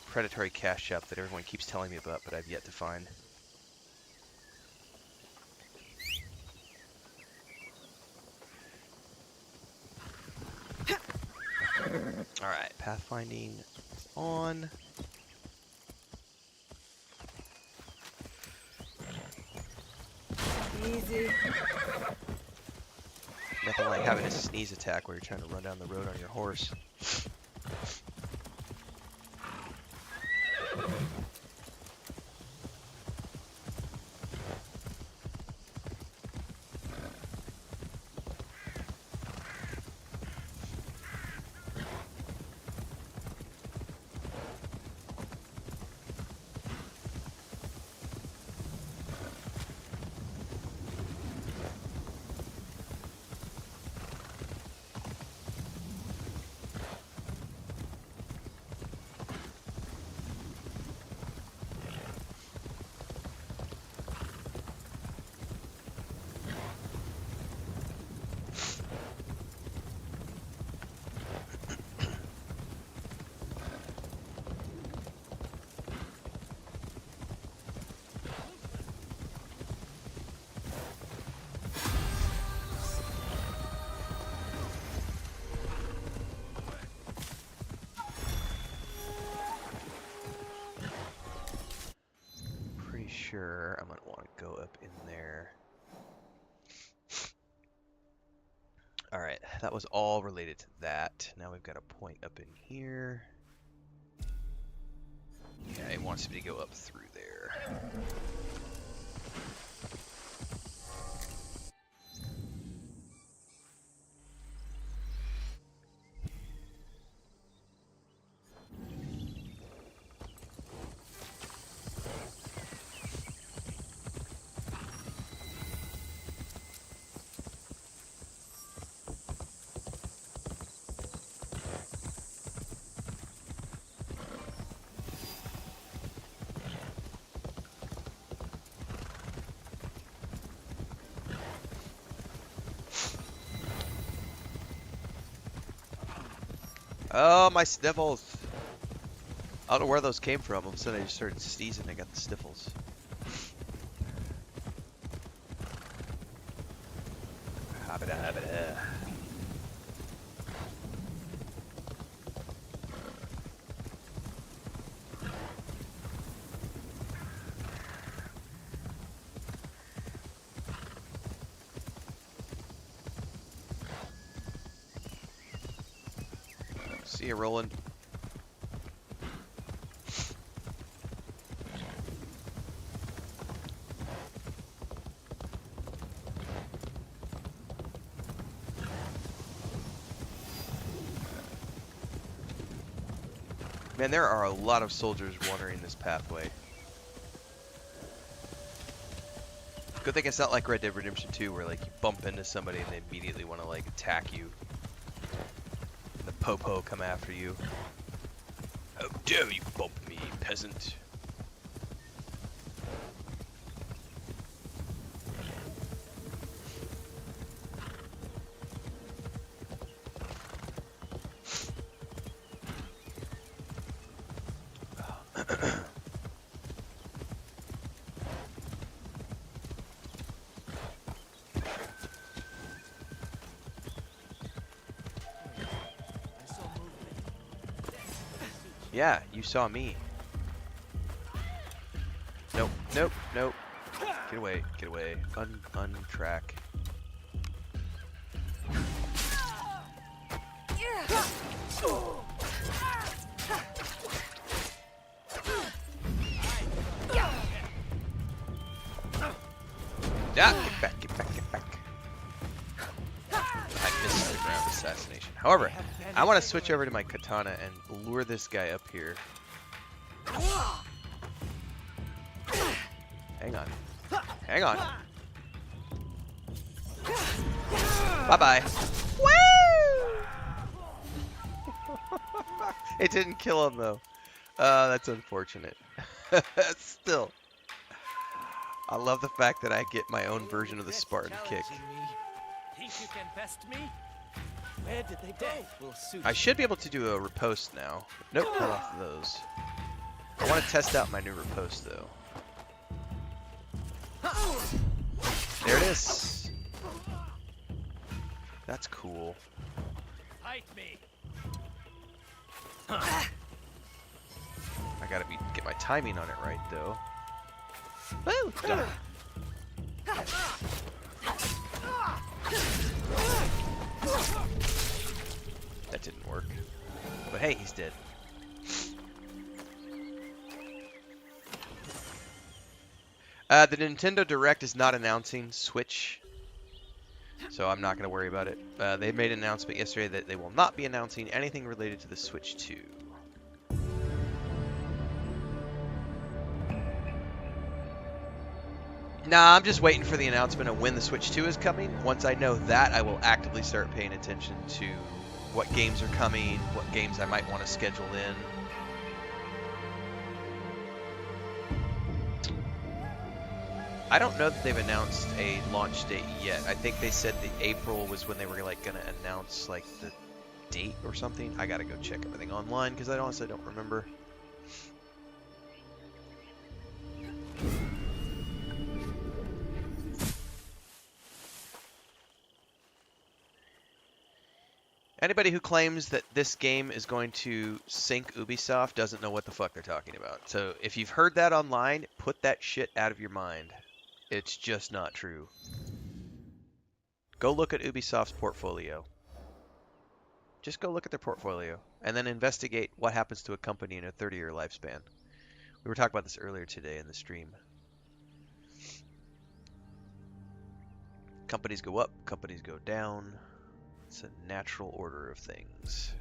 predatory cash shop that everyone keeps telling me about, but I've yet to find. Alright, pathfinding on. Easy. Nothing like having a sneeze attack where you're trying to run down the road on your horse. Sure, I'm gonna want to go up in there. Alright, that was all related to that. Now we've got a point up in here. Yeah, it wants me to go up through there. Oh, my sniffles. I don't know where those came from. All of a sudden I just started sneezing. I got the sniffles. Habida, habida. See you, Roland. Man, there are a lot of soldiers wandering this pathway. Good thing it's not like Red Dead Redemption 2 where like you bump into somebody and they immediately want to like attack you. The popo come after you. How dare you bump me, peasant. Yeah, you saw me. Nope, nope, nope. Get away, get away. Untrack. Yeah, get back, get back, get back. I missed the ground assassination. However, I want to switch over to my katana and lure this guy up here. Hang on. Hang on. Bye-bye. Woo! It didn't kill him, though. That's unfortunate. Still. I love the fact that I get my own version of the Spartan kick. Think you can best me? Where did they go? I should be able to do a riposte now. Nope, cut off those. I want to test out my new riposte, though. There it is. That's cool. Fight me. I gotta get my timing on it right, though. Woo! Done. That didn't work. But hey, he's dead. The Nintendo Direct is not announcing Switch, so I'm not going to worry about it. They made an announcement yesterday that they will not be announcing anything related to the Switch 2. Nah, I'm just waiting for the announcement of when the Switch 2 is coming. Once I know that, I will actively start paying attention to what games are coming, what games I might want to schedule in. I don't know that they've announced a launch date yet. I think they said the April was when they were like going to announce like the date or something. I got to go check everything online because I honestly don't remember. Anybody who claims that this game is going to sink Ubisoft doesn't know what the fuck they're talking about. So if you've heard that online, put that shit out of your mind. It's just not true. Go look at Ubisoft's portfolio. Just go look at their portfolio and then investigate what happens to a company in a 30-year lifespan. We were talking about this earlier today in the stream. Companies go up, companies go down. It's a natural order of things.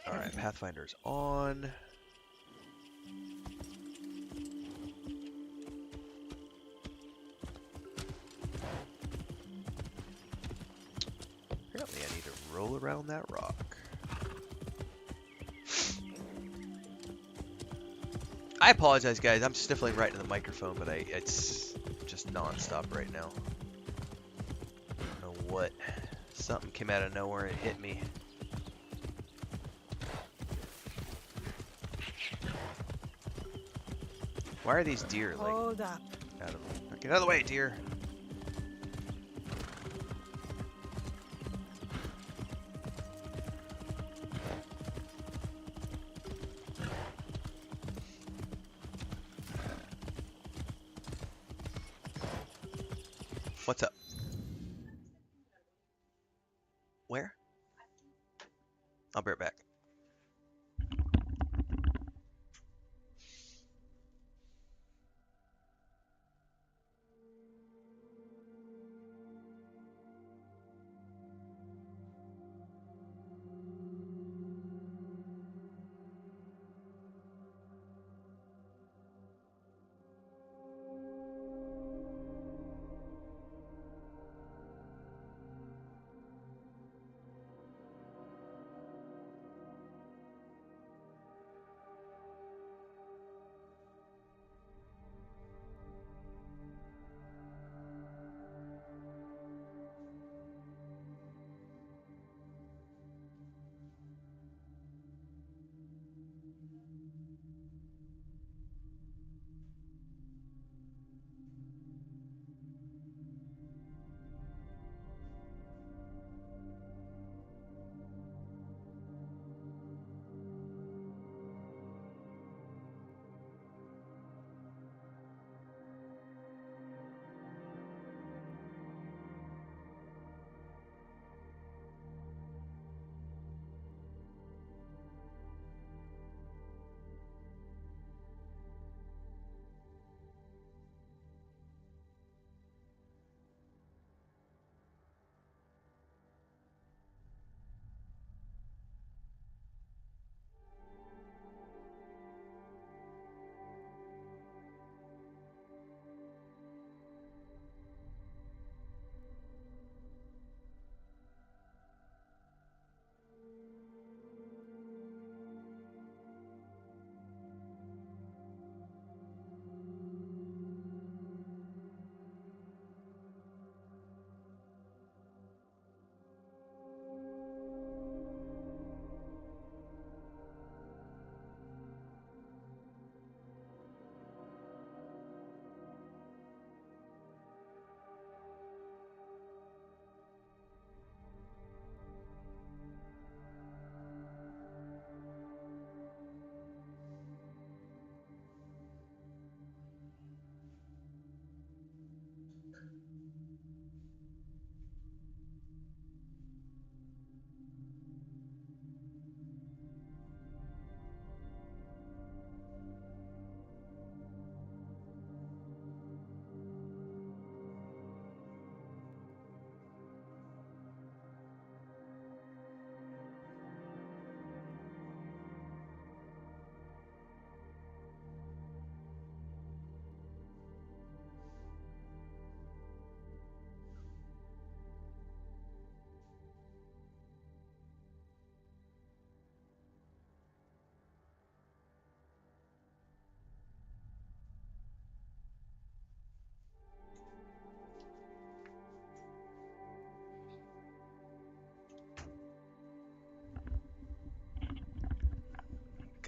Alright, Pathfinder's on. Apparently I need to roll around that rock. I apologize, guys. I'm sniffling right into the microphone, but it's just non-stop right now. I don't know what. Something came out of nowhere and hit me. Why are these deer like Hold up. out of get out of the way, deer? What's up? Where? I'll be right back.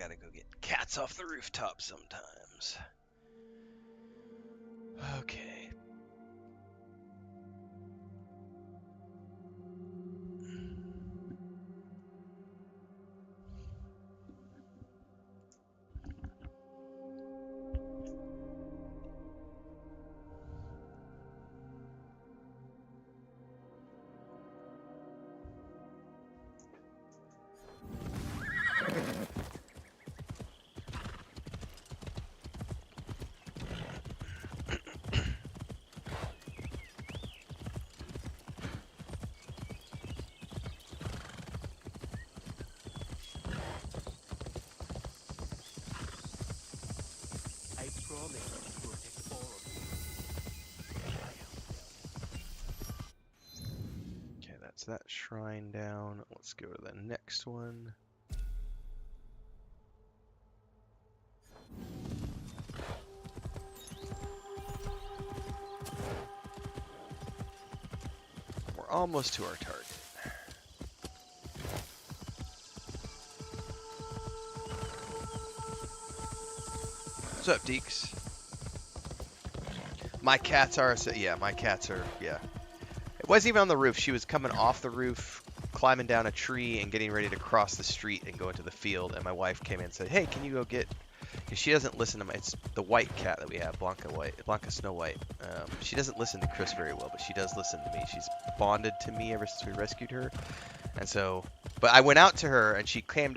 Gotta go get cats off the rooftop sometimes. Okay. I promise to protect all of you. Okay, that's that shrine down. Let's go to the next one. almost to our target. What's up, Deeks? My cats are, yeah, my cats are, yeah. It wasn't even on the roof. She was coming off the roof, climbing down a tree, and getting ready to cross the street and go into the field. And my wife came in and said, hey, can you go get, because she doesn't listen to my, it's the white cat that we have, Blanca Snow White. She doesn't listen to Chris very well, but she does listen to me. She's bonded to me ever since we rescued her. And so, but I went out to her, and she came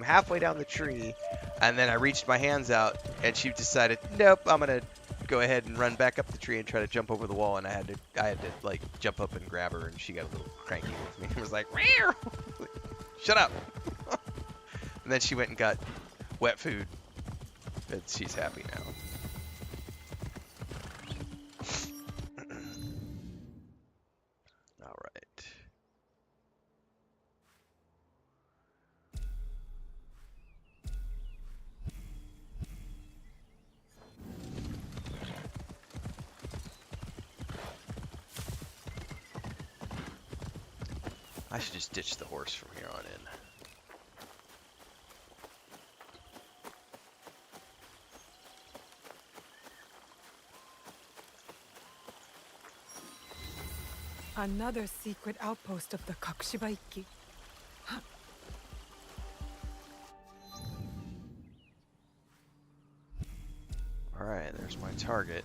halfway down the tree, and then I reached my hands out, and she decided, nope, I'm gonna go ahead and run back up the tree and try to jump over the wall, and I had to like jump up and grab her, and she got a little cranky with me. It was like, meow! Shut up. And then she went and got wet food, and she's happy now. All right. I should just ditch the horse from here on in. Another secret outpost of the Kakushibaiki. Alright, there's my target.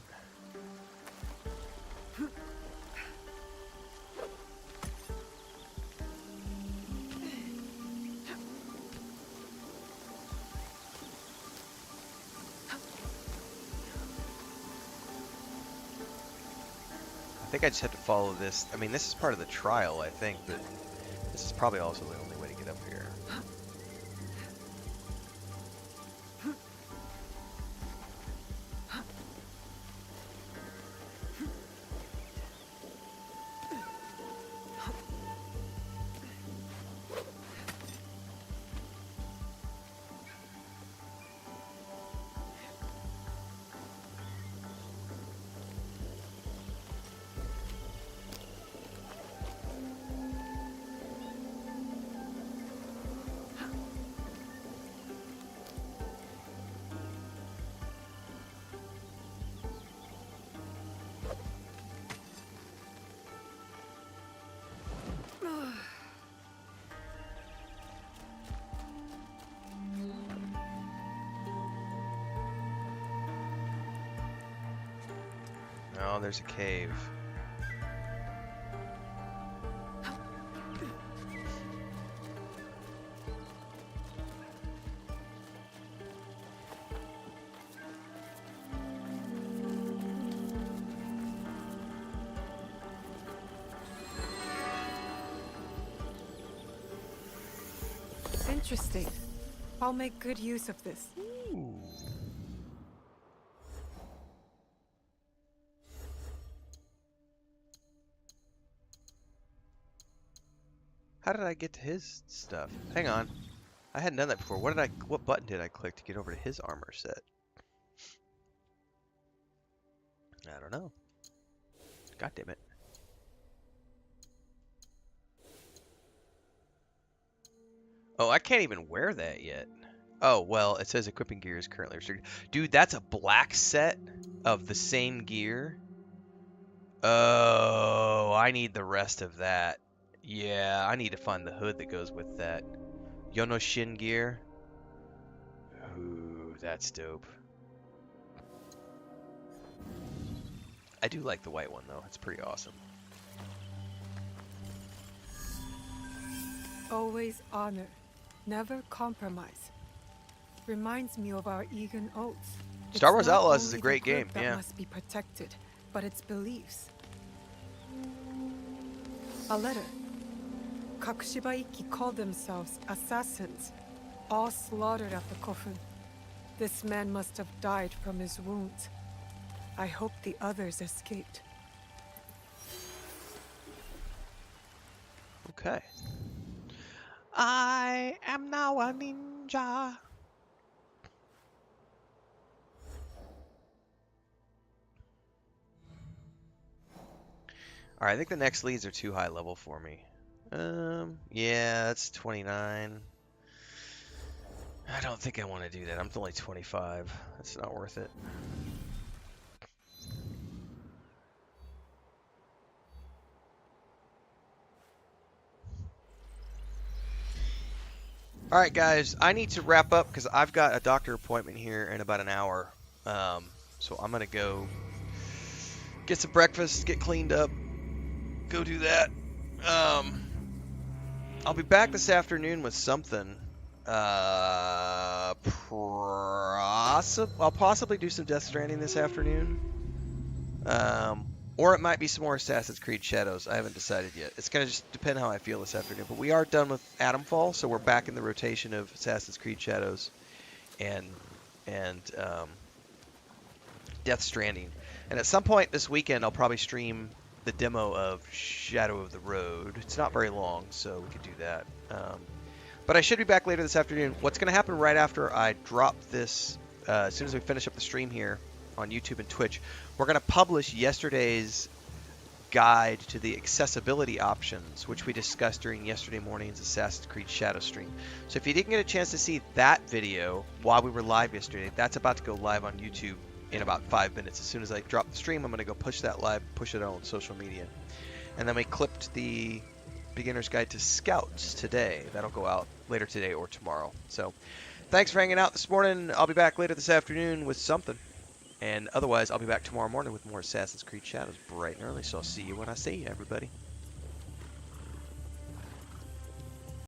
I think I just have to follow this. I mean, this is part of the trial, I think, but this is probably also the only way to get up here. Oh, there's a cave. Interesting. I'll make good use of this. Ooh. How did I get to his stuff? Hang on. I hadn't done that before. What button did I click to get over to his armor set? I don't know. God damn it. Oh, I can't even wear that yet. Oh, well, it says equipping gear is currently restricted. Dude, that's a black set of the same gear. Oh, I need the rest of that. Yeah, I need to find the hood that goes with that. Yonoshin gear. Ooh, that's dope. I do like the white one, though. It's pretty awesome. Always honor, never compromise. Reminds me of our Egan oaths. Star Wars It's not Outlaws is a only the great group game, that yeah. must be protected, but its beliefs. A letter. Kakushibaiki called themselves assassins, all slaughtered at the Kofun. This man must have died from his wounds. I hope the others escaped. Okay. I am now a ninja. All right, I think the next leads are too high level for me. Yeah, that's 29. I don't think I want to do that. I'm only 25. That's not worth it. All right, guys, I need to wrap up because I've got a doctor appointment here in about an hour. So I'm gonna go get some breakfast, get cleaned up, go do that. I'll be back this afternoon with something. I'll possibly do some Death Stranding this afternoon. Or it might be some more Assassin's Creed Shadows. I haven't decided yet. It's gonna just depend how I feel this afternoon. But we are done with Atomfall, so we're back in the rotation of Assassin's Creed Shadows and Death Stranding. And at some point this weekend, I'll probably stream the demo of Shadow of the Road. It's not very long, so we could do that. But I should be back later this afternoon. What's going to happen right after I drop this, as soon as we finish up the stream here on YouTube and Twitch, we're going to publish yesterday's guide to the accessibility options, which we discussed during yesterday morning's Assassin's Creed Shadow stream. So if you didn't get a chance to see that video while we were live yesterday, that's about to go live on YouTube in about 5 minutes. As soon as I drop the stream, I'm going to go push that live, push it on social media. And then we clipped the Beginner's Guide to Scouts today. That'll go out later today or tomorrow. So thanks for hanging out this morning. I'll be back later this afternoon with something. And otherwise, I'll be back tomorrow morning with more Assassin's Creed Shadows bright and early. So I'll see you when I see you, everybody.